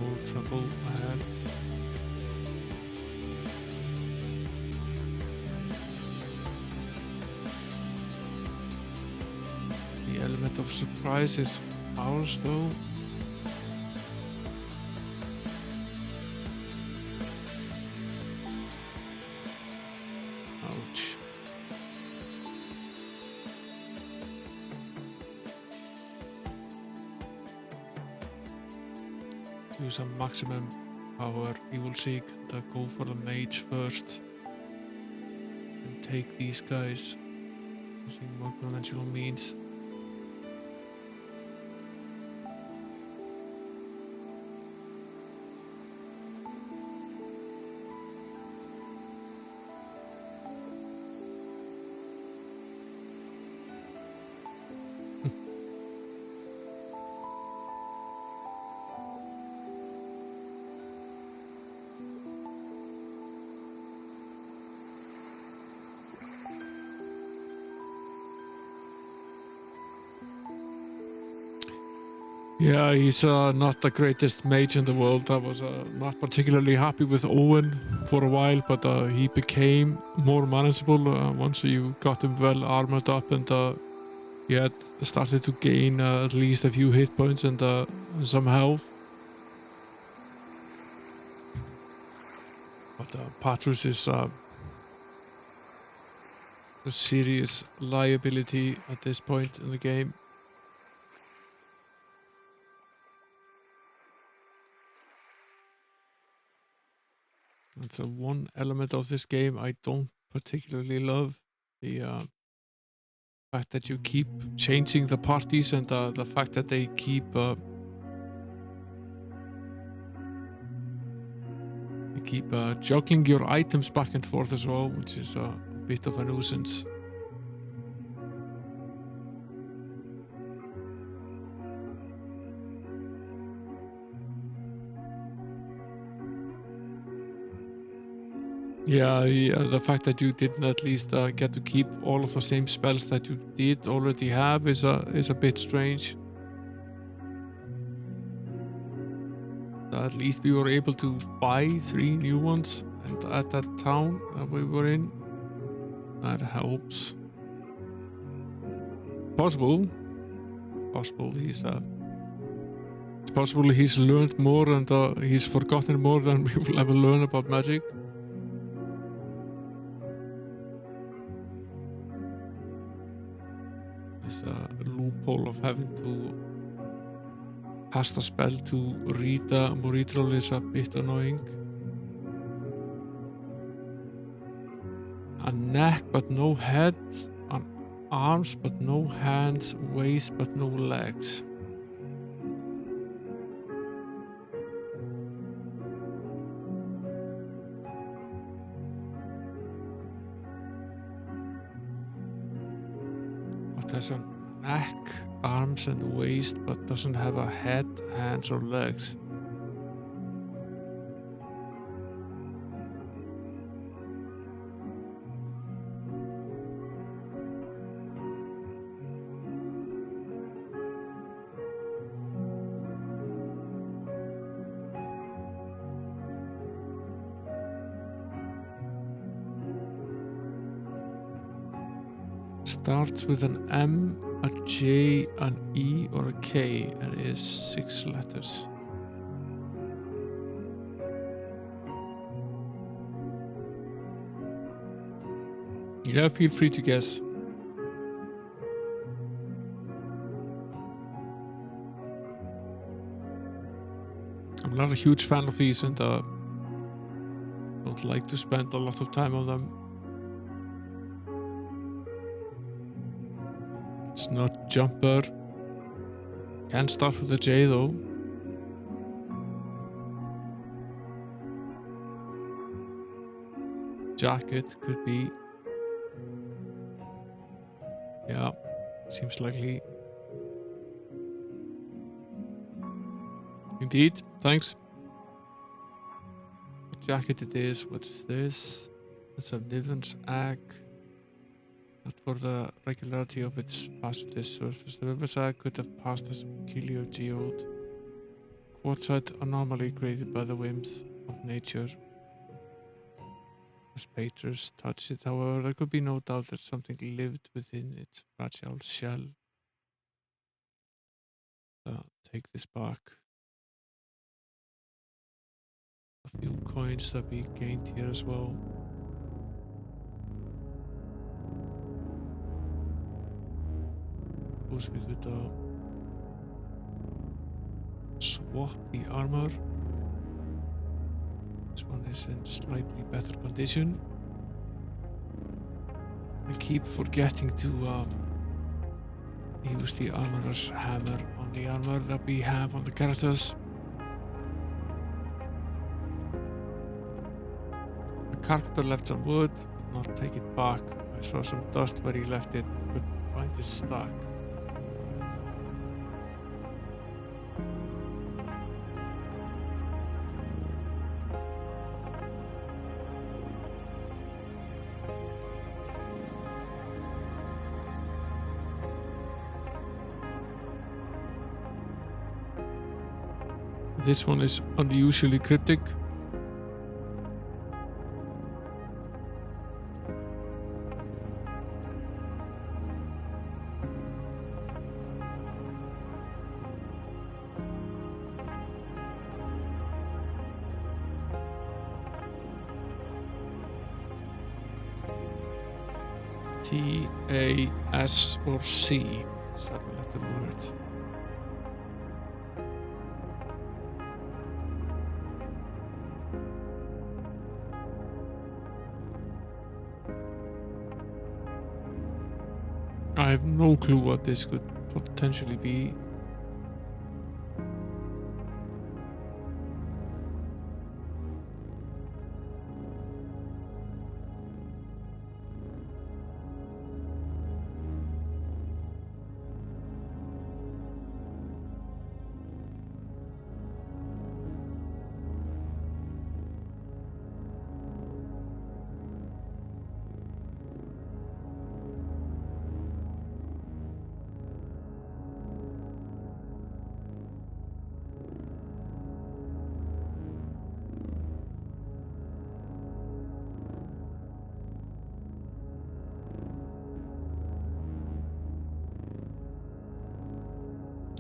A: More trouble ahead. The element of surprise is ours though. Ouch. Do some maximum power. He will seek to go for the mage first and take these guys using more conventional means. Yeah, he's not the greatest mage in the world. I was not particularly happy with Owen for a while, but he became more manageable once you got him well armored up and he had started to gain at least a few hit points and some health. But Patrus is a serious liability at this point in the game. It's one element of this game I don't particularly love. The fact that you keep changing the parties and the fact that they keep juggling your items back and forth as well, which is a bit of a nuisance. Yeah, the fact that you didn't at least get to keep all of the same spells that you did already have is a bit strange. At least we were able to buy 3 new ones, and at that town that we were in, that helps. Possible he's it's possible he's learned more and he's forgotten more than we will ever learn about magic. There's a loophole of having to cast a spell to read a Moritrol is a bit annoying. A neck but no head, an arms but no hands, waist but no legs. What has a neck, arms and waist but doesn't have a head, hands or legs? Starts with an M, a J, an E, or a K, and is 6 letters. Yeah, feel free to guess. I'm not a huge fan of these and don't like to spend a lot of time on them. It's not jumper. Can start with a J though. Jacket could be. Yeah, seems likely. Indeed, thanks. What jacket it is, what is this? It's a Wyvern's egg. Not for the regularity of its pass to this surface. The Wyvern's egg could have passed as a peculiar geode. Quartzite anomaly created by the whims of nature. As Patrus touched it, however, there could be no doubt that something lived within its fragile shell. Take this back. A few coins that we gained here as well. Suppose we could swap the armor. This one is in slightly better condition. I keep forgetting to use the armorer's hammer on the armor that we have on the characters. The carpenter left some wood, but not take it back. I saw some dust where he left it, but find his stack. This one is unusually cryptic. T, A, S or C. 7-letter word. I have no clue what this could potentially be.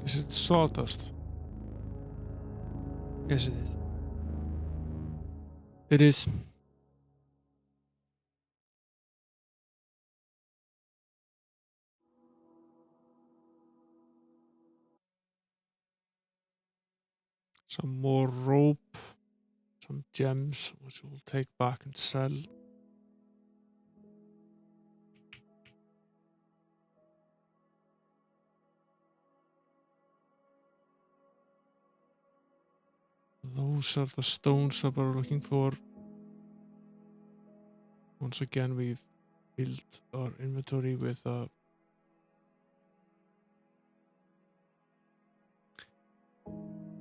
A: Is it sawdust? Yes, it is. It is. Some more rope, some gems, which we'll take back and sell. Those are the stones that we're looking for. Once again, we've built our inventory with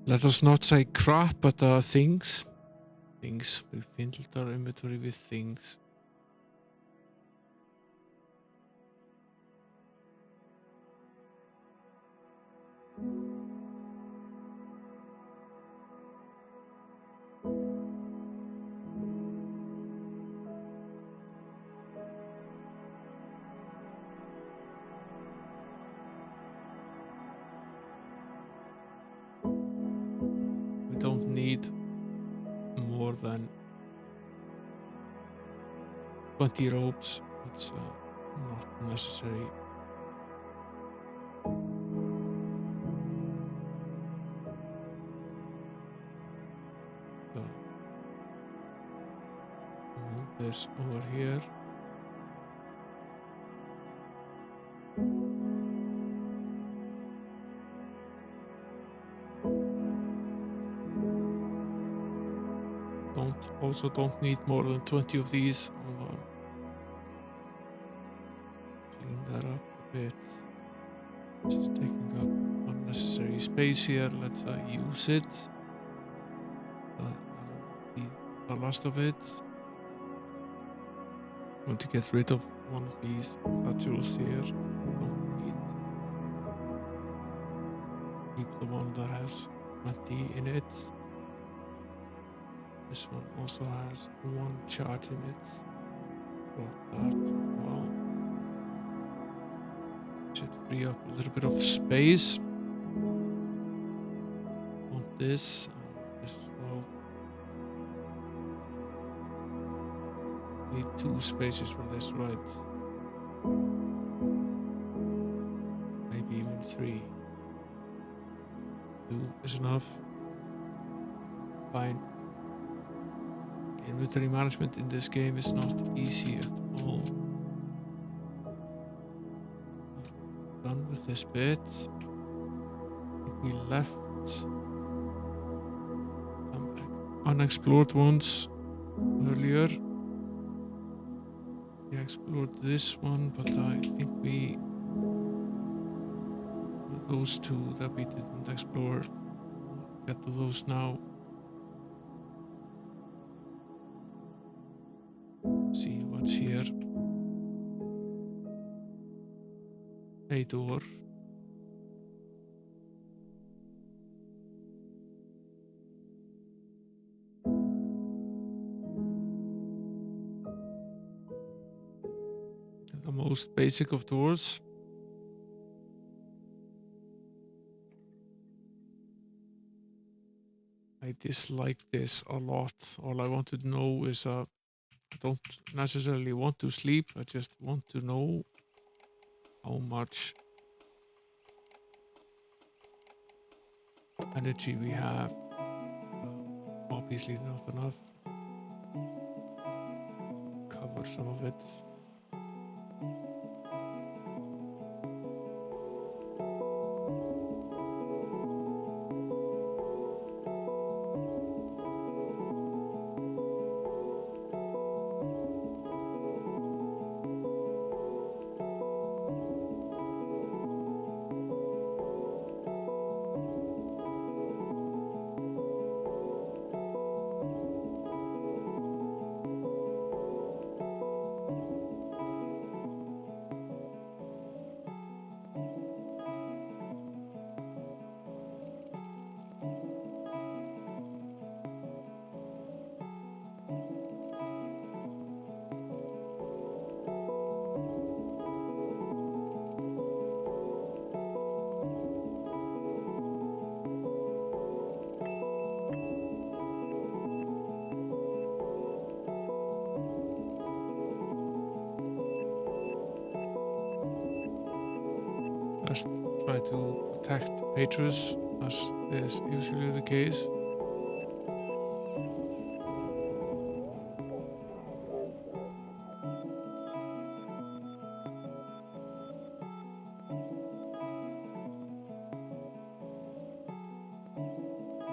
A: let us not say crap, but things. Things. We've filled our inventory with things. We don't need more than 20 ropes. It's not necessary. So move this over here. Don't need more than 20 of these. I'll clean that up a bit. Just taking up unnecessary space here. Let's use it. The last of it. I'm going to get rid of one of these statues here. Don't need. Keep the one that has 20 in it. This one also has one charge in it. Drop that as well. Should free up a little bit of space. Want this, this as well. Need 2 spaces for this, right? Maybe even 3. 2 is enough. Fine. Inventory management in this game is not easy at all. Done with this bit. We left some unexplored ones earlier. We explored this one, but I think those 2 that we didn't explore. We'll get to those now. See what's here. A door. The most basic of doors. I dislike this a lot. All I want to know is I don't necessarily want to sleep. I just want to know how much energy we have. Obviously not enough. Cover some of it. Let's try to protect Patriots, as is usually the case.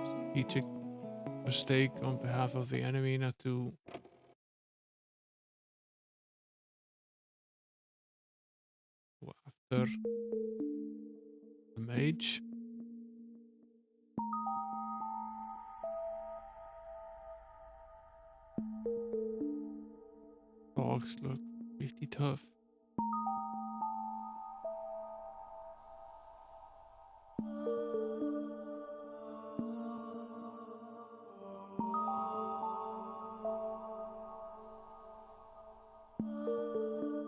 A: Strategic mistake on behalf of the enemy not to go after the mage. Dogs look pretty tough.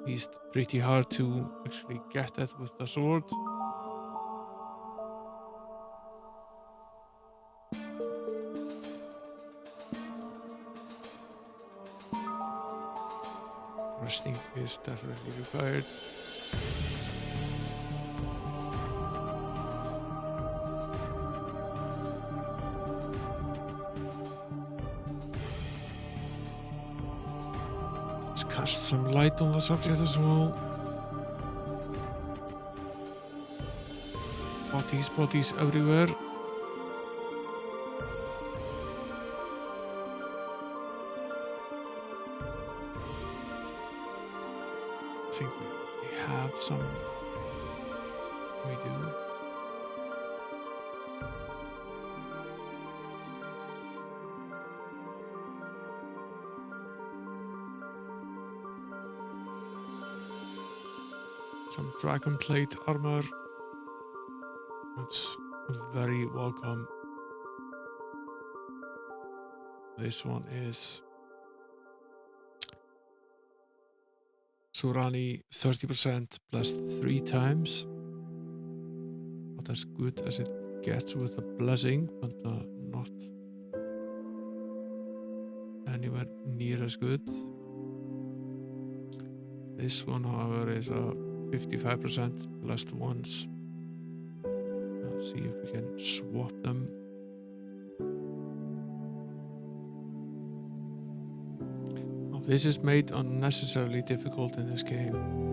A: He's pretty hard to actually get at with the sword. Resting is definitely required. Let's cast some light on the subject as well. Bodies everywhere. I think we have some. We do. Some dragon plate armor. It's very welcome. This one is Surani 30% plus 3 times. Not as good as it gets with the blessing, but not anywhere near as good. This one, however, is a 55% plus ones. Let's see if we can swap them. Oh, this is made unnecessarily difficult in this game.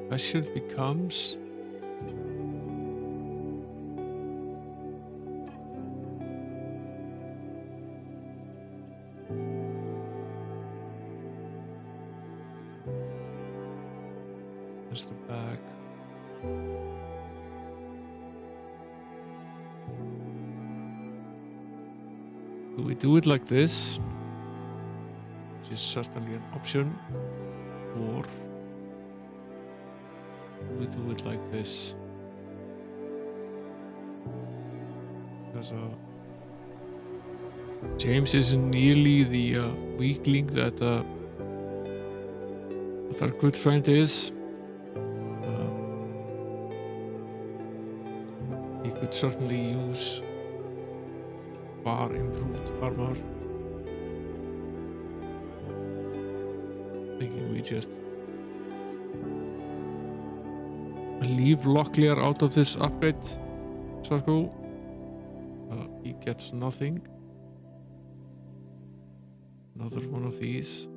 A: Question becomes, there's the back. Do we do it like this, which is certainly an option, or we do it like this? Because James isn't nearly the weakling that our good friend is. He could certainly use far improved armor. Thinking we just leave Locklear out of this upgrade circle. He gets nothing. Another one of these.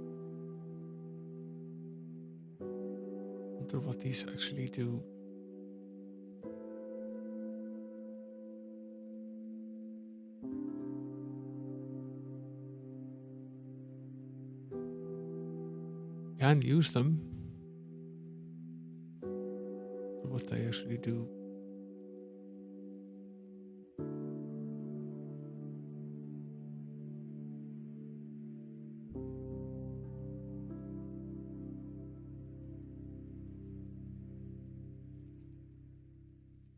A: Wonder what these actually do. Can use them. What they actually do.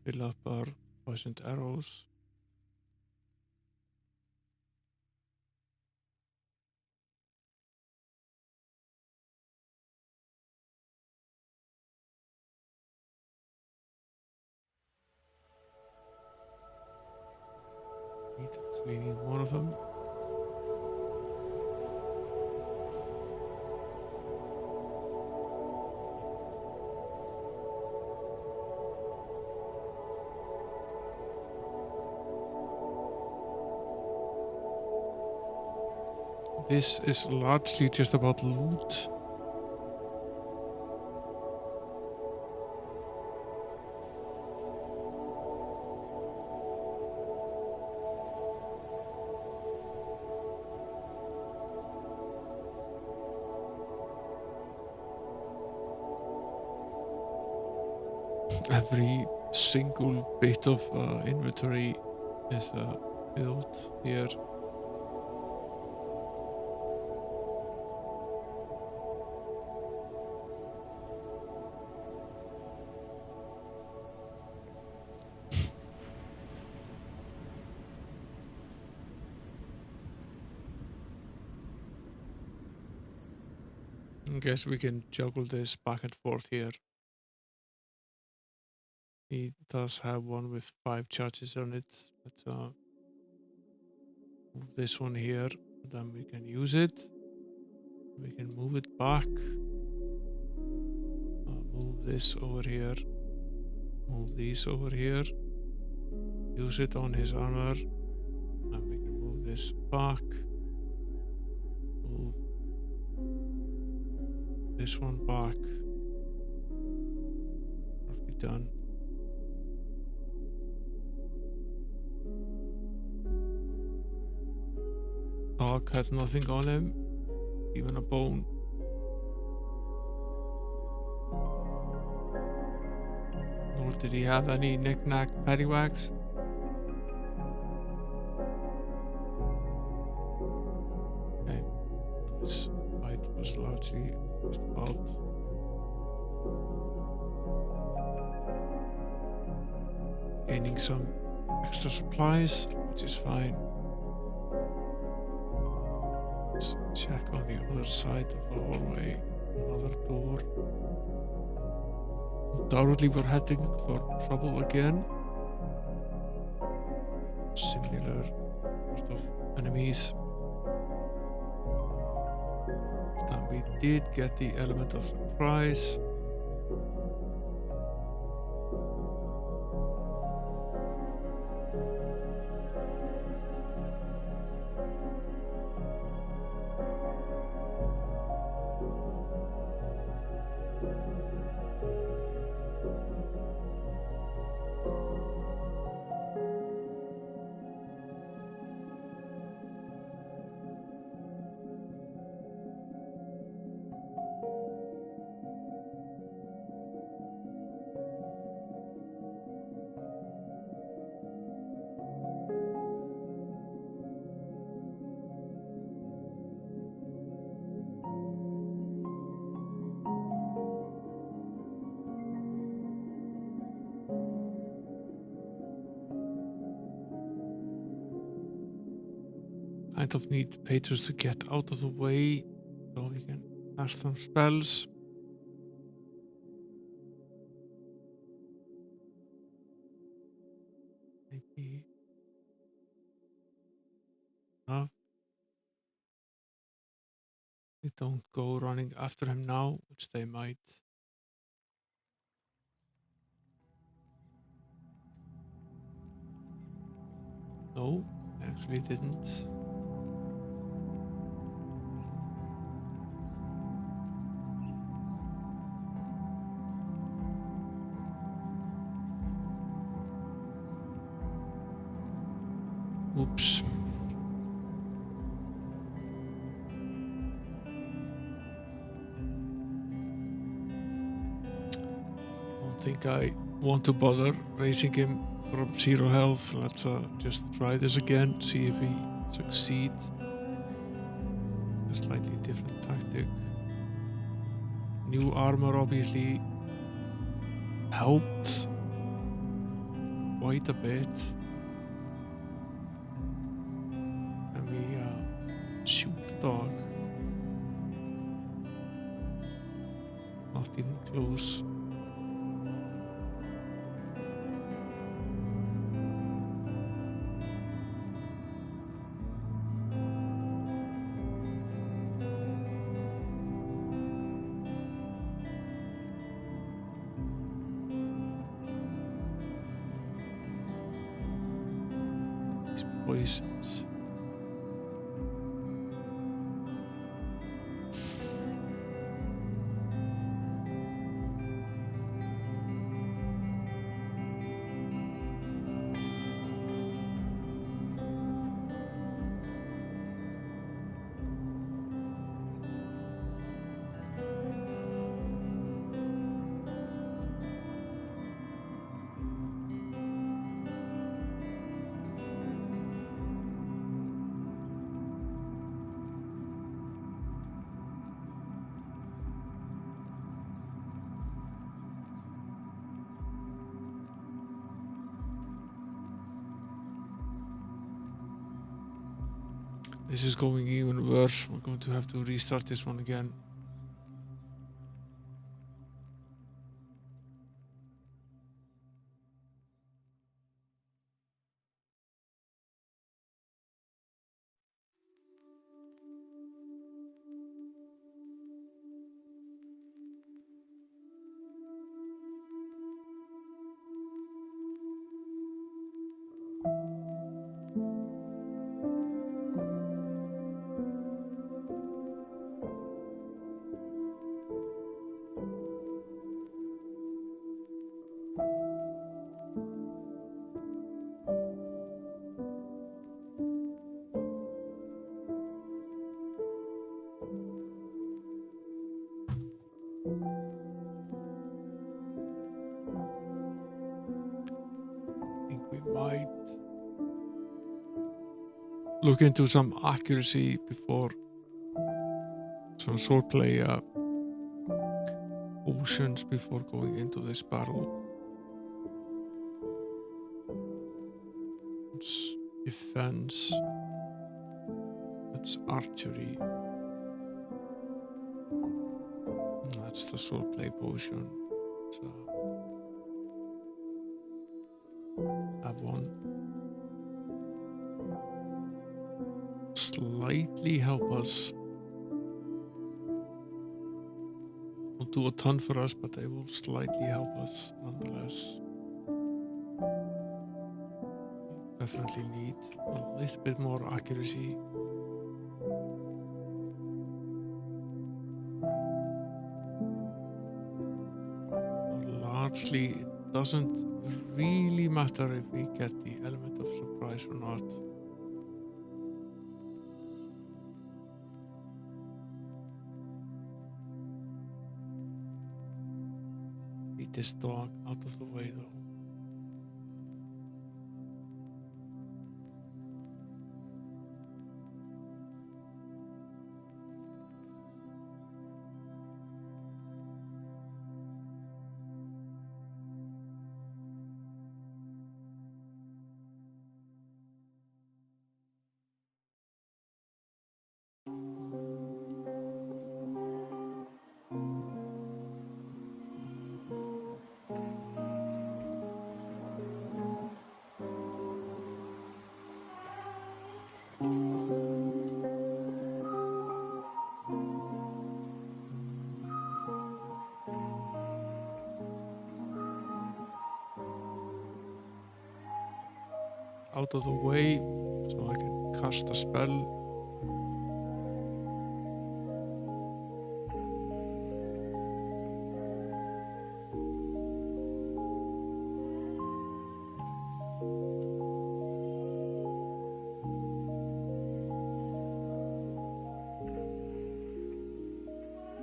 A: Fill up our poisoned arrows. We need more of them. This is largely just about loot. Every single bit of inventory is built here. I guess we can juggle this back and forth here. He does have one with 5 charges on it, but move this one here, then we can use it. We can move it back. Move this over here. Move these over here. Use it on his armor. And we can move this back. Move this one back. Roughly done. Dog had nothing on him, even a bone. Nor did he have any knick-knack paddywhacks. Okay, this fight was largely just about gaining some extra supplies, which is fine. Let's check on the other side of the hallway. Another door. Undoubtedly we're heading for trouble again. Similar sort of enemies. This time we did get the element of surprise. Kind of need patrons to get out of the way so we can cast some spells. Maybe enough. They don't go running after him now, which they might. No, actually didn't. Oops. Don't think I want to bother raising him from 0 health. Let's just try this again, see if we succeed. A slightly different tactic. New armor obviously helped quite a bit. And we shoot the dog. Not even close. poisons. This is going even worse. We're going to have to restart this one again. I think we might look into some accuracy before some swordplay potions before going into this battle. It's defense. That's archery. That's the swordplay potion. So have one. Slightly help us. Won't do a ton for us, but they will slightly help us nonetheless. Definitely need a little bit more accuracy. Largely, it doesn't really matter if we get the element of surprise or not. Beat this dog out of the way though. Out of the way so I can cast a spell.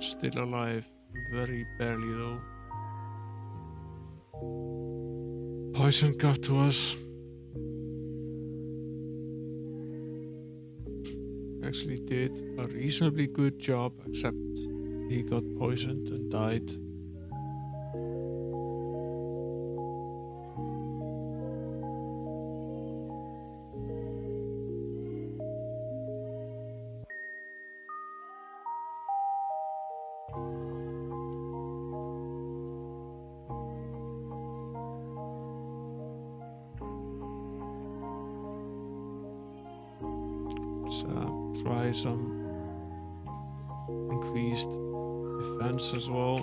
A: Still alive, very barely though. Poison got to us. Actually did a reasonably good job, except he got poisoned and died. Let's try some increased defense as well.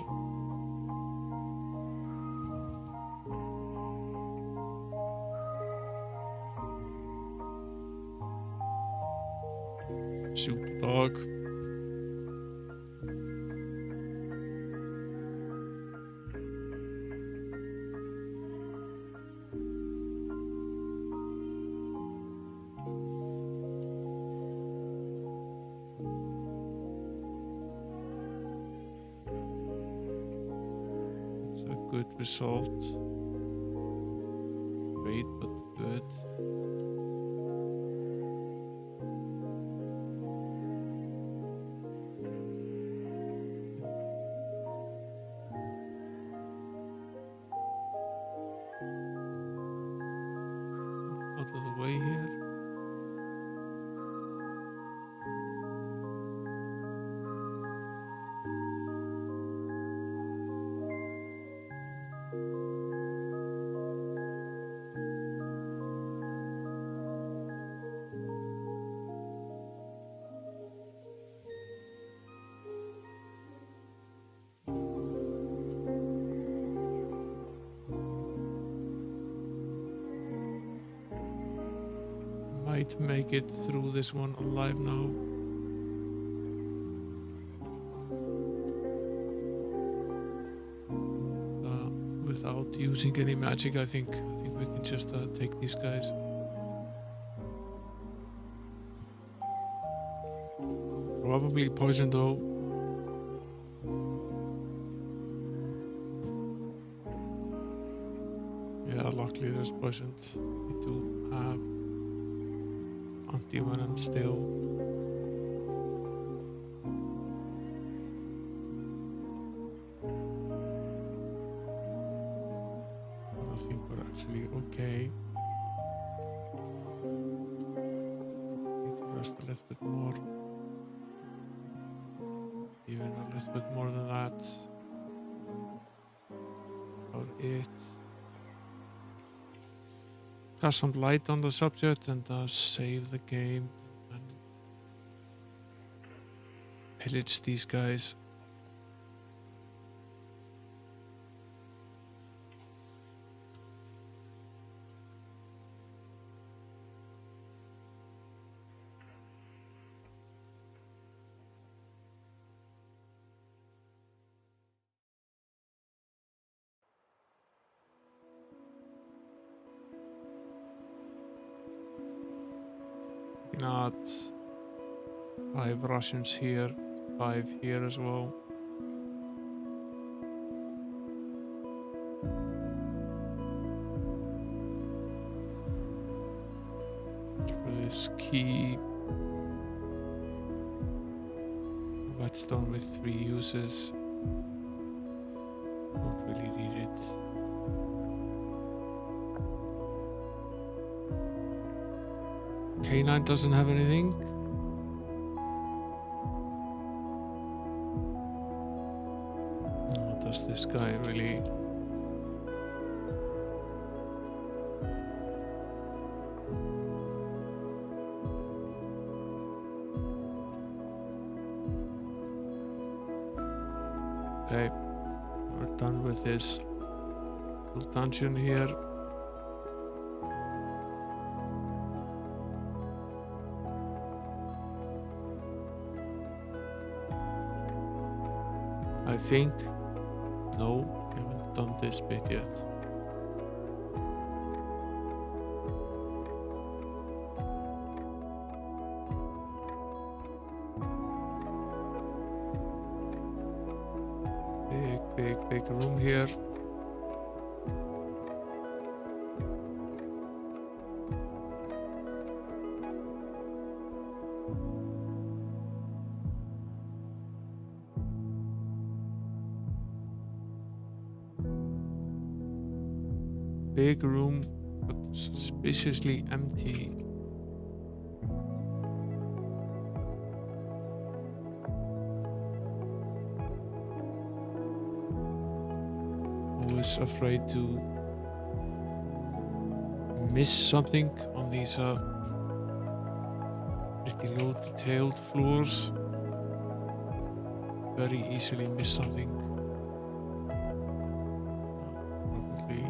A: Shoot the dog. It's a good result. Great, but good. Out of the way here. Might make it through this one alive now. Without using any magic, I think we can just take these guys. Probably poison though. Yeah, luckily there's poisoned. We do have anti-venom still. I think we're actually okay. Need to rest a little bit more. Even a little bit more than that. About it. Cast some light on the subject and save the game and pillage these guys. Not 5 Russians here, 5 here as well. For this key whetstone with 3 uses. Don't really need it. K9 doesn't have anything. What does this guy really? Okay, we're done with this little dungeon here. I think. No, haven't done this bit yet. Big room here. Big room, but suspiciously empty. Always afraid to miss something on these pretty low detailed floors. Very easily miss something. Probably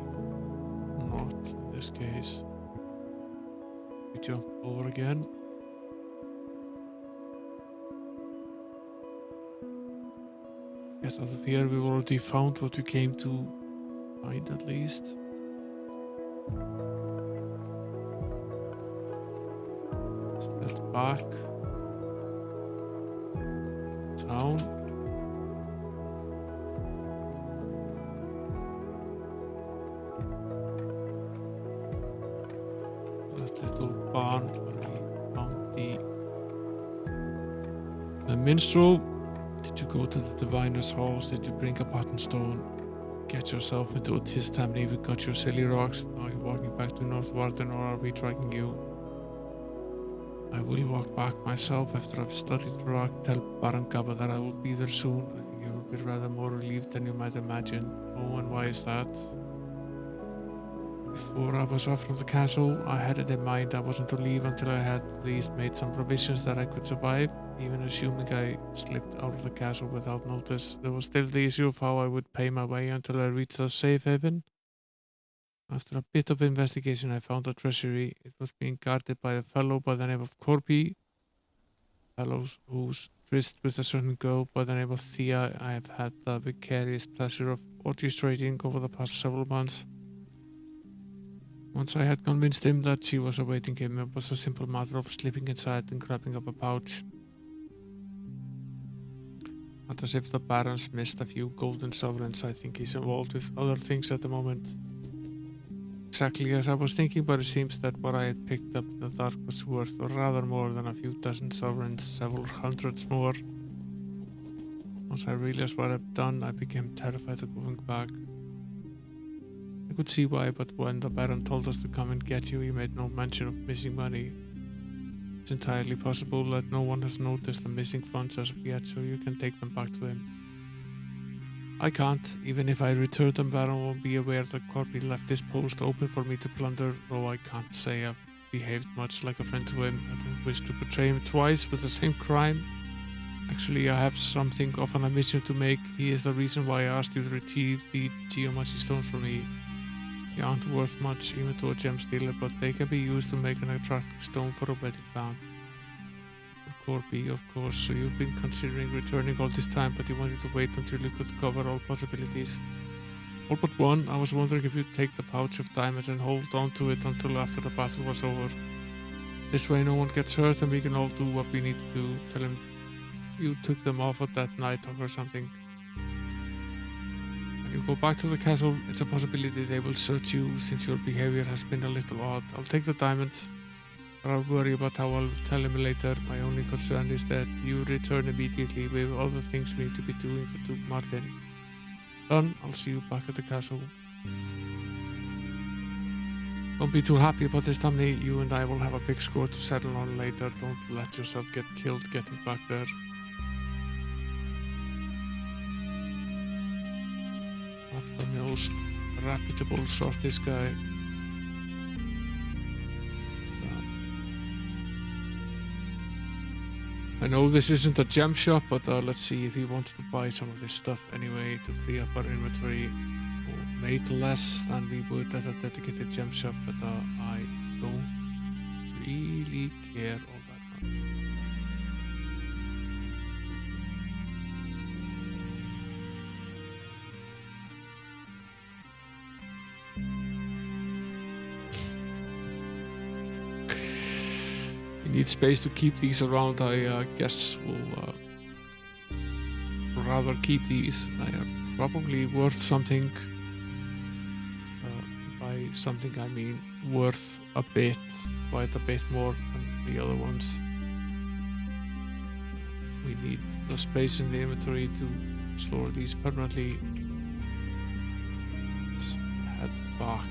A: not in this case. We jump over again. get out of here. We've already found what we came to find, at least. Let's head back. Town. That little barn where we found the minstrel. Did you go to the diviner's halls? Did you bring a button stone? Get yourself into a Tistam Navy, got your silly rocks? Are you walking back to North Warden, or are we tracking you? I will walk back myself after I've studied the rock. Tell Baron Gaba that I will be there soon. I think he will be rather more relieved than you might imagine. Oh, and why is that? Before I was off from the castle, I had it in mind I wasn't to leave until I had at least made some provisions that I could survive. Even assuming I slipped out of the castle without notice, there was still the issue of how I would pay my way until I reached a safe haven. After a bit of investigation, I found a treasury. It was being guarded by a fellow by the name of Corby. Fellows who's tryst with a certain girl by the name of Thea. I have had the vicarious pleasure of orchestrating over the past several months. Once I had convinced him that she was awaiting him, it was a simple matter of slipping inside and grabbing up a pouch. Not as if the Baron's missed a few golden sovereigns. I think he's involved with other things at the moment. Exactly as I was thinking, but it seems that what I had picked up in the dark was worth rather more than a few dozen sovereigns, several hundreds more. Once I realized what I'd done, I became terrified of going back. I could see why, but when the Baron told us to come and get you, he made no mention of missing money. It's entirely possible that no one has noticed the missing funds as of yet, so you can take them back to him. I can't. Even if I return them, Baron won't be aware that Corby left this post open for me to plunder, though I can't say I've behaved much like a friend to him. I don't wish to betray him twice with the same crime. Actually, I have something of an admission to make. He is the reason why I asked you to retrieve the geomancy stones for me. They aren't worth much, even to a gem stealer, but they can be used to make an attractive stone for a wedding band. Corby, of course, so you've been considering returning all this time, but you wanted to wait until you could cover all possibilities. All but one. I was wondering if you'd take the pouch of diamonds and hold on to it until after the battle was over. This way no one gets hurt and we can all do what we need to do. Tell him you took them off at that night or something. When you go back to the castle, it's a possibility they will search you since your behavior has been a little odd. I'll take the diamonds. I'll worry about how I'll tell him later. My only concern is that you return immediately. We have other things we need to be doing for Duke Martin. Done. I'll see you back at the castle. Don't be too happy about this, Tamni. You and I will have a big score to settle on later. Don't let yourself get killed getting back there. Not the most reputable sort, this guy. I know this isn't a gem shop, but let's see if he wants to buy some of this stuff anyway to free up our inventory or make less than we would at a dedicated gem shop, but I don't really care all that much. Need space to keep these around. I guess we'll rather keep these. They are probably worth something. By something I mean worth a bit, quite a bit more than the other ones. We need the space in the inventory to store these permanently. Let's head back.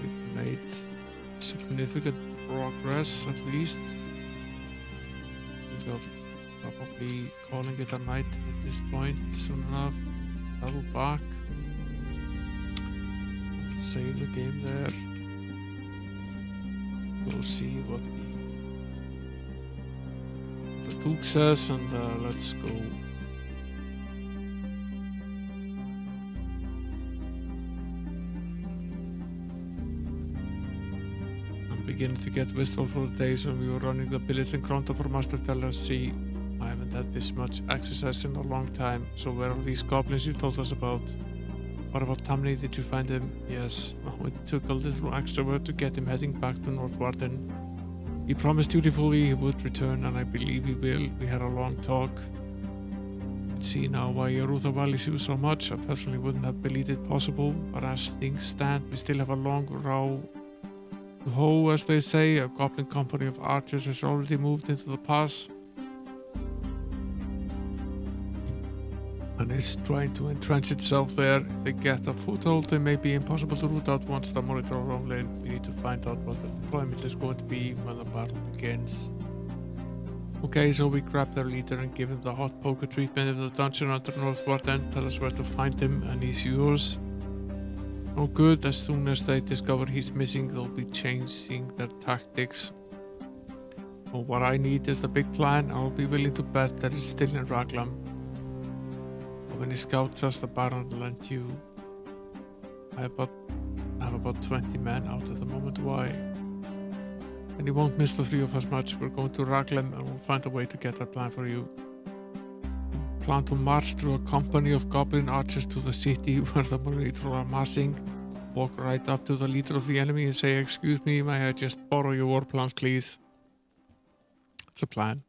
A: We've made significant progress, at least. Think of probably calling it a night at this point soon enough. Travel back. Save the game there. We'll see what the Duke says, and let's go. Beginning to get wistful for the days when we were running the village in Krondor for Master Teller. See, I haven't had this much exercise in a long time. So where are these goblins you told us about? What about Tamni? Did you find him? Yes. Oh, it took a little extra work to get him heading back to North Warden. He promised dutifully he would return, and I believe he will. We had a long talk. See now why Yerutha values you so much. I personally wouldn't have believed it possible, but as things stand, we still have a long row to hoe, as they say. A goblin company of archers has already moved into the pass and is trying to entrench itself there. If they get a foothold, they may be impossible to root out once the monitor roll in. We need to find out what the deployment is going to be when the battle begins. Okay, so we grab their leader and give him the hot poker treatment in the dungeon under North Warden. Tell us where to find him and he's yours. Oh good, as soon as they discover he's missing, they'll be changing their tactics. Well, what I need is the big plan. I'll be willing to bet that it's still in Raglam. But when he scouts us, the Baron will lend you. I have about 20 men out at the moment. Why? And he won't miss the three of us much. We're going to Raglan and we'll find a way to get that plan for you. Plan to march through a company of goblin archers to the city where the Monitor are massing. Walk right up to the leader of the enemy and say, "Excuse me, may I just borrow your war plans, please?" It's a plan.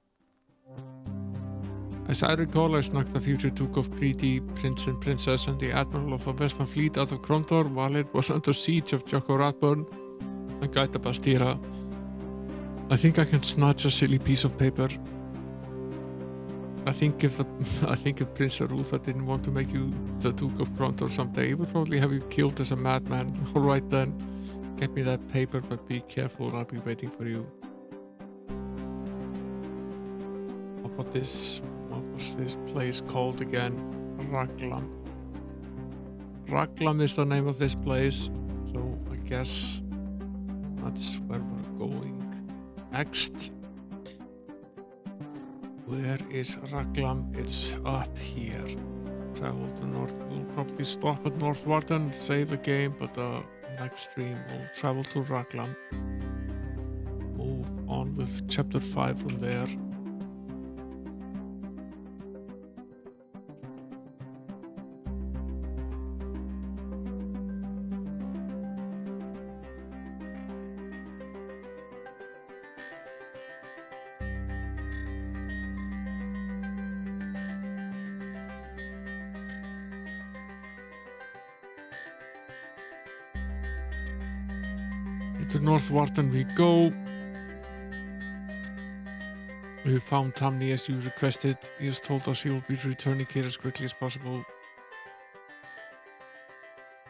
A: As I recall, I snuck the future Duke of Crete, Prince and Princess, and the Admiral of the Western Fleet out of Krondor while it was under siege of Jocko Ratburn and Gaita Bastira. I think I can snatch a silly piece of paper. I think if Prince Arutha didn't want to make you the Duke of Krondor someday, he would probably have you killed as a madman. All right then, get me that paper, but be careful. I'll be waiting for you. What was this place called again? Raglam. Raglam is the name of this place, so I guess that's where we're going next. Where is Raglam? It's up here. Travel to North. We'll probably stop at North Warden, save the game, but next stream we'll travel to Raglam. Move on with chapter 5 from there. To North Warden we go. We found Tamni as you requested. He has told us he will be returning here as quickly as possible.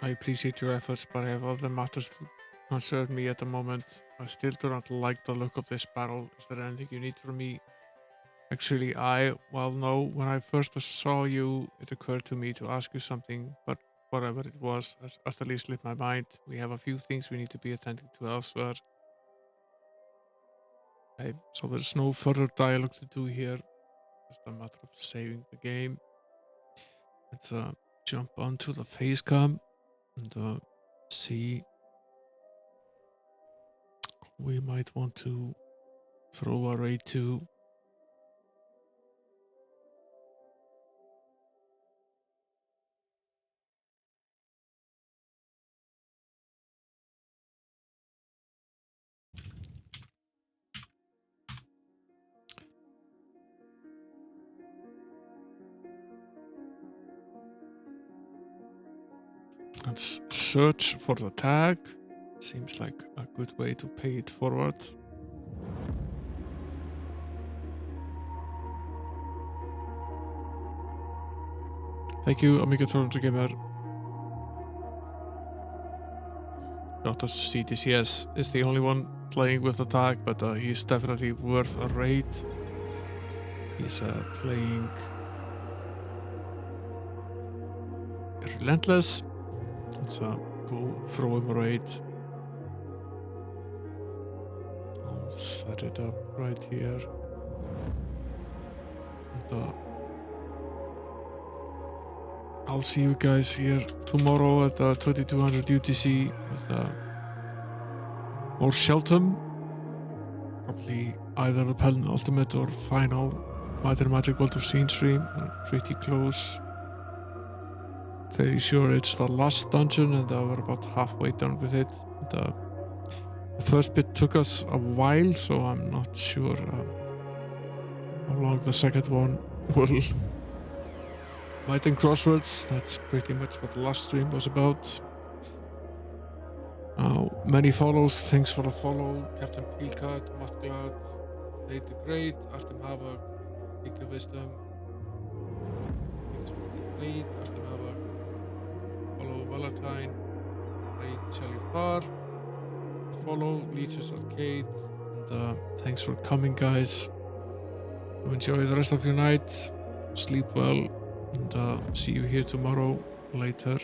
A: I appreciate your efforts, but I have other matters to concern me at the moment. I still do not like the look of this battle. Is there anything you need from me? Actually, no. When I first saw you, it occurred to me to ask you something, but whatever it was has utterly slipped my mind. We have a few things we need to be attending to elsewhere. Okay, so there's no further dialogue to do here. Just a matter of saving the game. Let's jump onto the face cam and see. We might want to throw a raid to. Let's search for the tag. Seems like a good way to pay it forward. Thank you, Amiga Toronto Gamer. Dr. CTCS is the only one playing with the tag, but he's definitely worth a raid. He's playing Relentless. Let's go throw him a raid. I'll set it up right here. And, I'll see you guys here tomorrow at 2200 UTC with more Shelton. Probably either the penultimate or final Might and Magic World of Scene stream. Pretty close. Very sure it's the last dungeon, and we're about halfway done with it. The first bit took us a while, so I'm not sure how long the second one will. Might and Crosswords, that's pretty much what the last stream was about. Many follows, thanks for the follow. Captain Peelcat, Mustglad, Nate the Great, Artem Havoc, Peak Wisdom. Thanks for the raid, Artem Havoc. Follow Valentine, Raid Shelly Far. Follow Leeches Arcade. And thanks for coming, guys. Enjoy the rest of your night. Sleep well. And see you here tomorrow later.